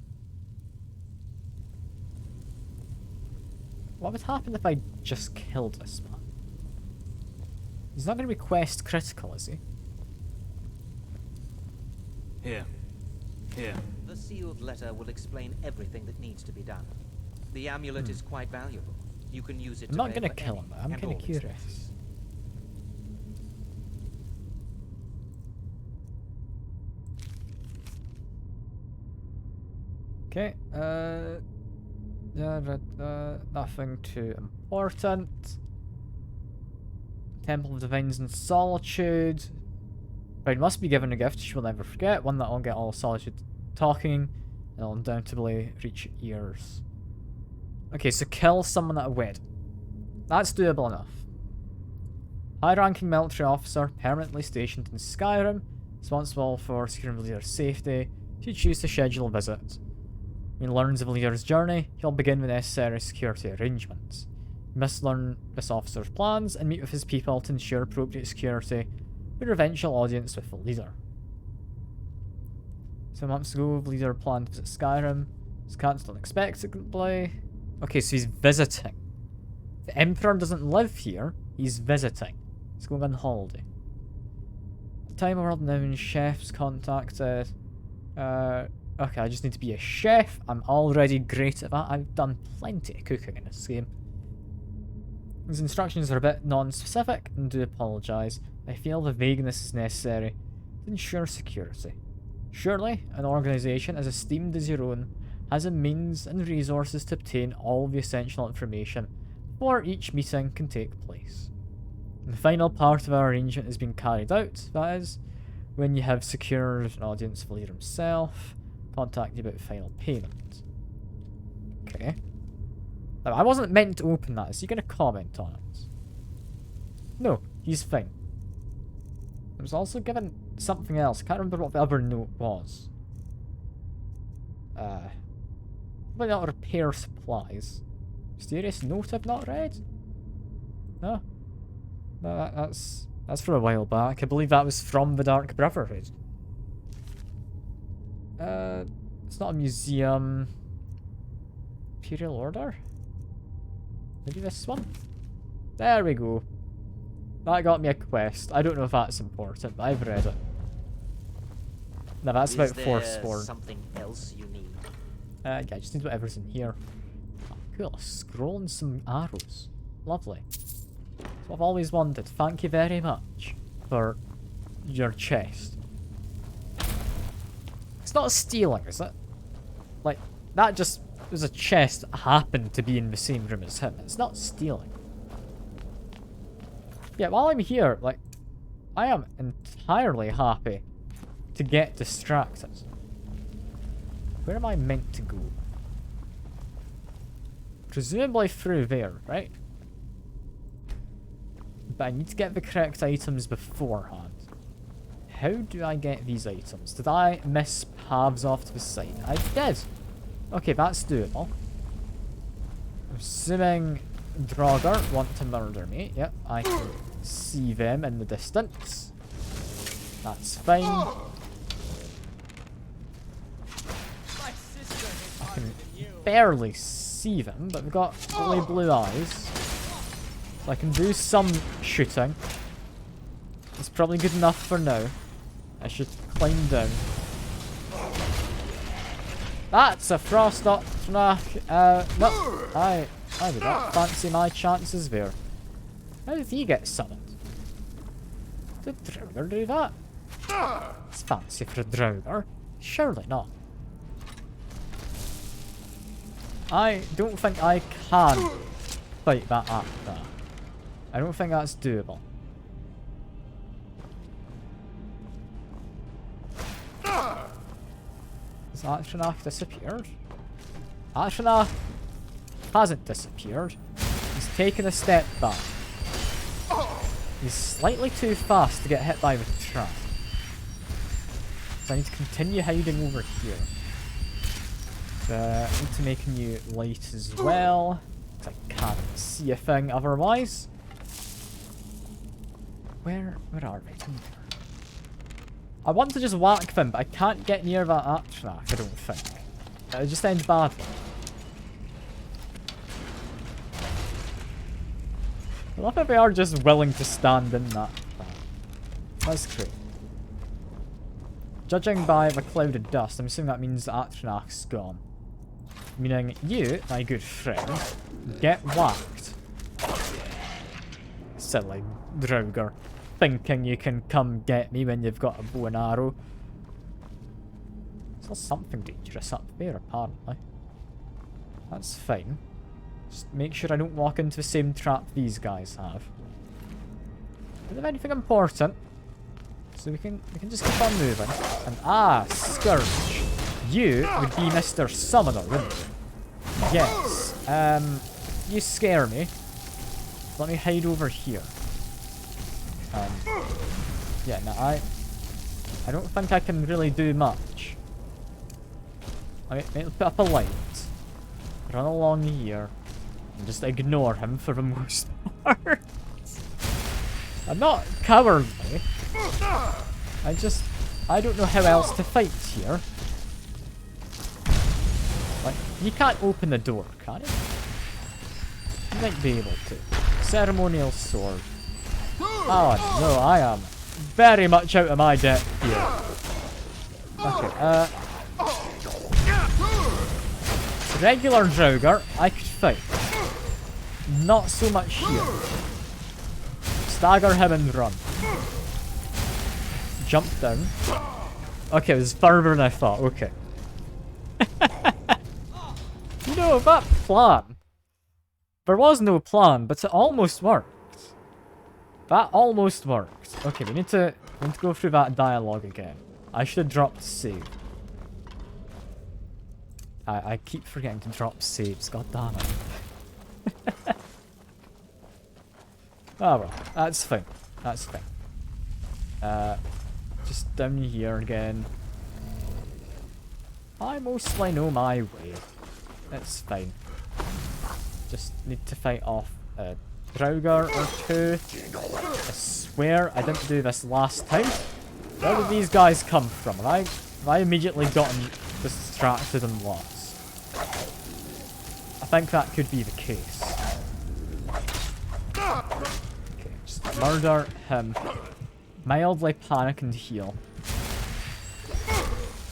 What would happen if I just killed this man? He's not going to be quest critical, is he? Here. Here. The sealed letter will explain everything that needs to be done. The amulet is quite valuable. You can use it I'm to not pay going to for kill any him, I'm and kind all of curious. expenses. Okay, nothing too important. Temple of Divines and Solitude. Bride must be given a gift she will never forget, one that will get all Solitude talking, and will undoubtedly reach ears. Okay, so kill someone at a wedding. That's doable enough. High-ranking military officer, permanently stationed in Skyrim, responsible for securing the leader's safety, should choose to schedule a visit. When he learns of the leader's journey, he'll begin with necessary security arrangements. He must learn this officer's plans and meet with his people to ensure appropriate security for your eventual audience with the leader. Some months ago, the leader planned to visit Skyrim. It's cancelled unexpectedly. Okay, so he's visiting. The Emperor doesn't live here, he's visiting. He's going on holiday. Time of world-renowned chefs contacted. Okay, I just need to be a chef. I'm already great at that. I've done plenty of cooking in this game. These instructions are a bit non-specific, and do apologise. I feel the vagueness is necessary to ensure security. Surely, an organisation as esteemed as your own has a means and resources to obtain all the essential information before each meeting can take place. And the final part of our arrangement is being carried out, that is, when you have secured an audience with the leader himself, contact you about final payment. Okay. Now, I wasn't meant to open that. Is he going to comment on it? No, he's fine. I was also given something else. I can't remember what the other note was. Probably not repair supplies. Mysterious note I've not read? No? No, that's from a while back. I believe that was from the Dark Brotherhood. It's not a museum. Imperial Order? Maybe this one? There we go. That got me a quest. I don't know if that's important, but I've read it. No, that's about Forsworn. Something else you need? Yeah, I just need whatever's in here. Oh, cool. A scroll and some arrows. Lovely. That's what I've always wanted. Thank you very much for your chest. It's not stealing, is it? Like, that just was a chest that happened to be in the same room as him. It's not stealing. Yeah, while I'm here, like, I am entirely happy to get distracted. Where am I meant to go? Presumably through there, right? But I need to get the correct items beforehand. How do I get these items? Did I miss paths off to the side? I did! Okay, that's doable. I'm assuming Draugr want to murder me. Yep, I can see them in the distance. That's fine. I can barely see them, but they've got really blue eyes. So I can do some shooting. It's probably good enough for now. I should climb down. That's a frost no, I did not fancy my chances there. How did he get summoned? Did Draugr do that? It's fancy for a Draugr. Surely not. I don't think I can fight that up now. I don't think that's doable. Has Atronach disappeared? Atronach hasn't disappeared. He's taken a step back. He's slightly too fast to get hit by the trap. So I need to continue hiding over here. I need to make a new light as well. Because I can't see a thing otherwise. Where are they? I want to just whack them, but I can't get near that Atronach, I don't think. It just ends badly. I love that they are just willing to stand in that. That's great. Judging by the cloud of dust, I'm assuming that means Atronach's gone. Meaning you, my good friend, get whacked. Silly Draugr. Thinking you can come get me when you've got a bow and arrow. There's something dangerous up there, apparently. That's fine. Just make sure I don't walk into the same trap these guys have. Is there anything important? So we can just keep on moving. And Scourge. You would be Mr. Summoner, wouldn't you? Yes. You scare me. Let me hide over here. Yeah, no, I don't think I can really do much. Let me put up a light. Run along here. And just ignore him for the most part. I'm not cowardly. I don't know how else to fight here. Like, you can't open the door, can you? You might be able to. Ceremonial sword. Oh no, I am very much out of my depth here. Okay, regular Draugr, I could fight. Not so much here. Stagger him and run. Jump down. Okay, it was further than I thought, okay. You know, that plan. There was no plan, but it almost worked. That almost worked. Okay, we need to go through that dialogue again. I should have dropped save. I keep forgetting to drop saves, god damn it. Oh well, that's fine. That's fine. Just down here again. I mostly know my way. It's fine. Just need to fight off a Draugr or two. I swear I didn't do this last time. Where did these guys come from? Have I immediately gotten distracted and lost? I think that could be the case. Okay, just murder him. Mildly panic and heal.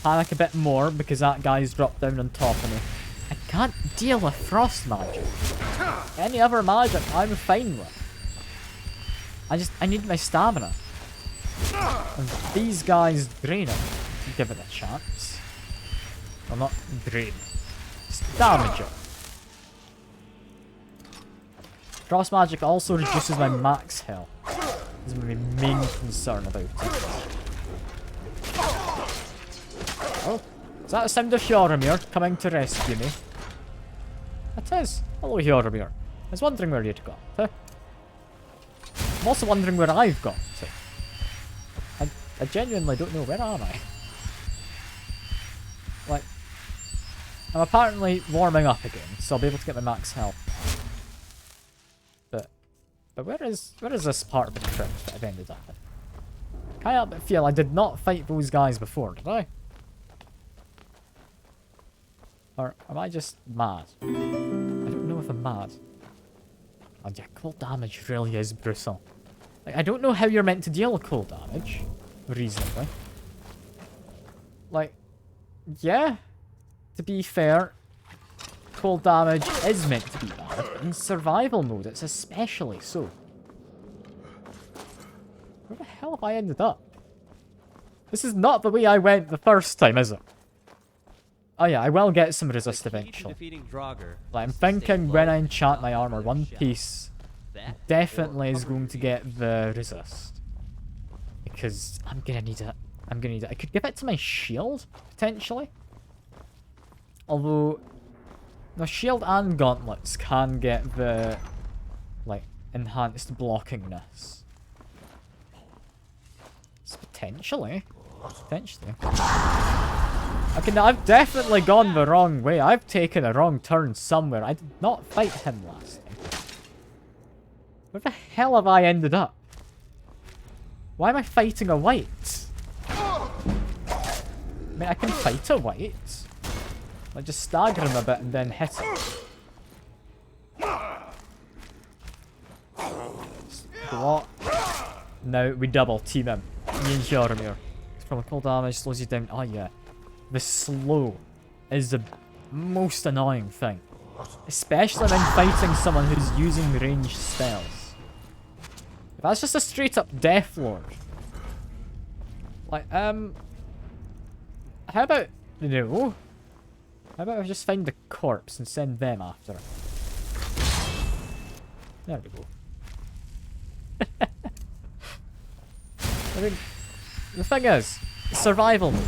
Panic a bit more because that guy's dropped down on top of me. I can't deal with frost magic. Any other magic I'm fine with. I need my stamina. And these guys drain it. Give it a chance. Well, not drain. Just damage it. Frost magic also reduces my max health. This is my main concern about it. Oh, is that the sound of Hjormir coming to rescue me? It is. Hello, Hjormir. I was wondering where you'd got to. I'm also wondering where I've got to. I genuinely don't know. Where am I? Like, I'm apparently warming up again, so I'll be able to get my max health. But where is this part of the crypt that I've ended up in? Can't help but feel I did not fight those guys before, did I? Or am I just mad? I don't know if I'm mad. Oh yeah, cold damage really is brutal. Like, I don't know how you're meant to deal with cold damage. Reasonably. Like, yeah. To be fair, cold damage is meant to be bad, but in survival mode it's especially so. Where the hell have I ended up? This is not the way I went the first time, is it? Oh yeah, I will get some resist eventually. Like, I'm thinking when I enchant my armor, one piece definitely is going to get the resist. Because I'm gonna need it. I could give it to my shield, potentially. Although, the shield and gauntlets can get the, like, enhanced blockingness. Potentially. Potentially. Okay, now I've definitely gone the wrong way. I've taken a wrong turn somewhere. I did not fight him last time. Where the hell have I ended up? Why am I fighting a white? I mean, I can fight a white. Like, just stagger him a bit and then hit him. What? Now we double team him. Me and Jaromir. From cold damage, slows you down. Oh yeah. The slow is the most annoying thing. Especially when fighting someone who's using ranged spells. If that's just a straight up Death Lord. Like, how about... No. How about I just find the corpse and send them after it? There we go. I mean, the thing is, survival mode.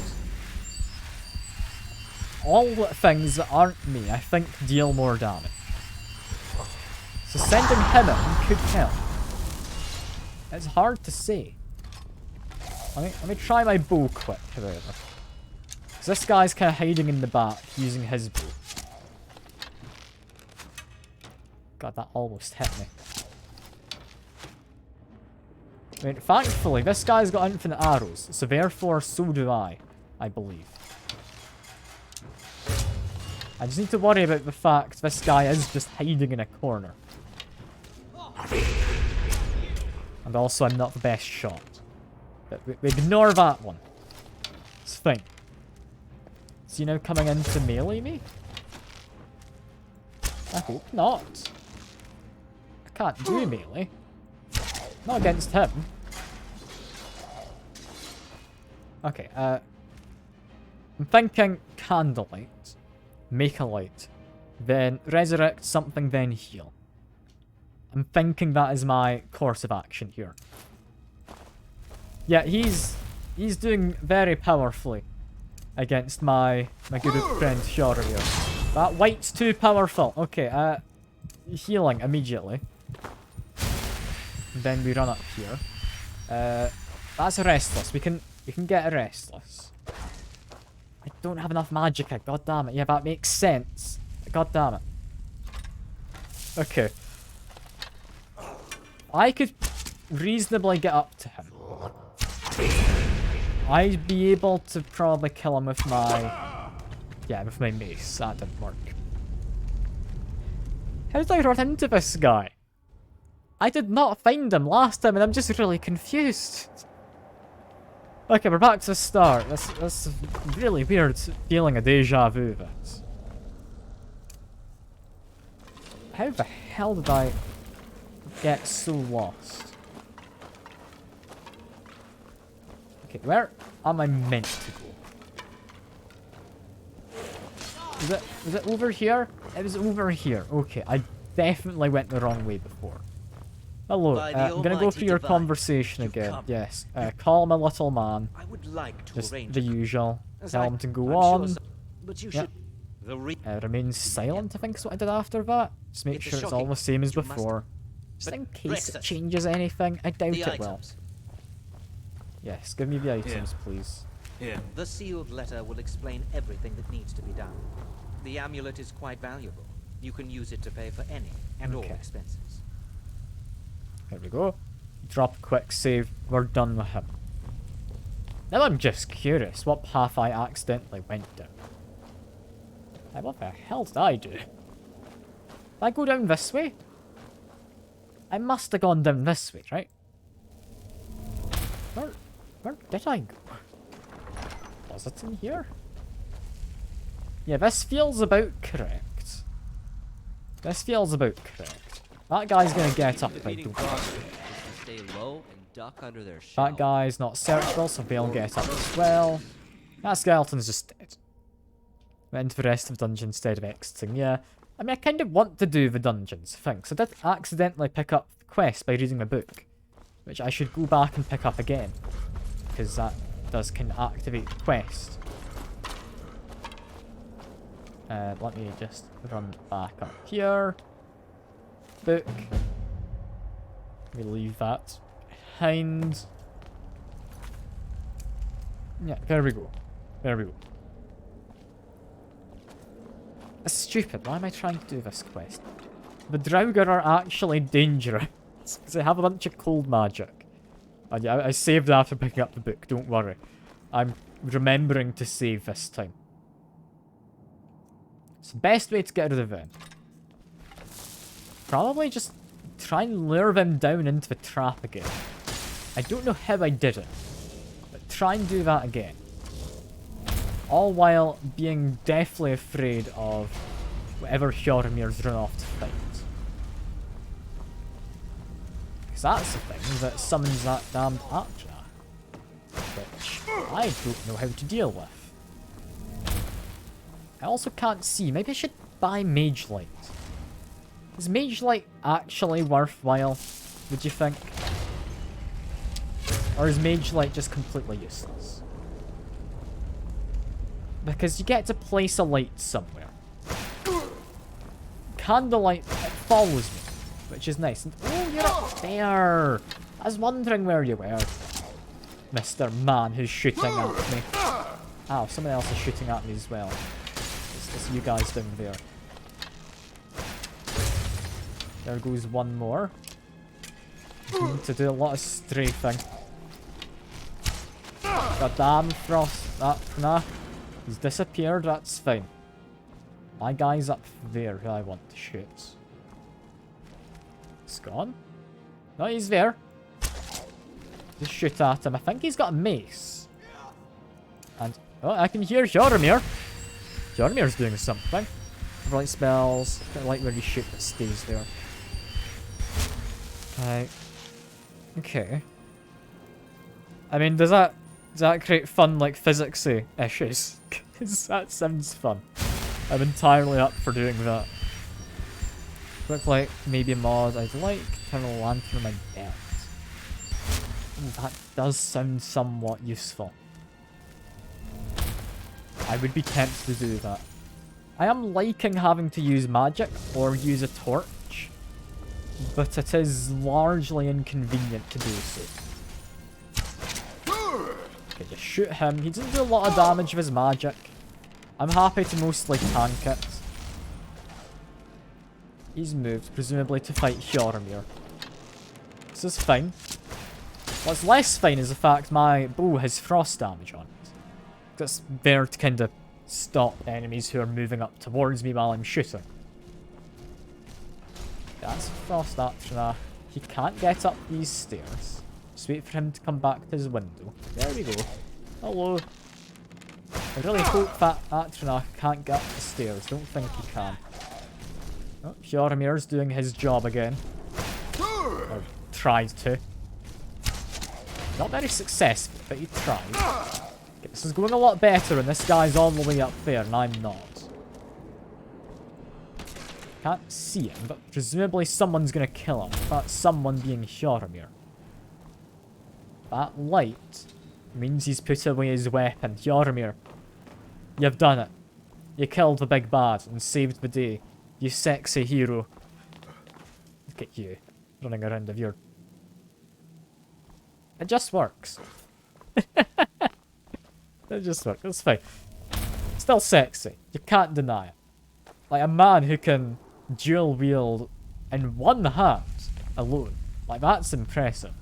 All things that aren't me, I think, deal more damage. So sending him in could help. It's hard to say. Let me try my bow quick, however. Because this guy's kind of hiding in the back, using his bow. God, that almost hit me. I mean, thankfully, this guy's got infinite arrows, so therefore, so do I believe. I just need to worry about the fact this guy is just hiding in a corner. And also, I'm not the best shot. But we ignore that one. It's fine. Is he now coming in to melee me? I hope not. I can't do melee. Not against him. Okay, I'm thinking candlelight. Make a light. Then resurrect something, then heal. I'm thinking that is my course of action here. Yeah, he's doing very powerfully against my good friend Jaromir. That white's too powerful. Okay, healing immediately. And then we run up here. That's a restless. We can get a restless. I don't have enough magicka. God damn it. Yeah, that makes sense. God damn it. Okay. I could reasonably get up to him. I'd be able to probably kill him with my... Yeah, with my mace. That didn't work. How did I run into this guy? I did not find him last time and I'm just really confused. Okay, we're back to the start. That's really weird feeling a deja vu, this. How the hell did I get so lost? Okay, where am I meant to go? Was it over here? It was over here. Okay, I definitely went the wrong way before. Hello, I'm gonna go through your conversation again. Yes, call my little man. I would like to just arrange the usual. Tell him to go on. But you should remain silent, I think is what I did after that. Just make sure it's all the same as before. Just in case it changes anything. I doubt it will. Yes, give me the items, please. Here. The sealed letter will explain everything that needs to be done. The amulet is quite valuable. You can use it to pay for any and all expenses. There we go. Drop quick save. We're done with him. Now I'm just curious what path I accidentally went down. What the hell did I do? Did I go down this way? I must have gone down this way, right? Where did I go? Was it in here? Yeah, this feels about correct. This feels about correct. That guy's gonna get up if I don't. Stay low and duck under their shell. That guy's not searchable, so they'll get up as well. That skeleton's just dead. Went into the rest of the dungeon instead of exiting. Yeah, I mean, I kind of want to do the dungeons thing, so I did accidentally pick up the quest by reading the book, which I should go back and pick up again, because that does kind of activate the quest. Let me just run back up here. Book. We leave that behind. Yeah, there we go. There we go. It's stupid. Why am I trying to do this quest? The Draugr are actually dangerous. Because they have a bunch of cold magic. And yeah, I saved after picking up the book, don't worry. I'm remembering to save this time. It's the best way to get rid of them. Probably just try and lure them down into the trap again. I don't know how I did it, but try and do that again. All while being deathly afraid of whatever Hjormir's run off to fight. Because that's the thing that summons that damned Archna, which I don't know how to deal with. I also can't see. Maybe I should buy Mage Light. Is Mage Light actually worthwhile, would you think? Or is Mage Light just completely useless? Because you get to place a light somewhere. Candlelight, it follows me, which is nice. And, oh, you're up there! I was wondering where you were. Mr. Man who's shooting at me. Ow, someone else is shooting at me as well. It's you guys down there. There goes one more. Need to do a lot of strafing. Goddamn Frost. Nah. He's disappeared, that's fine. My guy's up there who I want to shoot. He's gone? No, he's there. Just shoot at him. I think he's got a mace. And, oh, I can hear Hjormir. Hjormir's doing something. Light spells. I like where you shoot that stays there. Right. Okay. I mean, does that create fun, like, physicsy issues? Because that sounds fun. I'm entirely up for doing that. Look like maybe a mod. I'd like Eternal Lantern on my belt. Ooh, that does sound somewhat useful. I would be tempted to do that. I am liking having to use magic or use a torch, but it is largely inconvenient to do so. Okay, just shoot him. He doesn't do a lot of damage with his magic. I'm happy to mostly tank it. He's moved, presumably to fight Hjormir. This is fine. What's less fine is the fact my bow has frost damage on it. That's there to kind of stop enemies who are moving up towards me while I'm shooting. That's Frost Archna. He can't get up these stairs. Just wait for him to come back to his window. There we go. Hello. I really hope that Archna can't get up the stairs. Don't think he can. Oh, Hjormir's doing his job again. Or tried to. Not very successful, but he tried. Okay, this is going a lot better and this guy's all the way up there and I'm not. Can't see him, but presumably someone's gonna kill him. That someone being Hjormir. That light means he's put away his weapon. Hjormir, you've done it. You killed the big bad and saved the day. You sexy hero. Look at you, running around with your... It just works. It just works, it's fine. Still sexy, you can't deny it. Like a man who can dual wield in one hand alone. Like that's impressive.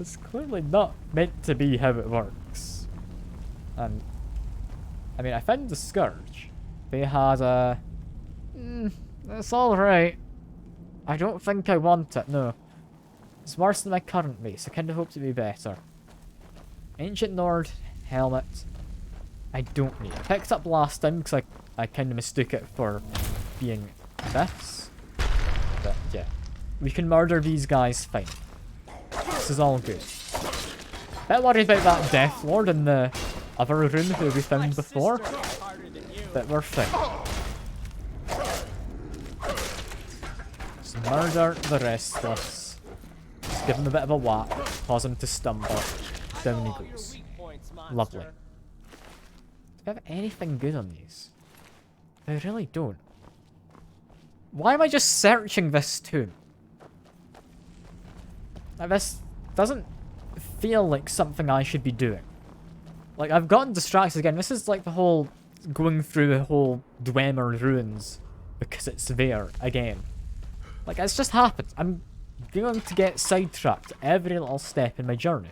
It's clearly not meant to be how it works. And I mean, I found the Scourge. They had a... that's alright. I don't think I want it, no. It's worse than my current mace. I kind of hope to be better. Ancient Nord helmet. I don't need. I picked up last time because I kind of mistook it for being this. But yeah. We can murder these guys fine. This is all good. Bit worried about that Death Lord in the other room who we found before. But we're fine. Just murder the restless. Just give him a bit of a whack. Cause him to stumble. Down he goes. Lovely. Do I have anything good on these? I really don't. Why am I just searching this tomb? Like doesn't feel like something I should be doing. Like, I've gotten distracted again. This is like the whole going through the whole Dwemer ruins because it's there again. Like, it's just happened. I'm going to get sidetracked every little step in my journey.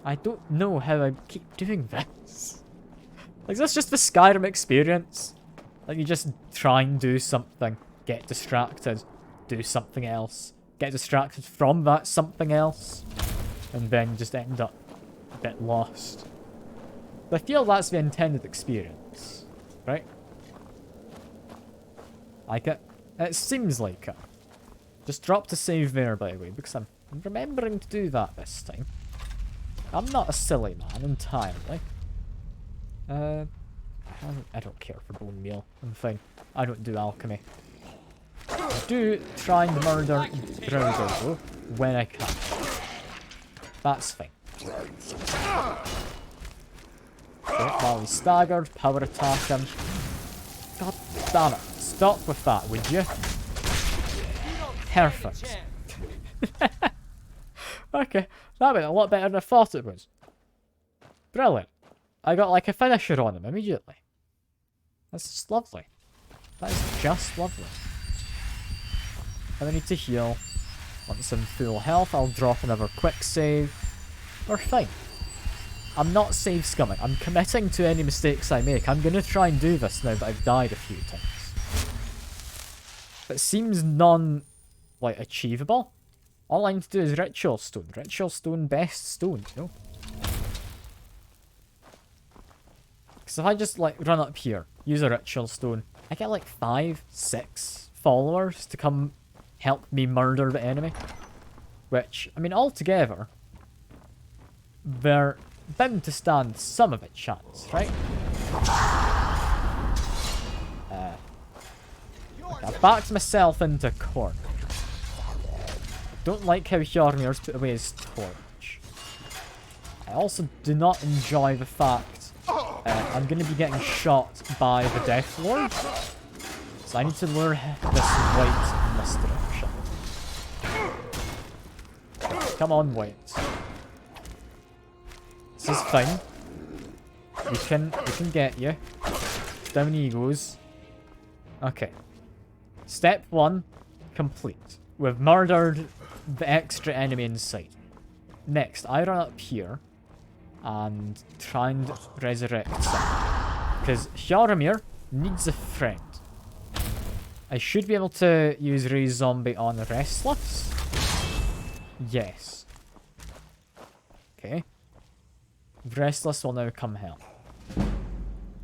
I don't know how I keep doing this. Like, is this just the Skyrim experience? Like, you just try and do something, get distracted, do something else, get distracted from that something else, and then just end up a bit lost. I feel that's the intended experience, right? Like it? It seems like it. Just drop to save there, by the way, because I'm remembering to do that this time. I'm not a silly man entirely. I don't care for bone meal. I'm fine. I don't do alchemy. I do try and murder Browser though, when I can. That's fine. Okay, while he's staggered, power attack him. God damn it. Stop with that, would you? Perfect. Okay, that went a lot better than I thought it was. Brilliant. I got like a finisher on him immediately. That's just lovely. That is just lovely. I need to heal. Once I'm full health, I'll drop another quick save. We're fine. I'm not save scumming. I'm committing to any mistakes I make. I'm gonna try and do this now that I've died a few times. But it seems like, achievable. All I need to do is Ritual Stone. Ritual Stone, best stone, you know? Because if I just, like, run up here, use a Ritual Stone, I get, like, 5, 6 followers to come help me murder the enemy. Which, I mean, altogether, they're bound to stand some of a chance, right? I backed myself into corner. Don't like how Hjormir's put away his torch. I also do not enjoy the fact I'm going to be getting shot by the Death Lord. So I need to lure this white in this direction. Come on, white. This is fine. We can get you. Down he goes. Okay. Step 1 complete. We've murdered the extra enemy inside. Next, I run up here and try and resurrect someone. Because Hjormir needs a friend. I should be able to use Raise Zombie on Restless. Yes. Okay. Restless will now come help.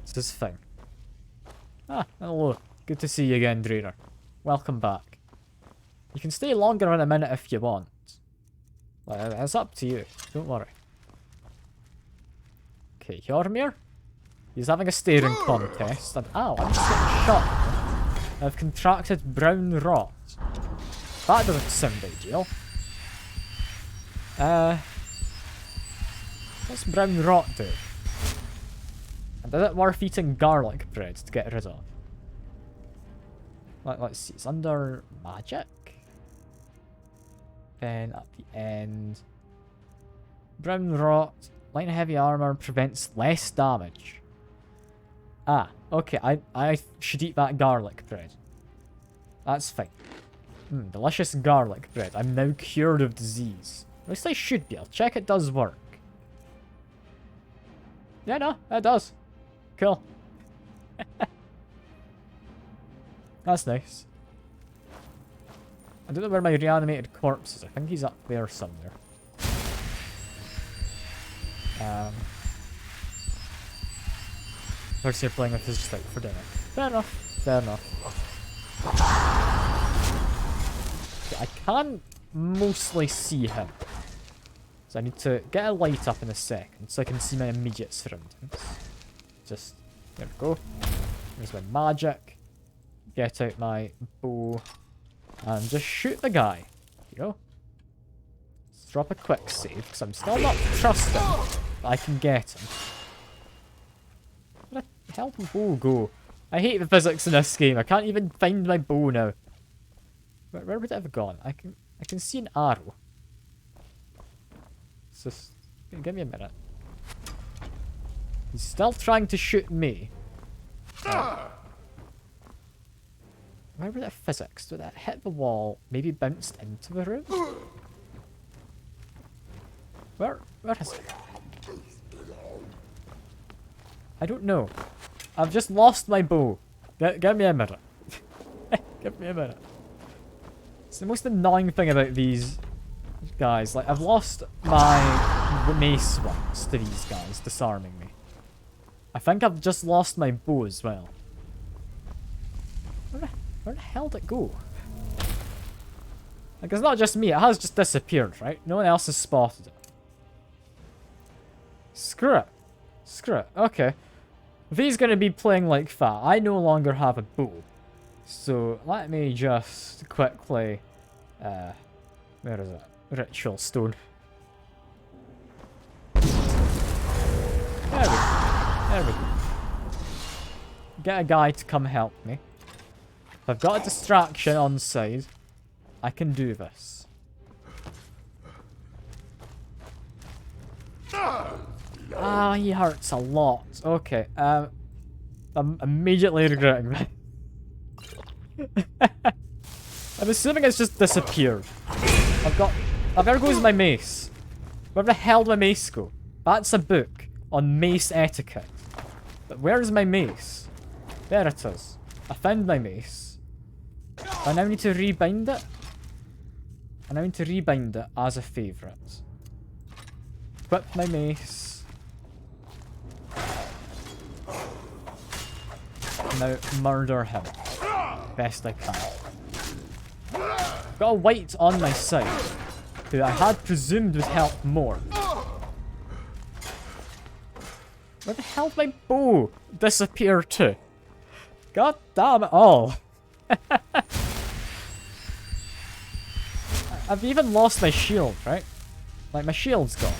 This is fine. Ah, hello. Good to see you again, Dreener. Welcome back. You can stay longer than a minute if you want. It's up to you. Don't worry. Okay, Hjormir. He's having a staring contest. And ow, I'm just getting shot. I've contracted brown rot. That doesn't sound ideal. What's brown rot do? And is it worth eating garlic bread to get rid of? Let's see, it's under magic. Then at the end. Brown rot, light and heavy armor prevents less damage. Ah, okay, I should eat that garlic bread. That's fine. Delicious garlic bread. I'm now cured of disease. At least I should be. I'll check it does work. Yeah, no, it does. Cool. That's nice. I don't know where my reanimated corpse is. I think he's up there somewhere. First you're playing with is just like for dinner. Fair enough. Fair enough. Okay, I can mostly see him. So I need to get a light up in a second so I can see my immediate surroundings. Just, there we go. There's my magic. Get out my bow. And just shoot the guy. You know? Let's drop a quick save because I'm still not trusting that I can get him. Where the hell did my bow go? I hate the physics in this game. I can't even find my bow now. Where would it have gone? I I can see an arrow. It's just... Give me a minute. He's still trying to shoot me. Where were the physics? Did that hit the wall? Maybe bounced into the room? Where is it? I don't know. I've just lost my bow. Give me a minute. Give me a minute. It's the most annoying thing about these guys. Like, I've lost my mace once to these guys disarming me. I think I've just lost my bow as well. Where the hell did it go? Like, it's not just me. It has just disappeared, right? No one else has spotted it. Screw it. Screw it. Okay. If he's going to be playing like that, I no longer have a bow. So, let me just quickly... where is it? Ritual stone. There we go. There we go. Get a guy to come help me. If I've got a distraction on the side, I can do this. Ah, he hurts a lot. Okay, I'm immediately regretting that. I'm assuming it's just disappeared. There goes my mace. Where the hell did my mace go? That's a book on mace etiquette. But where is my mace? There it is. I found my mace. I now need to rebind it. I now need to rebind it as a favourite. Equip my mace. Now murder him. Best I can. Got a white on my side, who I had presumed would help more. Where the hell did my bow disappear to? God damn it all. I've even lost my shield, right? Like, my shield's gone.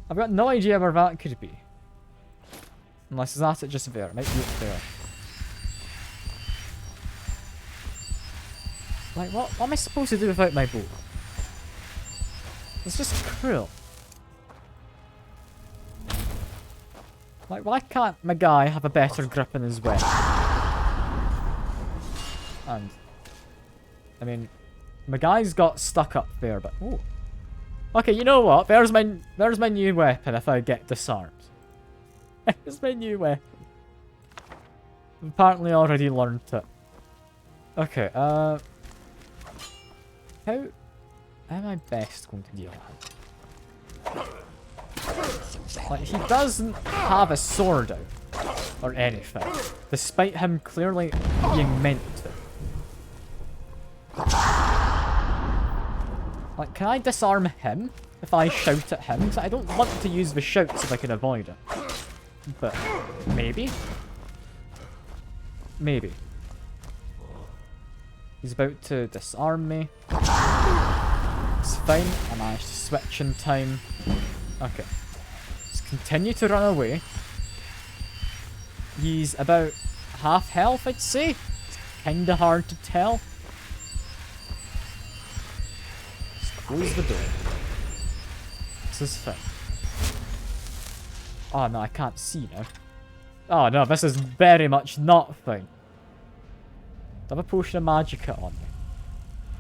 I've got no idea where that could be. Unless that's it just there. It might be up there. Like, what am I supposed to do without my bow? It's just cruel. Like, why can't my guy have a better grip in his weapon? And, I mean, my guy's got stuck up there, but... Ooh. Okay, you know what? There's my new weapon if I get disarmed. There's my new weapon. I've apparently already learned it. Okay, how am I best going to deal with him? Like, he doesn't have a sword out, or anything, despite him clearly being meant to. Like, can I disarm him if I shout at him? Because I don't want to use the shouts if I can avoid it. But, maybe? Maybe. He's about to disarm me. It's fine, I managed to switch in time. Okay. Let's continue to run away. He's about half health, I'd say. It's kinda hard to tell. Let's close the door. This is fine. Oh no, I can't see now. Oh no, this is very much not fine. Do I have a potion of magicka on me?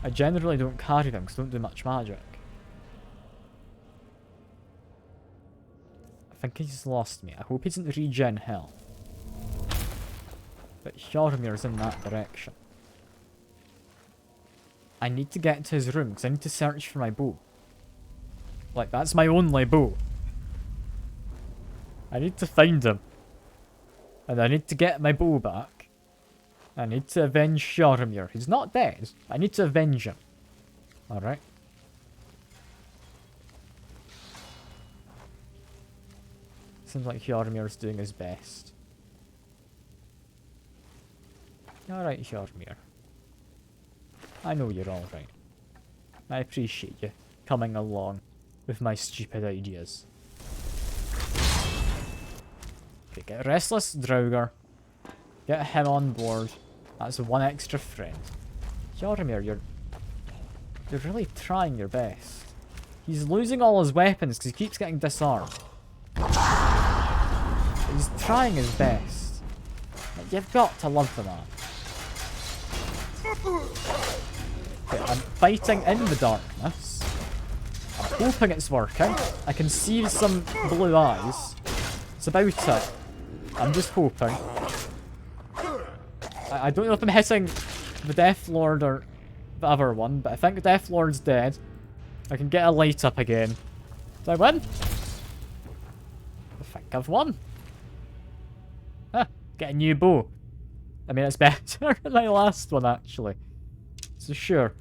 I generally don't carry them because I don't do much magic. I think he's lost me. I hope he doesn't regen health. But Hjormir's in that direction. I need to get to his room because I need to search for my bow. Like, that's my only bow. I need to find him. And I need to get my bow back. I need to avenge Hjormir. He's not dead. I need to avenge him. Alright. Seems like Hjormir's doing his best. Alright, Hjormir. I know you're alright. I appreciate you coming along with my stupid ideas. Okay, get Restless Draugr. Get him on board. That's one extra friend. Hjormir, You're really trying your best. He's losing all his weapons because he keeps getting disarmed. He's trying his best. Like, you've got to love the man. Okay, I'm fighting in the darkness. I'm hoping it's working. I can see some blue eyes. It's about it. I'm just hoping. I don't know if I'm hitting the Death Lord or the other one, but I think the Death Lord's dead. I can get a light up again. Did I win? I think I've won. Ah, get a new bow. I mean, it's better than my last one, actually. So sure.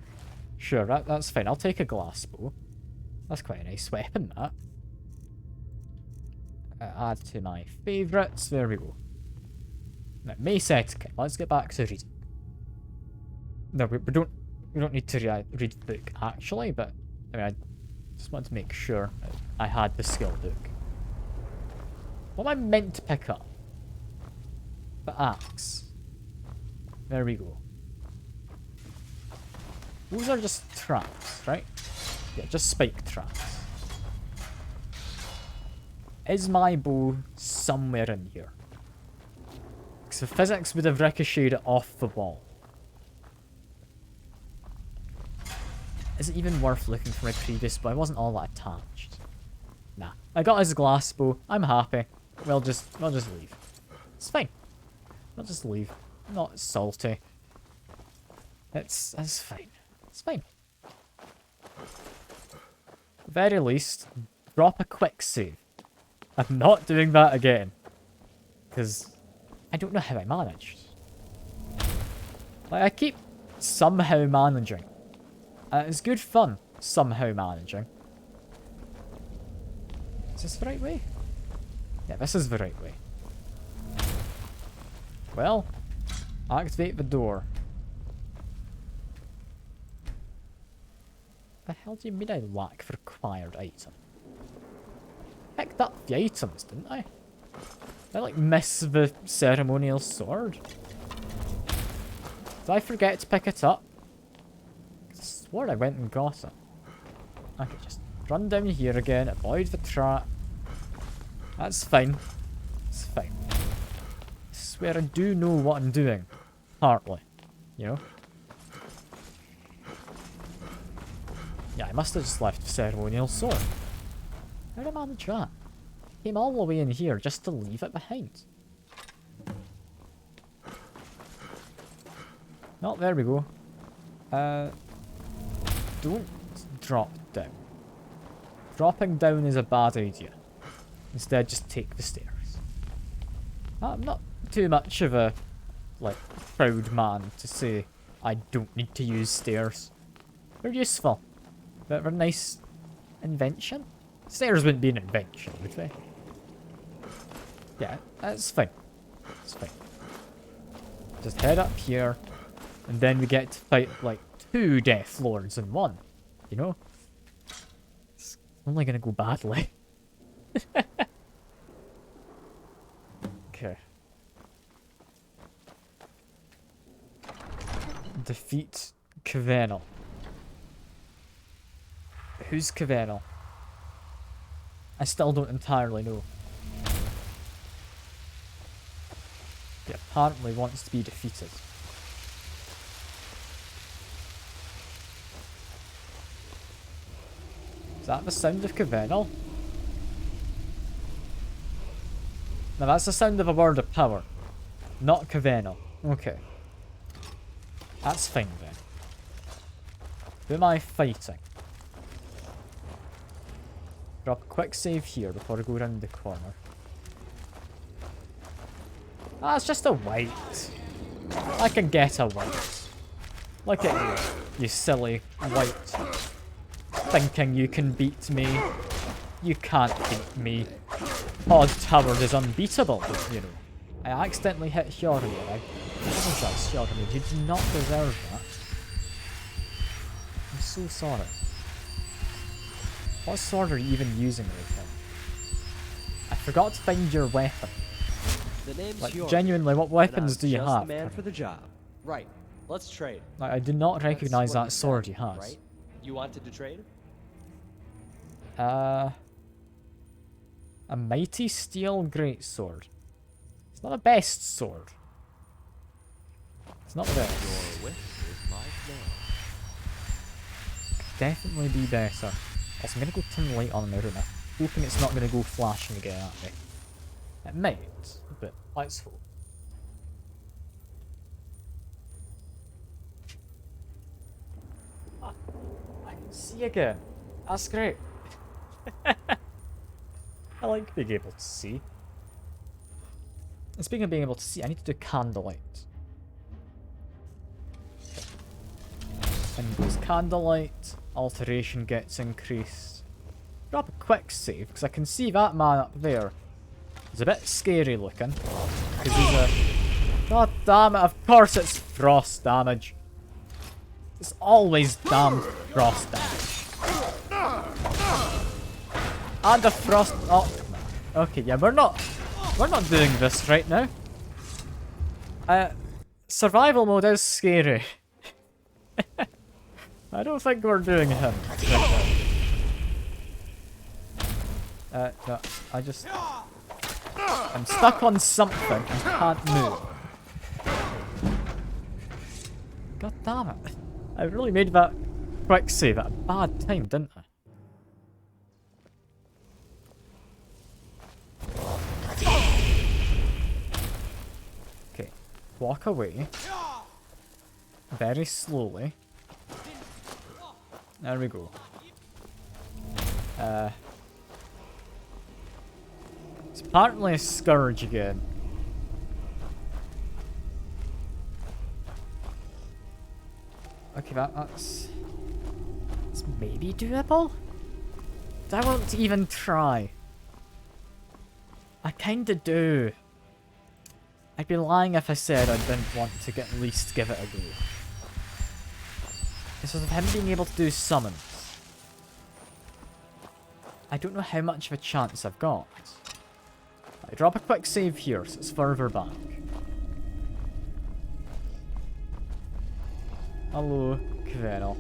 Sure, that's fine. I'll take a glass bow. That's quite a nice weapon, that. Add to my favourites. There we go. Now, Mace etiquette. Let's get back to reading. No, we don't need to read the book, actually, but I mean, I just wanted to make sure I had the skill book. What am I meant to pick up? The axe. There we go. Those are just traps, right? Yeah, just spike traps. Is my bow somewhere in here? Because the physics would have ricocheted it off the wall. Is it even worth looking for my previous bow? I wasn't all that attached. Nah. I got his glass bow. I'm happy. We'll just leave. It's fine. We'll just leave. I'm not salty. It's fine. It's fine. At the very least, drop a quick save. I'm not doing that again. Because I don't know how I managed. Like, I keep somehow managing. It's good fun, somehow managing. Is this the right way? Yeah, this is the right way. Well, activate the door. The hell do you mean I lack the required item? Picked up the items, didn't I? Did I, like, miss the ceremonial sword? Did I forget to pick it up? I swore I went and got it. Okay, just run down here again, avoid the trap. That's fine. It's fine. I swear I do know what I'm doing. Partly. You know? Yeah, I must have just left the ceremonial sword. How did I manage that? Came all the way in here just to leave it behind. Oh, there we go. Don't drop down. Dropping down is a bad idea. Instead, just take the stairs. I'm not too much of a, like, proud man to say I don't need to use stairs. They're useful. They're a nice invention. Stairs wouldn't be an invention, would they? Yeah, that's fine. It's fine. Just head up here, and then we get to fight, like, 2 Death Lords in one. You know? It's only gonna go badly. Okay. Defeat Kvenel. Who's Kvenel? I still don't entirely know. He apparently wants to be defeated. Is that the sound of Kvenel? Now that's the sound of a word of power. Not Kvenel. Okay. That's fine then. Who am I fighting? Drop a quick save here before I go around the corner. Ah, it's just a white. I can get a white. Look at you silly white. Thinking you can beat me. You can't beat me. Odd Tower is unbeatable, you know. I accidentally hit Hjormir. I apologize, Hjormir. You do not deserve that. I'm so sorry. What sword are you even using right now? I forgot to find your weapon. The name's Like, Hjormir, genuinely, what weapons do you just have? the man for the job. Right. Let's trade. Like, I do not recognize what that you sword said, he has. right? You wanted to trade? A mighty steel greatsword. It's not the best sword. It's not the best. Your wish is my command. Definitely be better. Also, I'm gonna go turn the light on now, hoping it's not gonna go flashing again at me. It might, but let's hope. Ah, I can see again. That's great. I like being able to see. And speaking of being able to see, I need to do candlelight. And goes candlelight, alteration gets increased. Drop a quick save, because I can see that man up there. He's a bit scary looking. Because he's a... God damn it, of course it's frost damage. It's always damn frost damage. And a frost... Oh, okay, yeah, we're not doing this right now. Survival mode is scary. I don't think we're doing him right now. No, I'm stuck on something and can't move. God damn it. I really made that quick save at a bad time, didn't I? Okay, walk away. Very slowly. There we go. It's apparently a scourge again. Okay, that's maybe doable? I won't even try. I kinda do. I'd be lying if I said I didn't want to at least give it a go. Because of him being able to do summons, I don't know how much of a chance I've got. I drop a quick save here, so it's further back. Hello, Kvenel.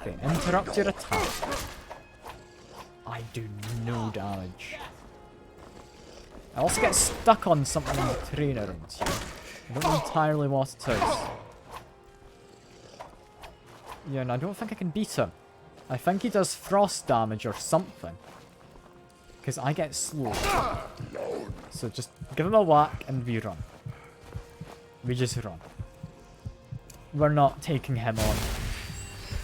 Okay, interrupt your attack. I do no damage. I also get stuck on something in the terrain around here. I don't know entirely what it is. Yeah, and I don't think I can beat him. I think he does frost damage or something. Because I get slow. So just give him a whack and we run. We just run. We're not taking him on.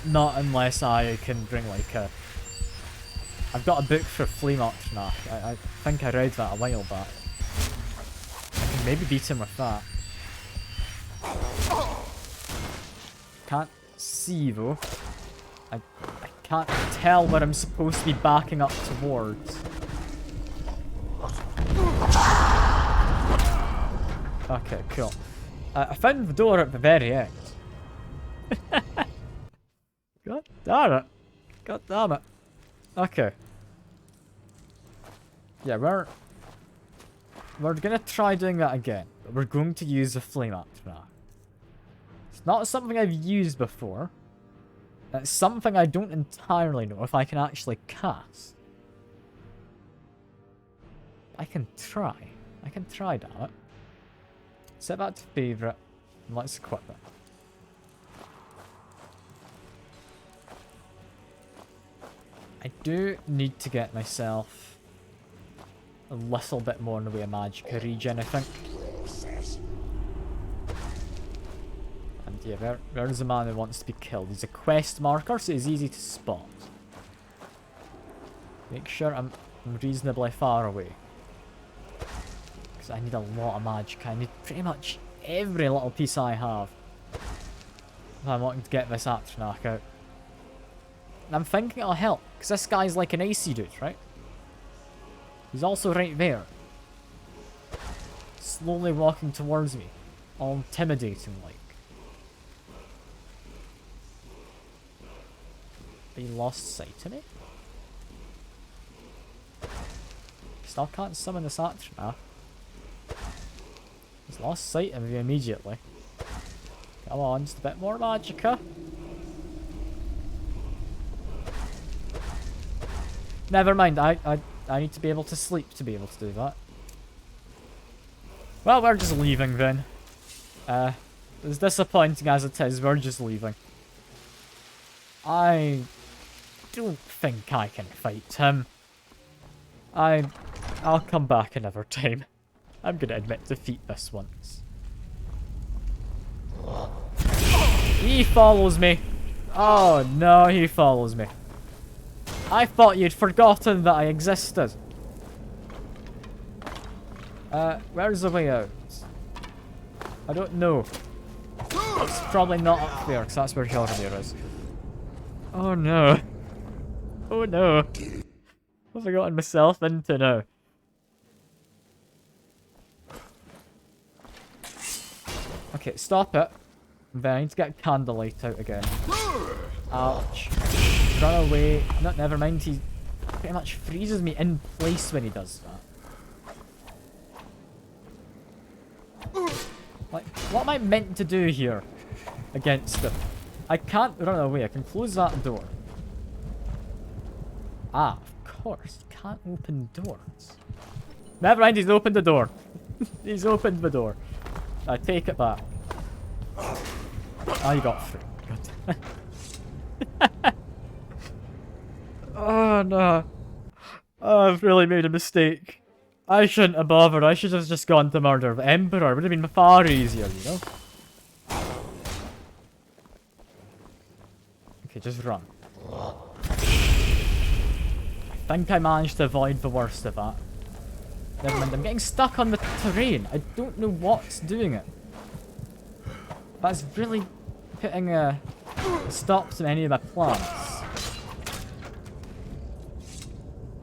Not unless I can bring like a... I've got a book for Flame Archnach. I think I read that a while back. I can maybe beat him with that. Can't see though. I can't tell where I'm supposed to be backing up towards. Okay, cool. I found the door at the very end. God damn it. God damn it. Okay. Yeah, we're gonna try doing that again, but we're going to use the Flame Archnach. It's not something I've used before. It's something I don't entirely know if I can actually cast. I can try. I can try, damn it. Set that to favourite, and let's equip it. I do need to get myself a little bit more in the way of magic regen, I think. And yeah, there's a man who wants to be killed. He's a quest marker, so he's easy to spot. Make sure I'm reasonably far away. Because I need a lot of magic. I need pretty much every little piece I have if I'm wanting to get this Archnach out. And I'm thinking it'll help, because this guy's like an icy dude, right? He's also right there. Slowly walking towards me. All intimidating like. But he lost sight of me? Still can't summon this Archnach. He's lost sight of me immediately. Come on, just a bit more magicka. Never mind, I need to be able to sleep to be able to do that. Well, we're just leaving then. As disappointing as it is, we're just leaving. I don't think I can fight him. I'll come back another time. I'm gonna admit defeat this once. He follows me. Oh no, he follows me. I thought you'd forgotten that I existed. Where's the way out? I don't know. It's probably not up there, because that's where Jormir is. Oh no. Oh no. What have I gotten myself into now? Okay, stop it. Then I need to get candlelight out again. Ouch. Run away. No, never mind. He pretty much freezes me in place when he does that. Like, what am I meant to do here against him? I can't run away. I can close that door. Ah, of course. You can't open doors. Never mind. He's opened the door. He's opened the door. I take it back. Oh, you got through. Good. Oh no. Oh, I've really made a mistake. I shouldn't have bothered. I should have just gone to murder the Emperor. It would have been far easier, you know? Okay, just run. I think I managed to avoid the worst of that. Never mind, I'm getting stuck on the terrain. I don't know what's doing it. That's really putting a stop to any of my plans.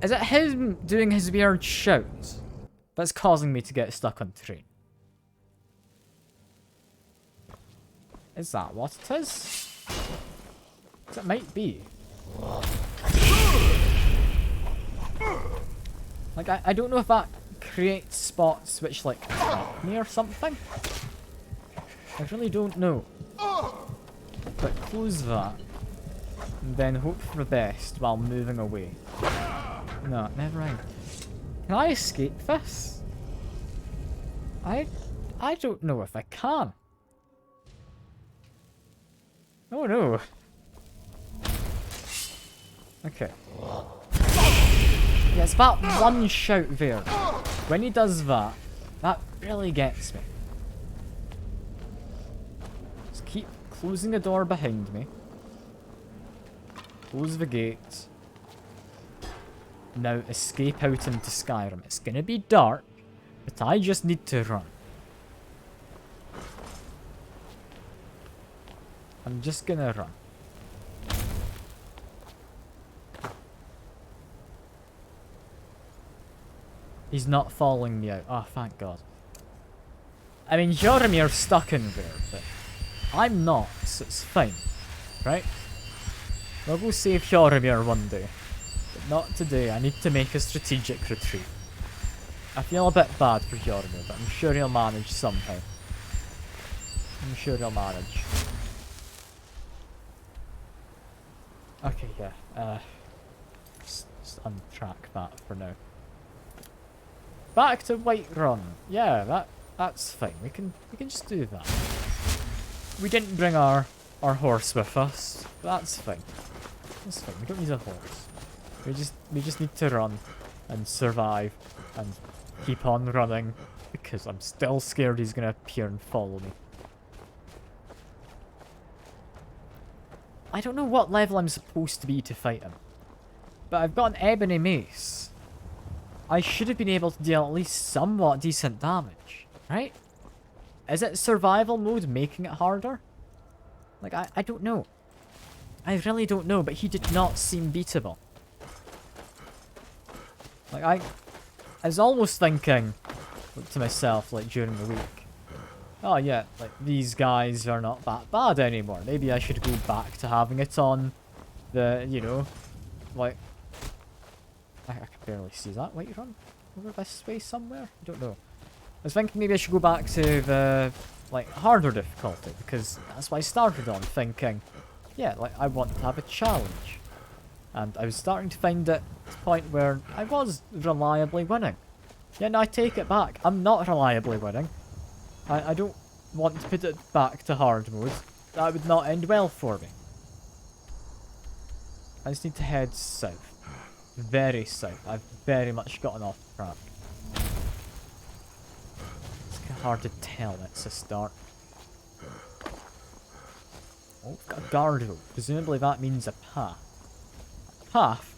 Is it him doing his weird shout that's causing me to get stuck on terrain? Is that what it is? 'Cause it might be. Like, I don't know if that creates spots which, like, block me or something. I really don't know. But close that. And then hope for the best while moving away. No, never mind. Can I escape this? I don't know if I can. Oh no. Okay. Yeah, it's that one shout there. When he does that, that really gets me. Just keep closing the door behind me. Close the gate. Now escape out into Skyrim. It's gonna be dark, but I just need to run. I'm just gonna run. He's not following me out. Oh, thank God. I mean, Joromir's stuck in there, but I'm not, so it's fine. Right? We'll go save Jormir one day. But not today. I need to make a strategic retreat. I feel a bit bad for Jormir, but I'm sure he'll manage somehow. I'm sure he'll manage. Okay, yeah. Just untrack that for now. Back to Whiterun. Yeah, that's fine. We can just do that. We didn't bring our horse with us. But that's fine. That's fine. We don't need a horse. We just need to run and survive and keep on running because I'm still scared he's gonna appear and follow me. I don't know what level I'm supposed to be to fight him, but I've got an ebony mace. I should have been able to deal at least somewhat decent damage, right? Is it survival mode making it harder? Like, I don't know. I really don't know, but he did not seem beatable. Like, I was almost thinking to myself, like, during the week, oh yeah, like, these guys are not that bad anymore. Maybe I should go back to having it on the, you know, like, I can barely see that. Whiterun? Over this way somewhere? I don't know. I was thinking maybe I should go back to the like, harder difficulty, because that's what I started on, thinking, yeah, like, I want to have a challenge. And I was starting to find it at the point where I was reliably winning. Yeah, no, I take it back. I'm not reliably winning. I don't want to put it back to hard mode. That would not end well for me. I just need to head south. Very south. I've very much gotten off track. It's kind of hard to tell. It's a start. Oh, we've got a guard rope. Presumably that means a path. A path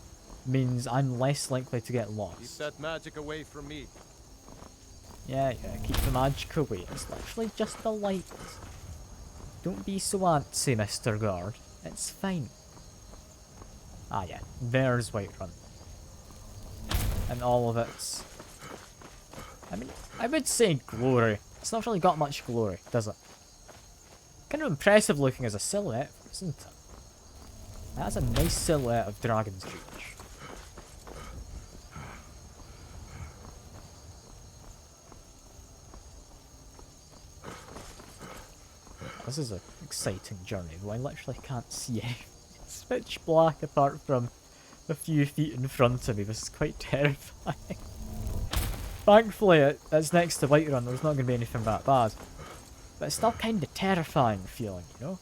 means I'm less likely to get lost. Keep that magic away from me. Yeah, keep the magic away. It's literally just the light. Don't be so antsy, Mr. Guard. It's fine. Ah yeah, there's Whiterun. And all of its... I mean, I would say glory. It's not really got much glory, does it? Kind of impressive looking as a silhouette, isn't it? That's a nice silhouette of Dragon's Reach. This is an exciting journey, though I literally can't see anything. It's pitch black apart from a few feet in front of me. This is quite terrifying. Thankfully, it's next to Whiterun. There's not going to be anything that bad. But it's still kind of terrifying feeling, you know?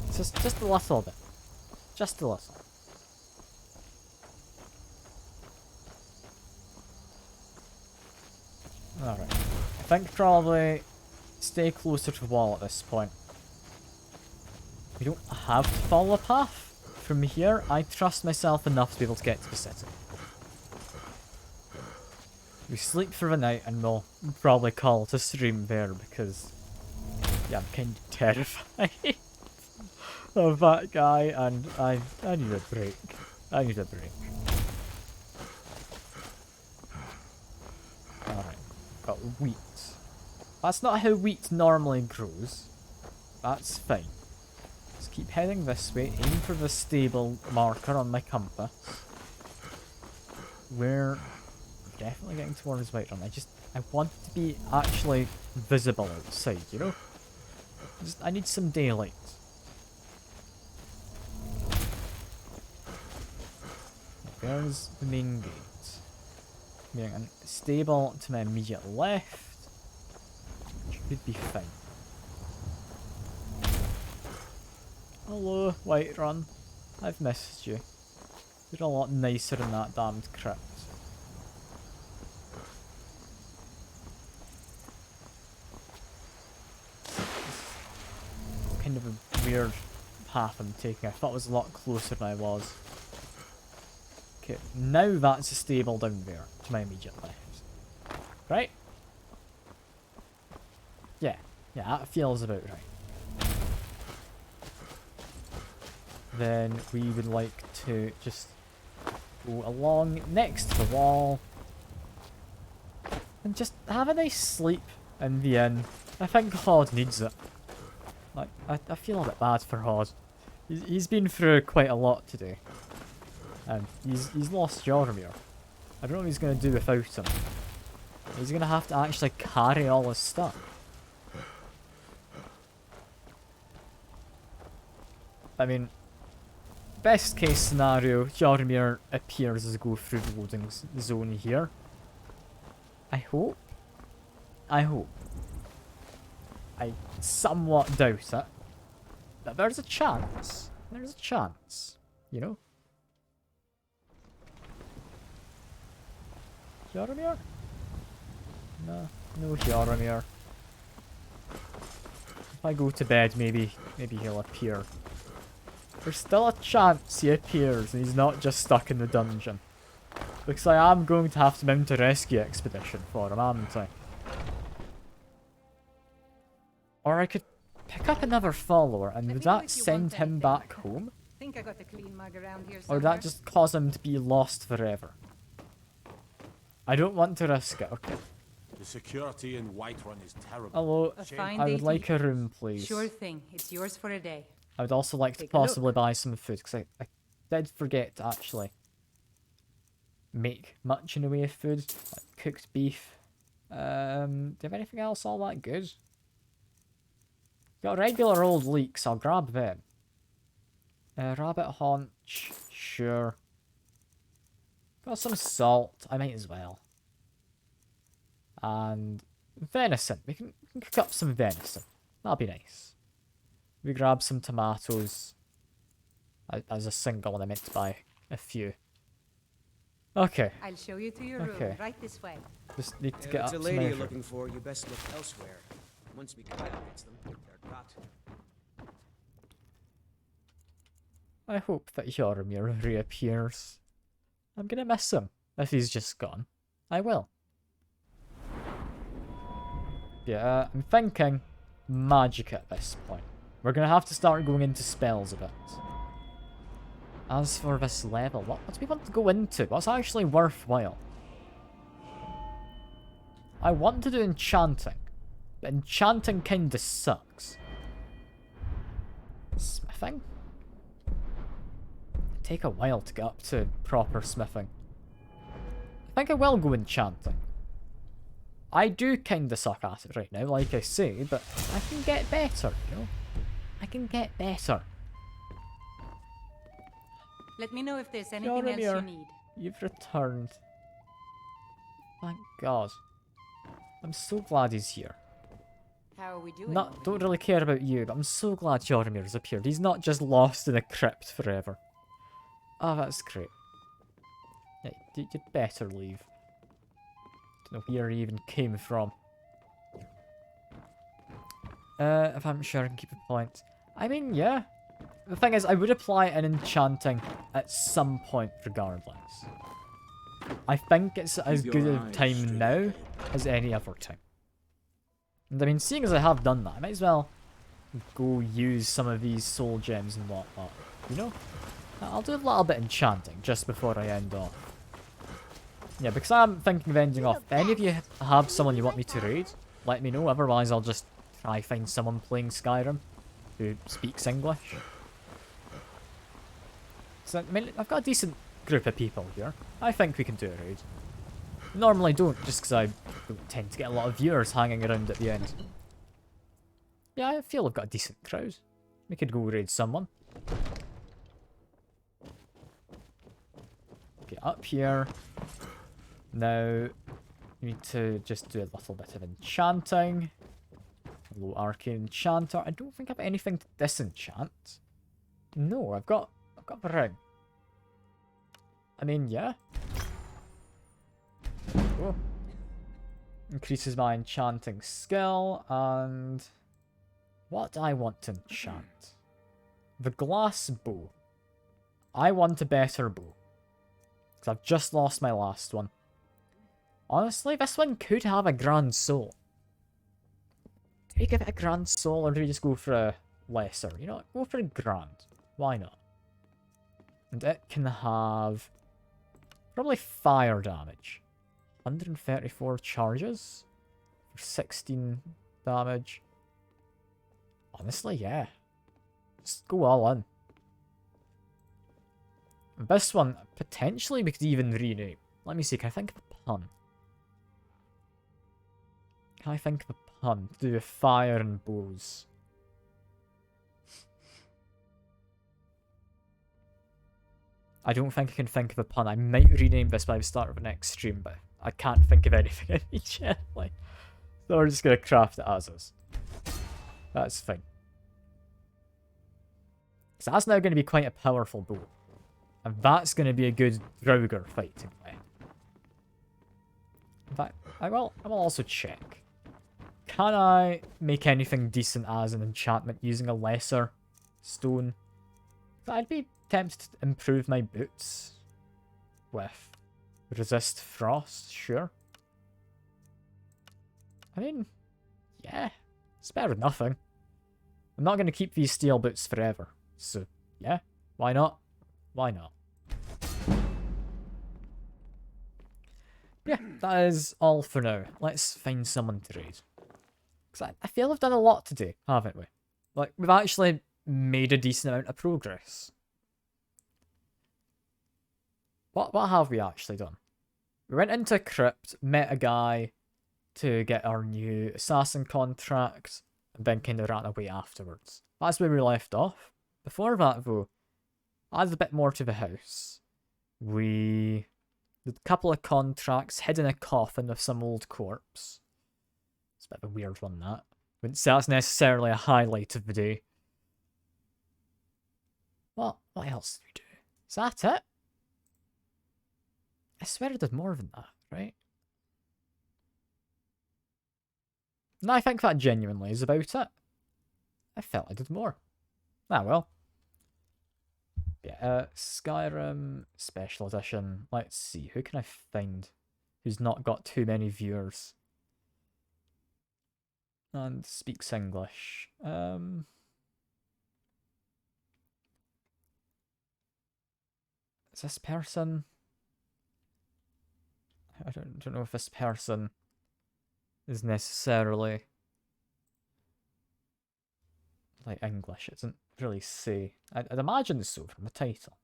It's just a little bit. Just a little. Alright. I think probably stay closer to the wall at this point. We don't have to follow a path. From here, I trust myself enough to be able to get to the city. We sleep for the night and we'll probably call it a stream there because, yeah, I'm kind of terrified of that guy and I need a break. I need a break. Alright, got wheat. That's not how wheat normally grows. That's fine. Let's keep heading this way, aim for the stable marker on my compass. We're definitely getting towards Whiterun. I want to be actually visible outside, you know? I need some daylight. There's the main gate. Getting a stable to my immediate left. Which could be fine. Hello, Whiterun. I've missed you. You're a lot nicer in that damned crypt. Kind of a weird path I'm taking. I thought it was a lot closer than I was. Okay, now that's a stable down there, to my immediate left. Right? Yeah, that feels about right. Then we would like to just go along next to the wall and just have a nice sleep in the inn. I think Hod needs it. Like, I feel a bit bad for Hod. He's been through quite a lot today. And he's lost Jormir. I don't know what he's going to do without him. He's going to have to actually carry all his stuff. I mean, best case scenario, Jormir appears as I go through the loading zone here. I hope. I somewhat doubt it. But there's a chance. There's a chance. You know? Jormir? No Jormir. If I go to bed, maybe he'll appear. There's still a chance he appears and he's not just stuck in the dungeon. Because I am going to have to mount a rescue expedition for him, haven't I? Or I could pick up another follower and would that send him back home? Think I got a clean mug around here Or would that just cause him to be lost forever? I don't want to risk it, okay. The security in Whiterun is terrible. Hello, I would like a room, please. Sure thing, it's yours for a day. I would also like to possibly buy some food, because I did forget to actually make much in the way of food. Like cooked beef, Do you have anything else all that good? Got regular old leeks, I'll grab them. Rabbit haunch, sure. Got some salt, I might as well. And venison, we can cook up some venison. That'll be nice. We grab some tomatoes as a single, and I meant to buy a few. Okay. I'll show you to your Okay. room, right this way. Just need to If get it's up a to lady my you're room. looking for, you best look elsewhere. Once Mikhail gets them, they're got. I hope that Yoromir reappears. I'm gonna miss him. If he's just gone, I will. Yeah, I'm thinking magic at this point. We're gonna have to start going into spells a bit. As for this level, what do we want to go into? What's actually worthwhile? I want to do enchanting, but enchanting kinda sucks. Smithing? It'd take a while to get up to proper smithing. I think I will go enchanting. I do kinda suck at it right now, like I say, but I can get better, you know? I can get better. Let me know if there's anything else you Yoromir, need. you've returned. Thank God. I'm so glad he's here. How are we doing? Don't really care about you, but I'm so glad Yoromir's appeared. He's not just lost in a crypt forever. Oh, that's great. Yeah, you'd better leave. Don't know where he even came from. If I'm sure I can keep a point. I mean, yeah. The thing is, I would apply an enchanting at some point regardless. I think it's as good a time now as any other time. And I mean, seeing as I have done that, I might as well go use some of these soul gems and whatnot. You know? I'll do a little bit enchanting just before I end off. Yeah, because I'm thinking of ending off. If any of you have someone you want me to raid, let me know. Otherwise, I'll just try find someone playing Skyrim who speaks English. So, I mean, I've got a decent group of people here. I think we can do a raid. Normally don't, just because I don't tend to get a lot of viewers hanging around at the end. Yeah, I feel I've got a decent crowd. We could go raid someone. Okay, up here. Now, we need to just do a little bit of enchanting. Low arcane enchanter. I don't think I have anything to disenchant. No, I've got the ring. I mean, yeah. Whoa. Increases my enchanting skill, and what do I want to enchant? The glass bow. I want a better bow. Because I've just lost my last one. Honestly, this one could have a grand soul. Do we give it a grand soul, or do we just go for a lesser? You know what? Go for a grand. Why not? And it can have probably fire damage. 134 charges for 16 damage. Honestly, yeah. Just go all in. And this one, potentially we could even rename. Let me see, can I think of a pun? Can I think of a pun to do with fire and bows? I don't think I can think of a pun. I might rename this by the start of the next stream, but I can't think of anything immediately. So we're just going to craft it as is. That's fine. So that's now going to be quite a powerful bow. And that's going to be a good Draugr fighting way. In fact, I will also check. Can I make anything decent as an enchantment using a lesser stone? I'd be tempted to improve my boots with resist frost, sure. I mean, yeah, it's better than nothing. I'm not going to keep these steel boots forever, so yeah, why not? Why not? Yeah, that is all for now. Let's find someone to raid. Because I feel we've done a lot today, haven't we? Like, we've actually made a decent amount of progress. What have we actually done? We went into a crypt, met a guy, to get our new assassin contract, and then kind of ran away afterwards. That's where we left off. Before that, though, adds a bit more to the house. We did a couple of contracts, hid in a coffin of some old corpse. It's a bit of a weird one, that. Wouldn't say that's necessarily a highlight of the day. What else did we do? Is that it? I swear I did more than that, right? No, I think that genuinely is about it. I felt I did more. Ah, well. Yeah, Skyrim Special Edition. Let's see, who can I find who's not got too many viewers? And speaks English. Is this person... I don't know if this person is necessarily like English. It doesn't really say. I'd imagine so from the title.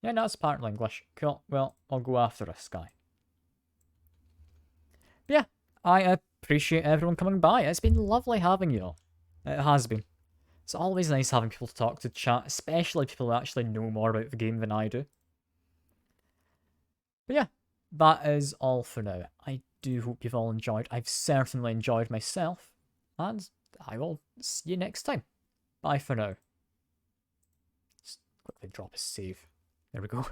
Yeah, no, it's partly English. Cool. Well, I'll go after this guy. But yeah, I appreciate everyone coming by. It's been lovely having you all. It has been. It's always nice having people to talk to, chat, especially people who actually know more about the game than I do. But yeah, that is all for now. I do hope you've all enjoyed. I've certainly enjoyed myself, and I will see you next time. Bye for now. Just quickly drop a save. There we go.